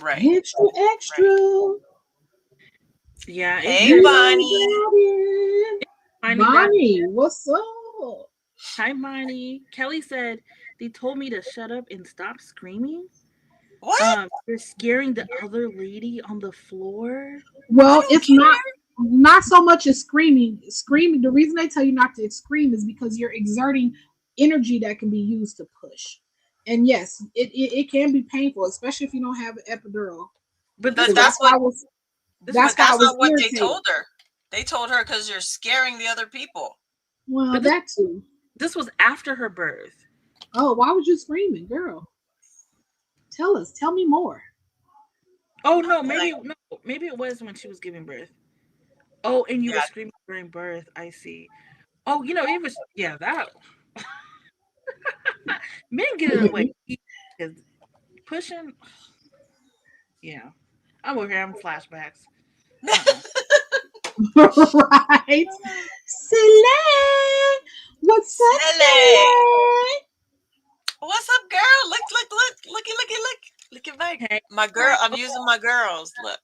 B: right.
A: extra, extra.
C: yeah, it's
B: Hey,
C: very
B: Bonnie.
C: funny down.
A: Bonnie, what's up?
C: Hi, Bonnie. Kelly said they told me to shut up and stop screaming.
B: What?
C: You're scaring the other lady on the floor.
B: I
A: Well,
B: don't
A: it's
B: care.
A: not so much as screaming. Screaming. The reason they tell you not to scream is because you're exerting energy that can be used to push. And yes, it can be painful, especially if you don't have an epidural.
C: But this
B: But
A: Because
C: was
B: that's what.
C: this was
A: that's
B: But
A: why I
B: that's
A: was
B: not what they
A: irritated.
B: told her. They told her because you're scaring the other people.
A: Well,
C: but this
A: that too.
C: this was after her birth.
A: Oh, why was you screaming, girl? Tell us. Tell me more.
C: Oh
B: I'd
C: no,
B: be like,
C: maybe it was when she was giving birth. Oh, and you were
B: yeah,
C: screaming during birth. I see. Oh, it was that men get in the way because pushing. Yeah, I'm over here having flashbacks. Uh-uh.
A: Right. Silly. What's up,
B: silly.
A: Silly?
B: What's up, girl? Look at
C: Hey,
B: my girl. I'm using my girls. Look.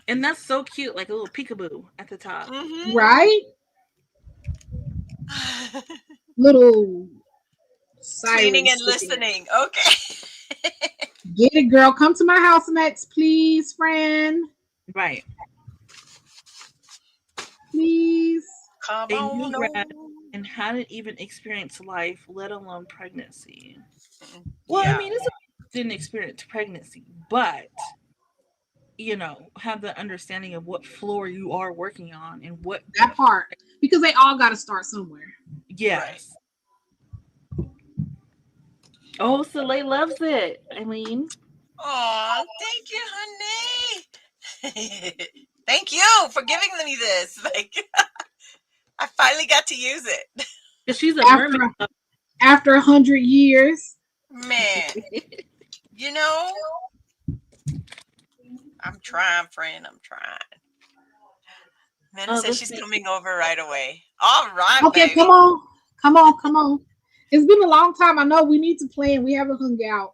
C: and that's so cute, like a little peekaboo at the top.
B: Mm-hmm.
A: Right? Little
B: Cleaning and
A: sirens looking at.
B: listening. Okay.
A: Get it, girl. Come to my house next, please, friend.
C: Right,
A: Please.
B: Come
C: a
B: on
C: new grad
B: on.
C: and hadn't even experienced life, let alone pregnancy. Well, I
B: Yeah.
C: mean, it's a didn't experience pregnancy, but have the understanding of what floor you are working on and what.
A: That part. Because they all got to start somewhere.
B: Right.
C: Yes. Oh, Soleil loves it. I mean,
B: Oh, thank you, honey. Thank you for giving me this. Like, I finally got to use it.
C: because she's a
A: After
C: mermaid.
A: after 100 years.
B: Man, you know, I'm trying, friend. I'm trying. Manna says
C: Let's
B: she's
C: see.
B: coming over right away. All right,
A: Okay,
B: baby.
A: come on. Come on, come on. It's been a long time. I know we need to plan. We haven't hung out.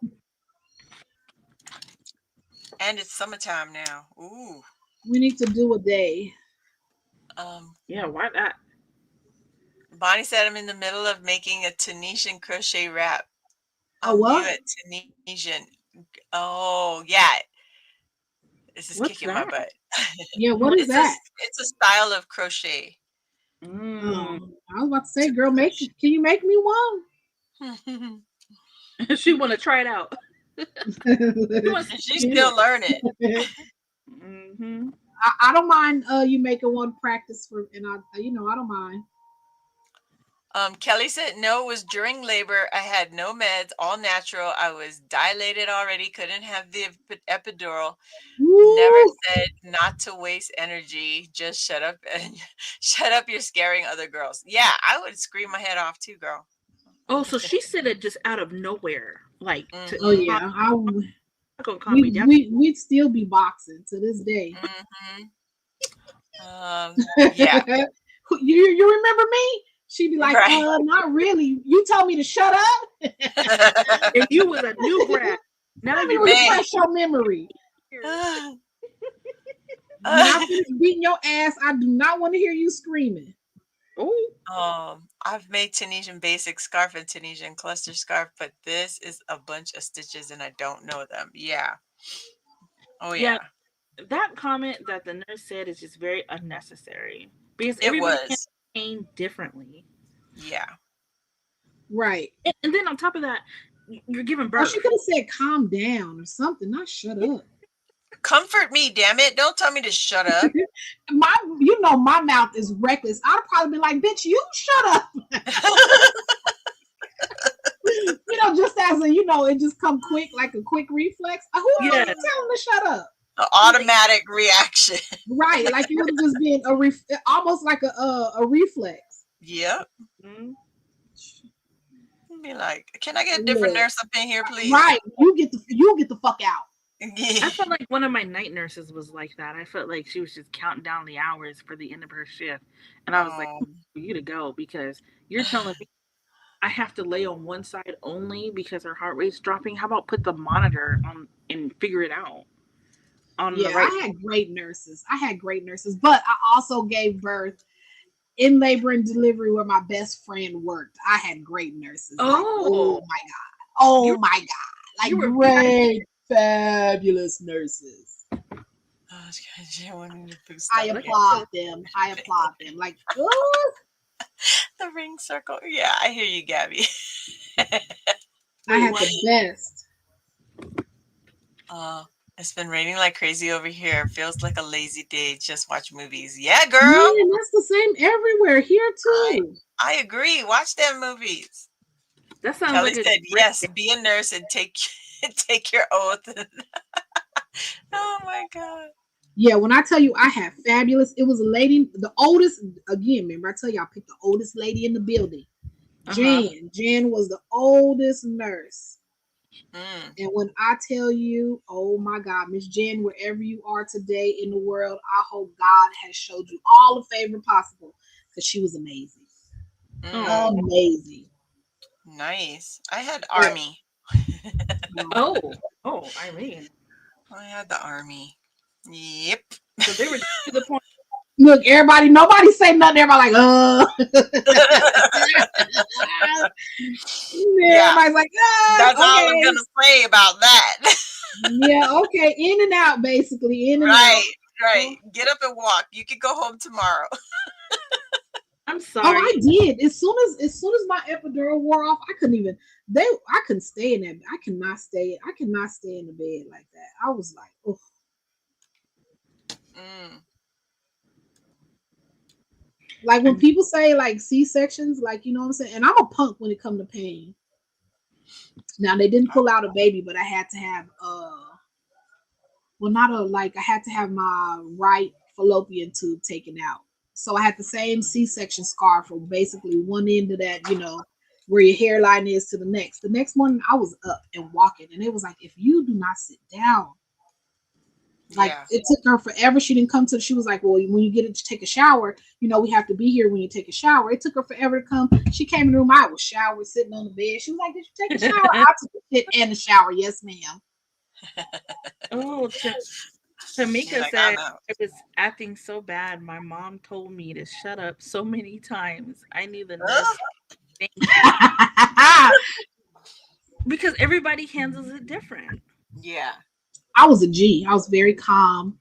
B: And it's summertime now. Ooh.
A: We need to do a day.
B: Um,
C: Yeah, why not?
B: Bonnie said I'm in the middle of making a Tunisian crochet wrap.
A: Oh,
B: I'm new
A: what?
B: at Tunisian. Oh, yeah. This is
C: What's
B: kicking my
C: that?
B: butt.
A: Yeah, what is that?
B: It's a style of crochet.
C: Mm.
A: Oh, I was about to say,
B: To
A: girl, can you make me
B: crochet.
C: She want to try it out. She
A: one?
C: wants to
B: She's
C: see
B: still
C: yours.
B: learning.
C: Mm-hmm.
A: I don't mind you making one practice for, and I don't mind.
B: Kelly said, no, it was during labor. I had no meds, all natural. I was dilated already, couldn't have the epidural. Never
A: Woo!
B: said not to waste energy. Just shut up and shut up. You're scaring other girls. Yeah, I would scream my head off too, girl.
C: Oh, so she said it just out of nowhere, like to
A: Oh
B: Mm-hmm.
A: yeah,
C: not gonna calm me down.
A: we'd still be boxing to this day.
B: Mm-hmm. Yeah.
A: You remember me? She'd be like,
B: Right.
A: not really. You told me to shut up.
C: And you was a new grad. Now
A: Let me
C: you're
B: Man.
A: refresh your memory. When I finish beating your ass, I do not want to hear you screaming.
C: Oh,
B: I've made Tunisian basic scarf and Tunisian cluster scarf, but this is a bunch of stitches and I don't know them. Yeah. Oh
C: yeah.
B: yeah.
C: That comment that the nurse said is just very unnecessary because
B: It
C: everybody can
B: was.
C: pain differently.
B: Yeah.
A: Right.
C: And then on top of that, you're giving
A: Or
C: birth.
A: she could have said calm down or something, not shut up.
B: Comfort me, damn it. Don't tell me to shut up.
A: My mouth is reckless. I'd probably be like, bitch, you shut up. Just as it just come quick, like a quick reflex. Who are you
C: Yeah.
A: telling to shut up?
B: An automatic reaction.
A: Right, like it would have just been almost like a reflex.
B: Yep.
C: Mm-hmm.
B: Be like, can I get a different
A: Look.
B: nurse up in here, please?
A: Right, you get the fuck out.
C: I felt like one of my night nurses was like that. I felt like she was just counting down the hours for the end of her shift. And I was like, for you to go because you're telling me I have to lay on one side only because her heart rate's dropping. How about put the monitor on and figure it out on the
A: Yeah,
C: right?
A: I had great nurses. But I also gave birth in labor and delivery where my best friend worked. I had great nurses. Like,
C: Oh,
A: oh my god. Oh
C: you
A: my god. Like
C: You were
A: great, fabulous nurses.
B: Oh, Jen wanting to boost
A: I
B: up.
A: applaud them. I applaud them. Like, oh,
B: The ring circle. Yeah, I hear you, Gabby.
A: I
C: Wait,
A: had
C: what?
A: the best.
B: It's been raining like crazy over here. Feels like a lazy day. Just watch movies. Yeah, girl.
A: Man, that's the same everywhere here
B: I
A: too.
B: I agree. Watch them movies.
C: That sounds
B: Kelly
C: like a
B: said,
C: great
B: yes,
C: day.
B: be a nurse and take your oath. Oh my God.
A: Yeah, when I tell you I had fabulous, it was a lady, the oldest, again, remember I tell you I picked the oldest lady in the building.
C: Uh-huh.
A: Jan was the oldest nurse.
B: Mm.
A: And when I tell you, oh my God, Miss Jen, wherever you are today in the world, I hope God has showed you all the favor possible because she was amazing.
C: Oh.
A: Amazing.
B: Nice. I had
A: But,
B: army.
C: Oh, Irene.
B: I had the army. Yep.
C: So they were to the point.
A: look, everybody, nobody say nothing. Everybody like,
B: Yeah,
A: everybody's like,
B: that's all I'm
A: okay.
B: gonna say about that.
A: Yeah, okay. In and out, basically. In and out.
B: Right. Get up and walk. You can go home tomorrow.
C: I'm
A: Oh,
C: sorry.
A: I did. As soon as my epidural wore off, I couldn't even I couldn't stay in that. I cannot stay in the bed like that. I was like, oh,
B: Mm.
A: like when people say like C-sections, like you know what I'm saying, and I'm a punk when it comes to pain. Now they didn't pull out a baby, but I had to have well not a like I had to have my right fallopian tube taken out. So I had the same C-section scar from basically one end of that, where your hairline is to the next. The next morning I was up and walking, and it was like, if you do not sit down, like
B: Yeah.
A: it took her forever. She didn't come to. She was like, well, when you get it to take a shower, we have to be here when you take a shower. It took her forever to come. She came in the room. I was showered, sitting on the bed. She was like, did you take a shower? I took a shit and a shower. Yes, ma'am.
C: Oh,
B: You're
C: Tamika
B: like,
C: said
B: I'm out.
C: I was acting so bad. My mom told me to shut up so many times. I need the nurse.
B: Ugh.
C: Thank you. Because everybody handles it different.
B: Yeah.
A: I was a G. I was very calm,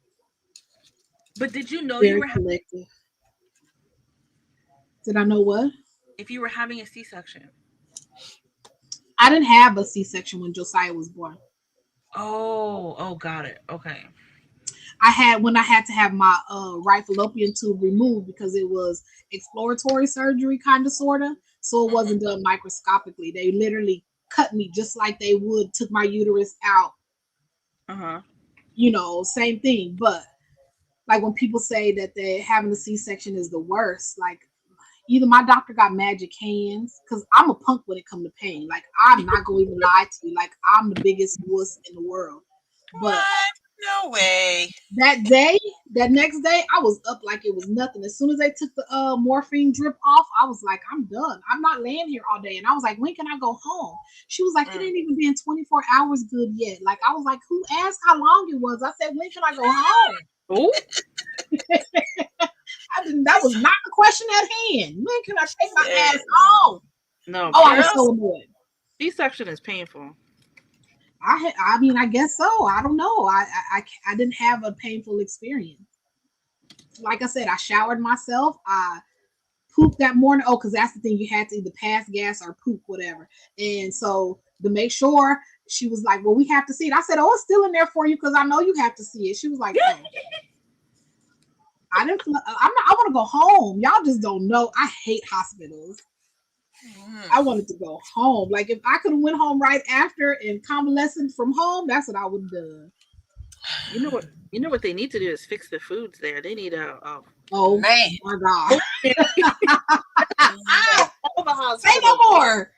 C: But did you know you
A: very
C: were
A: collective. Did I know what?
C: if you were having a C-section?
A: I didn't have a C-section when Josiah was born.
C: Oh, got it. Okay.
A: I had to have my right fallopian tube removed because it was exploratory surgery, kind of, sort of. So it
B: Mm-hmm.
A: wasn't done microscopically. They literally cut me just like they would took my uterus out.
C: Uh-huh.
A: Same thing. But like when people say that they having a C-section is the worst, like either my doctor got magic hands, because I'm a punk when it comes to pain. Like I'm not going to even lie to you. Like I'm the biggest wuss in the world. But
B: What? No way.
A: that next day, I was up like it was nothing. As soon as they took the morphine drip off, I was like, I'm done. I'm not laying here all day. And I was like, when can I go home? She was like, it ain't even been 24 hours good yet. Like I was like, who asked how long it was? I said, when can I go home?
C: Oh,
A: That was not the question at hand. When can I take my ass home?
C: no.
A: Oh, I was
B: Girls,
A: so annoyed.
C: C-section is painful.
A: I mean, I guess so. I don't know. I didn't have a painful experience. Like I said, I showered myself. I pooped that morning. Oh, because that's the thing. You had to either pass gas or poop, whatever. And so to make sure, she was like, well, we have to see it. I said, oh, it's still in there for you because I know you have to see it. She was like, oh. I didn't. I want to go home. Y'all just don't know. I hate hospitals. I wanted to go home. Like if I could have went home right after and convalesced from home, that's what I would have done.
C: You know what? You know what they need to do is fix the foods there. They need
A: Oh
B: man.
A: my God.
C: all the
A: Say
C: hospitals.
A: no more.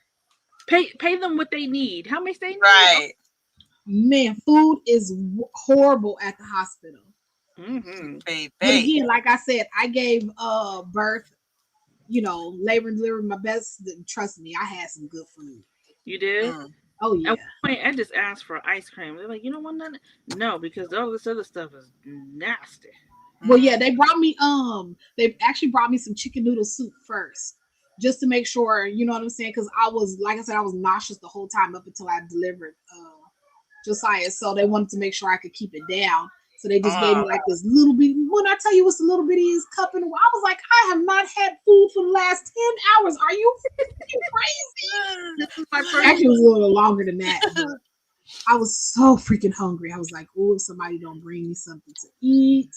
C: Pay them what they need. How much they need?
B: Right.
A: Man, food is horrible at the hospital.
C: Mm-hmm.
A: But again, like I said, I gave birth, labor and delivery my best. Trust me, I had some good food.
C: You did?
A: Oh yeah.
C: At one point, I just asked for ice cream. They're like, you don't want none? No, because all this other stuff is nasty.
A: Well, yeah, they actually brought me some chicken noodle soup first, just to make sure, you know what I'm saying? Because I was, like I said, I was nauseous the whole time up until I delivered. Josiah. So they wanted to make sure I could keep it down. So they just gave me like this little bit. When I tell you what's the little bittiest cup in the world, I was like, I have not had food for the last 10 hours. Are you crazy?
C: This is my first.
A: Actually, it was a little longer than that. But I was so freaking hungry. I was like, oh, if somebody don't bring me something to eat,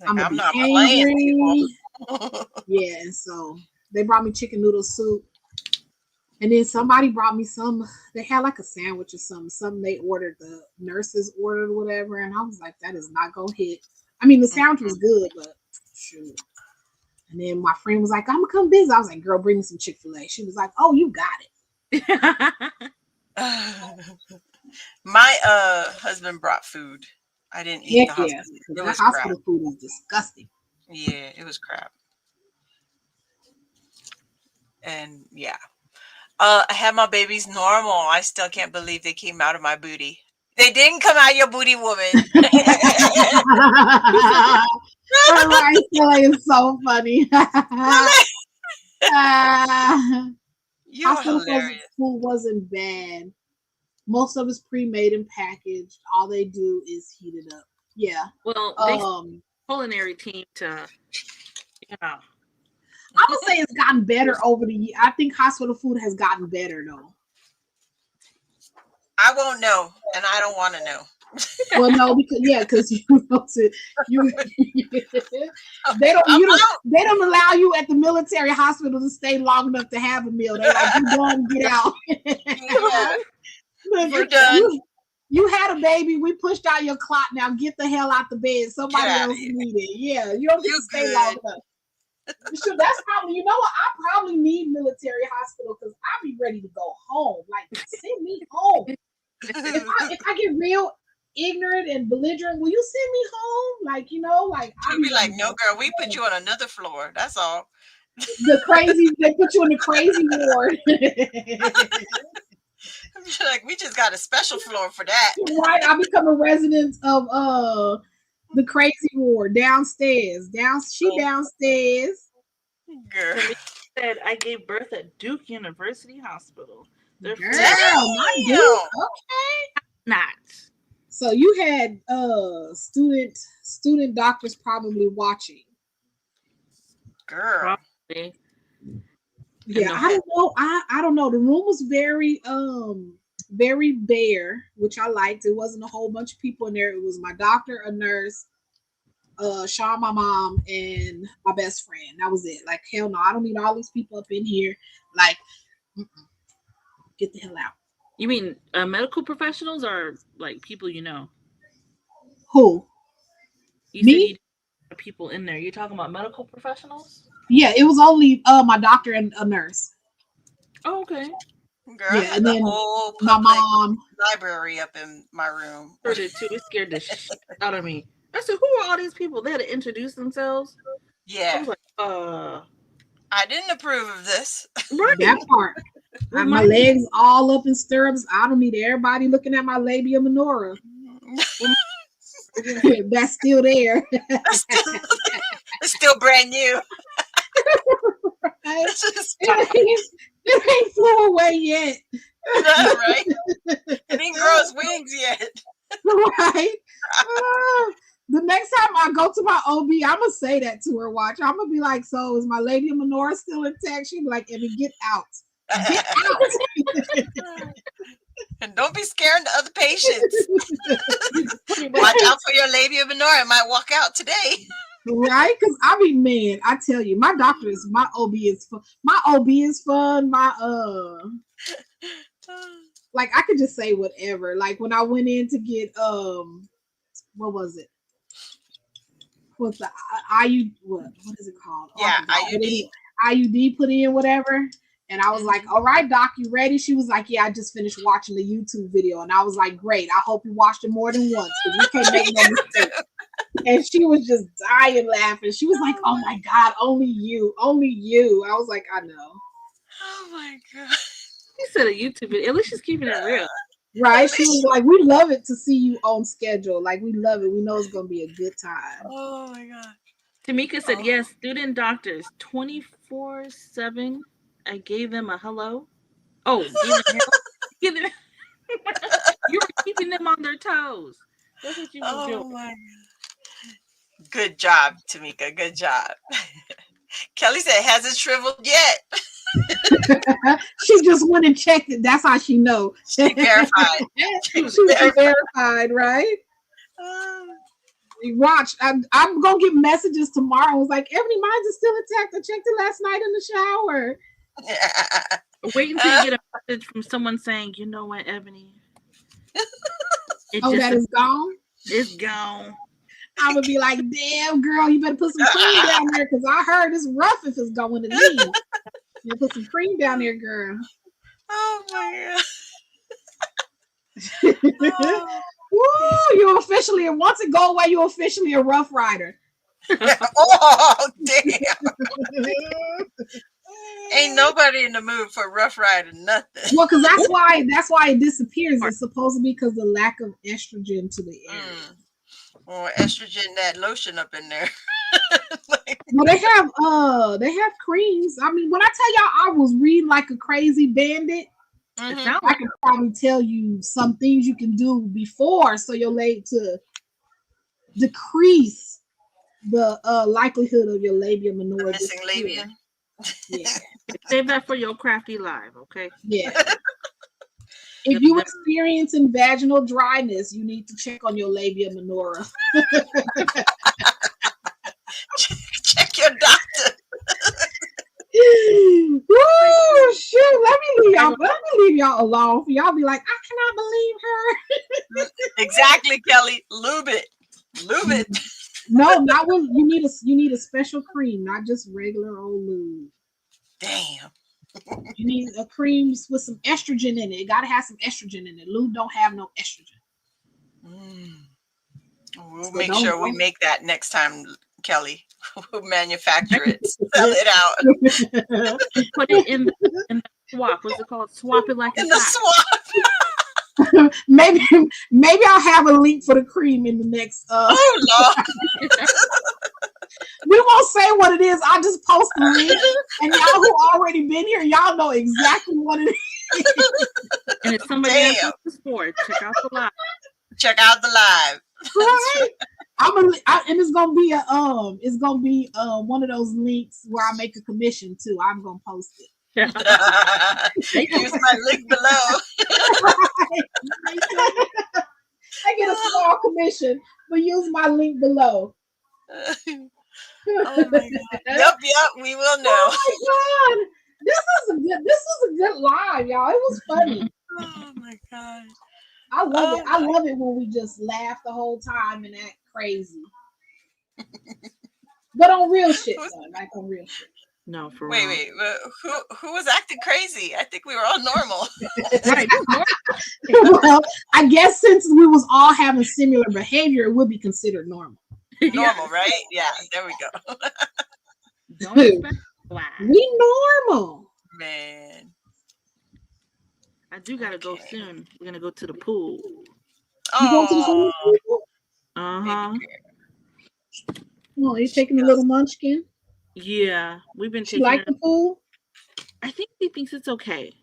A: I'm gonna be
B: not
A: angry. Yeah, and so they brought me chicken noodle soup. And then somebody brought me some, they had like a sandwich or something they ordered, the nurses ordered whatever. And I was like, that is not going to hit. I mean, the sandwich was good, but shoot. And then my friend was like, I'm going to come visit. I was like, girl, bring me some Chick-fil-A. She was like, oh, you got
C: it.
B: My husband brought food. I didn't eat the hospital.
A: It was hospital food is disgusting.
B: Yeah, it was crap. And yeah. I had my babies normal. I still can't believe they came out of my booty. They didn't come out of your booty, woman.
A: It's so funny.
B: You're hilarious.
A: Food wasn't bad. Most of it's pre-made and packaged. All they do is heat it up. Yeah.
C: Well, they culinary team to,
A: I would say it's gotten better over the years. I think hospital food has gotten better though.
B: I won't know, and I don't want to know.
A: Well, no, because they don't allow you at the military hospital to stay long enough to have a meal. They're like, you done, get out.
B: You're done.
A: You had a baby. We pushed out your clot. Now get the hell out the bed. Somebody else need it. Yeah, you don't get to stay long enough. Sure, that's probably, you know what? I probably need military hospital because I'll be ready to go home. Like, send me home. If I get real ignorant and belligerent, will you send me home? Like,
B: I'll be like, no, girl, we put you on another floor. That's all.
A: They put you in the crazy ward.
B: Like, we just got a special floor for that.
A: Right, I become a resident of the crazy ward downstairs. She downstairs.
B: Girl
C: said I gave birth at Duke University Hospital.
A: Girl, not Duke. Okay.
C: Not.
A: So you had student doctors probably watching.
B: Girl.
C: Probably.
A: Yeah, I don't know. I don't know. The room was very bare, which I liked. It wasn't a whole bunch of people in there. It was my doctor, a nurse, Sean, my mom, and my best friend. That was it. Like, hell no, I don't need all these people up in here. Like, get the hell out.
C: You mean medical professionals or like people you know?
A: Who?
C: Me? Said you had people in there. You're talking about medical professionals?
A: Yeah, it was only my doctor and a nurse.
C: Oh, okay.
B: Girl,
A: yeah, and then
B: whole
A: my mom
B: library up in my room.
C: Heard it too. It scared the shit out of me. I said, "Who are all these people?" They had to introduce themselves.
B: Yeah.
C: I was like,
B: I didn't approve of this.
A: Right. That part. My legs all up in stirrups. I don't need everybody looking at my labia minora. That's still there.
B: It's still brand new.
A: Right? It ain't flew away yet.
B: Right? It didn't grow its wings yet.
A: Right? The next time I go to my OB, I'm going to say that to her, watch. I'm going to be like, so is my labia minora still intact? She'll be like, Evie, get out. Get out.
B: And don't be scaring the other patients. Watch out for your labia minora. It might walk out today.
A: Right? Because I mean, man, I tell you, my OB is fun. My OB is fun. Like I could just say whatever. Like when I went in to get what was it? What's the IU? What is it called?
B: Yeah, IUD.
A: IUD put in whatever. And I was like, all right, doc, you ready? She was like, yeah, I just finished watching the YouTube video. And I was like, great. I hope you watched it more than once because we can't make no mistake. And she was just dying laughing. She was like, oh my God, only you. I was like, I know.
B: Oh my God.
C: She said a YouTube video. At least she's keeping it real.
A: Right? She was like, we love it to see you on schedule. Like, we love it. We know it's going to be a good time.
B: Oh my God.
C: Tamika said, yes, student doctors, 24/7. I gave them a hello. Oh, you keeping them on their toes. That's what you was doing.
B: Oh my God. Good job, Tamika. Good job. Kelly said, "Has it shriveled yet?"
A: She just went and checked it. That's how she know.
B: She verified.
A: She verified, right?
B: Um,
A: Watch. I'm gonna get messages tomorrow. It's like, Ebony, mine's is still intact. I checked it last night in the shower.
C: Wait until you get a message from someone saying, "You know what, Ebony?
A: That is gone.
C: It's gone."
A: I'm gonna be like, damn, girl, you better put some cream down there because I heard it's rough if it's going to leave. You put some cream down there, girl.
B: Oh my God. Oh.
A: Woo, you officially, once it go away, you officially a rough rider.
B: Oh, damn. Ain't nobody in the mood for Rough Rider, nothing.
A: Well, because that's why it disappears. It's supposed to be because the lack of estrogen to the area.
B: Or estrogen that lotion up in there.
A: Well, they have creams. I mean, when I tell y'all I was reading like a crazy bandit, I can probably tell you some things you can do before so you're late to decrease the likelihood of your labia minora.
B: Missing labia.
A: Yeah.
C: Save that for your crafty live, okay?
A: Yeah. If you experiencing vaginal dryness, you need to check on your labia minora.
B: Check your doctor.
A: Woo, shoot. Let me leave y'all alone. Y'all be like, I cannot believe her.
B: Exactly, Kelly. Lube it.
A: No, not when you need a special cream, not just regular old lube.
B: Damn.
A: You need a cream with some estrogen in it. It gotta have some estrogen in it. Lube don't have no estrogen.
B: We'll make sure we make that next time, Kelly. We'll manufacture it, sell it out.
C: Put it in the swap. What's it called? Swap it like
B: in the swap.
A: maybe I'll have a link for the cream in the next.
B: Oh Lord.
A: We won't say what it is. I'll just post the link, and y'all who already been here, y'all know exactly what it is.
C: And if somebody else wants the sport, check out the live.
B: Check out the live.
A: Right. And it's gonna be one of those links where I make a commission too. I'm gonna post it.
B: Use my link below.
A: I get a small commission, but use my link below.
B: Oh my God. Yep, we will know.
A: Oh my God. This was a good live, y'all. It was funny.
B: Oh my God.
A: I love it. I love it when we just laugh the whole time and act crazy. But on real shit, son. Like on real shit.
C: No, for
B: real. Wait. Who was acting crazy? I think we were all normal.
C: Right.
A: Well, I guess since we was all having similar behavior, it would be considered normal.
B: Normal, right? Yeah, there we go.
C: Don't expect
A: we normal.
B: Man.
C: I do gotta go soon. We're gonna go to the pool.
A: Oh.
C: Uh-huh.
A: Oh, you taking a little munchkin?
C: Yeah, we've been taking.
A: She like the pool?
C: I think he thinks it's okay.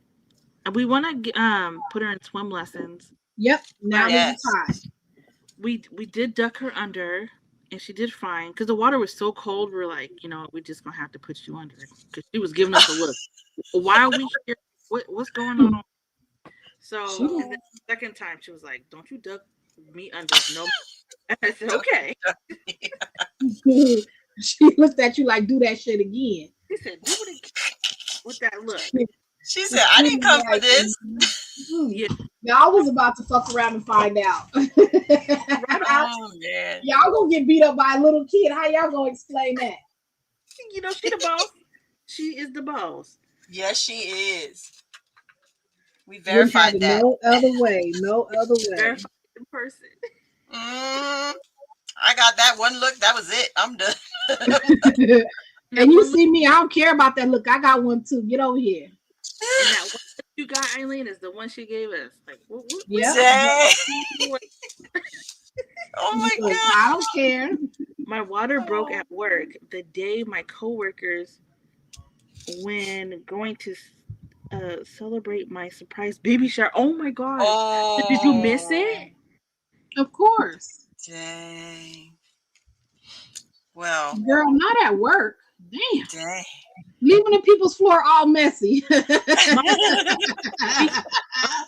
C: We want to put her in swim lessons.
A: Yep. Now
B: yes.
A: Time.
C: We did duck her under, and she did fine because the water was so cold. We're like, we're just gonna have to put you under because she was giving us a look. Why are we here? What's going on? So the second time she was like, "Don't you duck me under?" No. I said, "Okay."
A: She looked at you like, "Do that shit again."
C: She said, "Do it again." With that look.
B: She said, "I didn't come for this."
C: Yeah.
A: Y'all was about to fuck around and find out.
B: Oh man.
A: Y'all gonna get beat up by a little kid. How y'all gonna explain that?
C: She the boss. She is the boss.
B: Yes, she is. We verified that.
A: No other way.
C: Verified in person.
B: I got that one look. That was it. I'm done.
A: And you see me, I don't care about that look. I got one too. Get over here.
C: And that one that you got, Eileen, is the one she gave us. Like, what?
A: Yeah.
B: Oh my God.
A: I don't care.
C: My water broke at work the day my coworkers, when going to celebrate my surprise baby shower. Oh my gosh. Did you miss
B: Oh,
C: it?
A: Of course.
B: dang. Well,
A: Girl, not at work. Damn.
B: dang.
A: Leaving the people's floor all messy.
C: My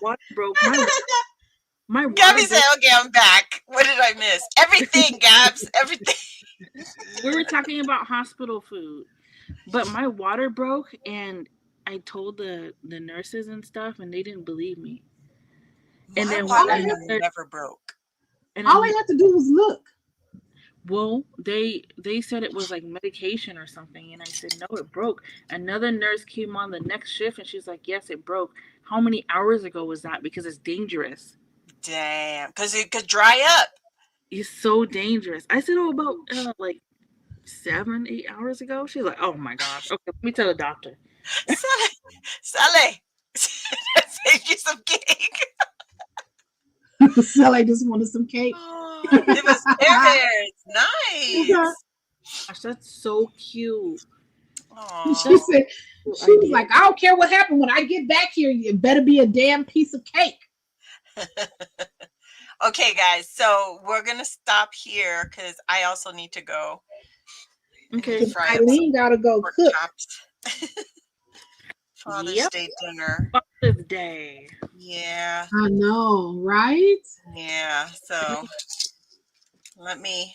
C: water broke. My water
B: Gabby said,
C: broke.
B: okay, I'm back. What did I miss? Everything, Gabs. Everything.
C: We were talking about hospital food, but my water broke, and I told the nurses and stuff, and they didn't believe me. And
B: My
C: then
A: all,
B: water
A: I have,
B: never broke.
C: and
A: all
C: then
A: I had to do was look.
C: well, they said it was like medication or something, and I said no, it broke. Another nurse came on the next shift, and she's like, yes, it broke. How many hours ago was that? Because it's dangerous.
B: Damn. Because it could dry up.
C: It's so dangerous. I said, oh, about like 7, 8 hours ago. She's like, oh my gosh. Okay, let me tell the doctor.
B: Sally. Save you some cake.
A: Sally just wanted some cake.
B: Oh, it was Bears. Nice.
C: Gosh, that's so cute.
B: Aw.
A: She said,
C: Cool
A: she was
C: idea.
A: like, I don't care what happened when I get back here. It better be a damn piece of cake.
B: Okay, guys. So we're going to stop here because I also need to go. I need to
C: Okay.
B: fry up some
A: Eileen gotta go
B: pork
A: cook.
B: chops. Father's
C: Yep.
B: Day dinner.
C: Father's Day.
B: Yeah.
A: I know, right?
B: Yeah. So let me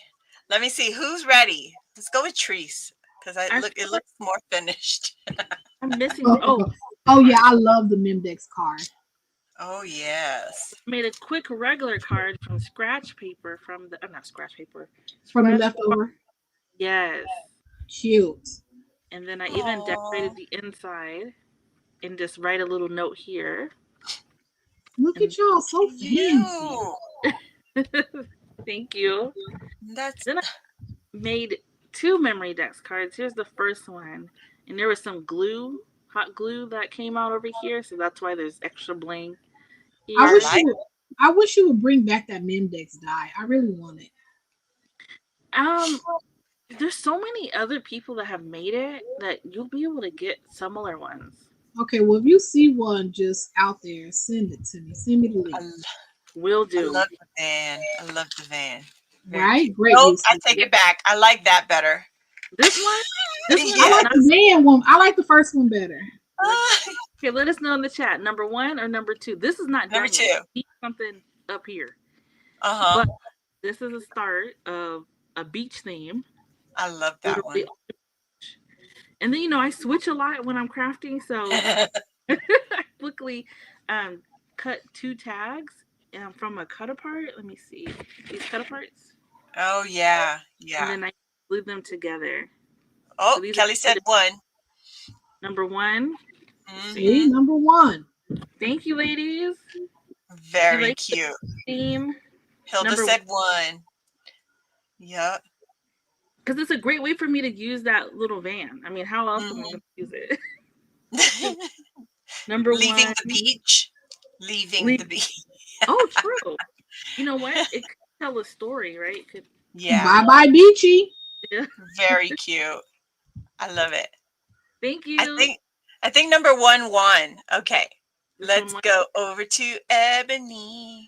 B: see who's ready. Let's go with Treese because it looks more finished.
C: I'm missing.
A: Oh, oh yeah, I love the Memdex card.
B: Oh yes.
C: Made a quick regular card from scratch paper from the not scratch paper.
A: From the
C: Scratch
A: leftover.
C: Yes.
A: Cute.
C: And then I even
B: Aw.
C: decorated the inside and just write a little note here.
A: Look at y'all, so fancy.
B: Cute.
C: Thank you.
B: That's
C: Then I made 2 memory dex cards. Here's the first one. And there was some glue, hot glue that came out over here. So that's why there's extra bling here.
A: I wish you would bring back that Memdex die. I really want it.
C: There's so many other people that have made it that you'll be able to get similar ones.
A: Okay, well, if you see one just out there, send it to me. Send me the link.
C: Will
B: I
C: do.
B: love the van. I love the van. Very
A: Right?
B: cute.
A: Great.
B: Nope,
A: use.
B: I take it back. I like that better.
C: This one? This one
B: Yeah.
A: I like the van one. I like the first one better.
C: Okay, let us know in the chat. Number 1 or number 2? This is not
B: Number
C: done yet.
B: 2.
C: Need something up here.
B: Uh-huh.
C: But this is a start of a beach theme.
B: I love that one.
C: And then I switch a lot when I'm crafting, so I quickly cut 2 tags from a cut apart. Let me see these cut aparts.
B: Oh yeah, yeah.
C: And then I glue them together.
B: Oh,
C: So
B: Kelly said 1.
C: Number 1.
A: See, number 1.
C: Thank you, ladies.
B: Very
C: like
B: cute.
C: Theme.
B: Hilda said 1. Yep.
C: Because it's a great way for me to use that little van. I mean, how else am I going to use it? Number
B: Leaving
C: 1.
B: the beach. Leaving the beach.
C: Oh, true. You know what? It could tell a story, right? It could.
B: Yeah.
A: Bye-bye, Beachy.
C: Yeah.
B: Very cute. I love it.
C: Thank you.
B: I think number 1 won. Okay.
C: This
B: Let's
C: one
B: go over to Ebony.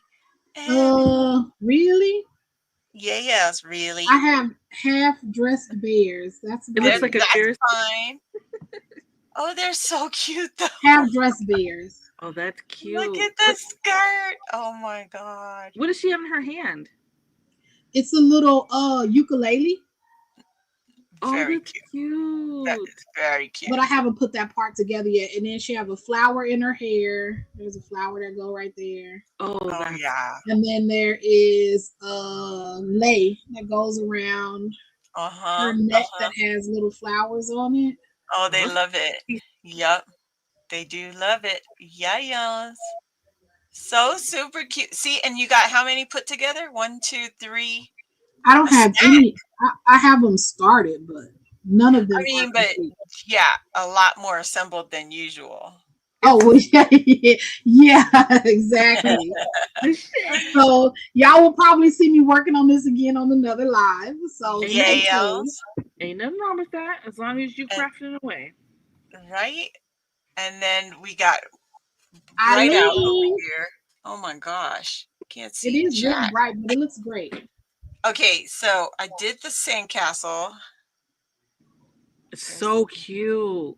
A: Really?
B: Yes, really.
A: I have half-dressed bears. That's
C: It looks like a bear.
B: Fine. Oh, they're so cute though.
A: Half-dressed bears.
C: Oh, that's cute.
B: Look at the skirt. Oh my god.
C: What does she have in her hand?
A: It's a little ukulele.
B: Very
C: that's cute.
B: That is very cute.
A: But I haven't put that part together yet. And then she have a flower in her hair. There's a flower that go right there.
C: Oh
B: yeah.
A: And then there is a lei that goes around her neck that has little flowers on it.
B: Oh, they love it. Yep. They do love it. Yes. So super cute. See, and you got how many put together? 1, 2, 3.
A: I don't have any. I have them started, but none of them.
B: I mean, but yeah, a lot more assembled than usual.
A: Oh, well, yeah, exactly. So y'all will probably see me working on this again on another live. So
C: ain't nothing wrong with that as long as you craft it away.
B: Right. And then we got bright out over
A: Eileen.
B: here. Oh my gosh. Can't
A: It
B: see
A: is really
B: chat.
A: bright, but it looks great.
B: Okay, so I did the sandcastle.
C: It's
B: There's
C: so
B: the-
C: cute.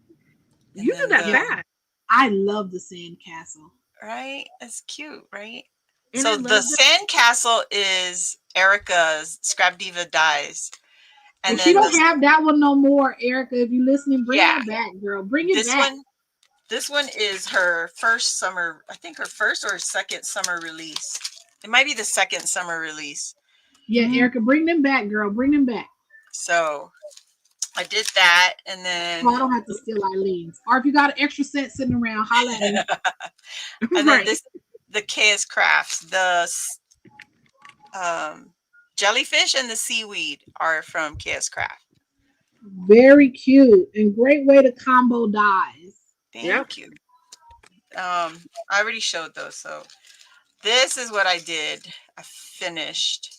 B: And
C: You did
B: then
C: that
B: the-
C: fast.
A: I love the sandcastle.
B: Right? It's cute, right?
C: And
B: So
C: I
B: the
C: love the
B: sandcastle is Erica's Scrap Diva Dies.
A: And
B: And
A: she
B: then
A: don't have that one no more, Erica. If you listening, bring
B: Yeah.
A: it back, girl. Bring it
B: this
A: back.
B: one is her first summer, I think her first or second summer release. It might be the second summer release.
A: Yeah,
C: Mhm.
A: Erica, bring them back, girl. Bring them back.
B: So I did that, and then
A: So I don't have to steal Eileen's. Or if you got an extra set sitting around, holla at me.
B: and then
C: Right.
B: the KS Crafts, the jellyfish and the seaweed are from KS Craft.
A: Very cute and great way to combo dyes.
B: Thank you. I already showed those, so this is what I did. I finished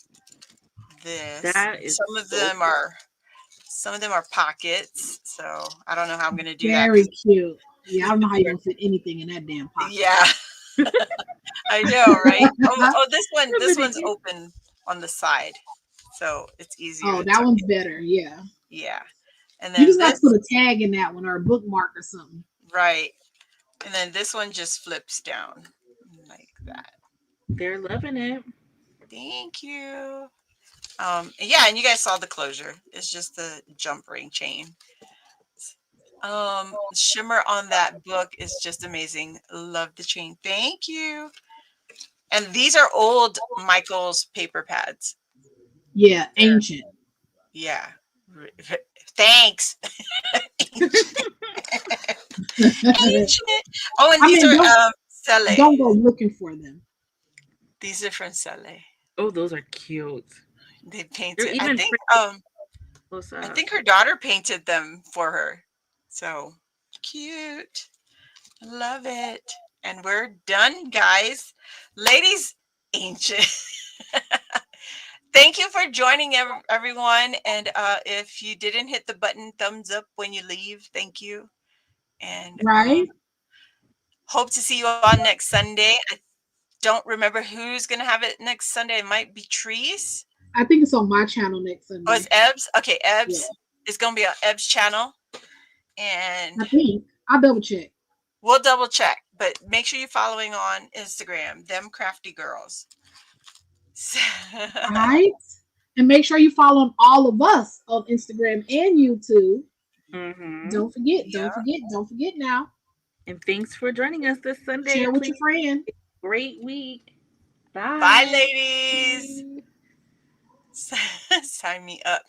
B: this.
C: That is
B: Some of
C: so
B: them are pockets, so I don't know how I'm gonna do
A: Very
B: that.
A: cute. Yeah, I don't know how you're gonna fit anything in that damn pocket.
B: Yeah, I know, right? Oh, this one's open on the side, so it's easier.
A: Oh,
B: to
A: that
B: tuck
A: one's
B: in.
A: better. Yeah.
B: Yeah, and
A: You
B: then
A: just got
B: this
A: to put a tag in that one or a bookmark or something.
B: right, and then this one just flips down like that.
C: They're loving it.
B: Thank you. Yeah, and you guys saw the closure. It's just the jump ring chain. Shimmer on that book is just amazing. Love the chain. Thank you. And these are old Michael's paper pads.
A: Yeah, ancient.
B: Yeah. Thanks. Ancient. Oh, and
A: I
B: these
A: mean,
B: are Sele.
A: don't go looking for them.
B: These are from Sele.
C: Oh, those are cute.
B: They
C: They're
B: painted.
C: even close
B: I
C: up.
B: think her daughter painted them for her. So cute. Love it. And we're done, guys. Ladies, ancient. Thank you for joining everyone. And if you didn't hit the button, thumbs up when you leave. Thank you. And
A: Right?
B: hope to see you on next Sunday. I don't remember who's going to have it next Sunday. It might be Trees.
A: I think it's on my channel next Sunday.
B: Oh, it's Ebbs? Okay, Ebbs.
A: Yeah.
B: It's going to be on Ebbs' channel. And
A: I think. I'll double check.
B: we'll double check. But make sure you're following on Instagram, Them Crafty Girls.
A: Right? And make sure you follow all of us on Instagram and YouTube.
C: Mm-hmm.
A: Don't forget,
B: Yeah.
A: don't forget now.
C: And thanks for joining us this Sunday.
A: Share with your friend.
C: Great week. Bye.
B: Bye, ladies. Sign me up.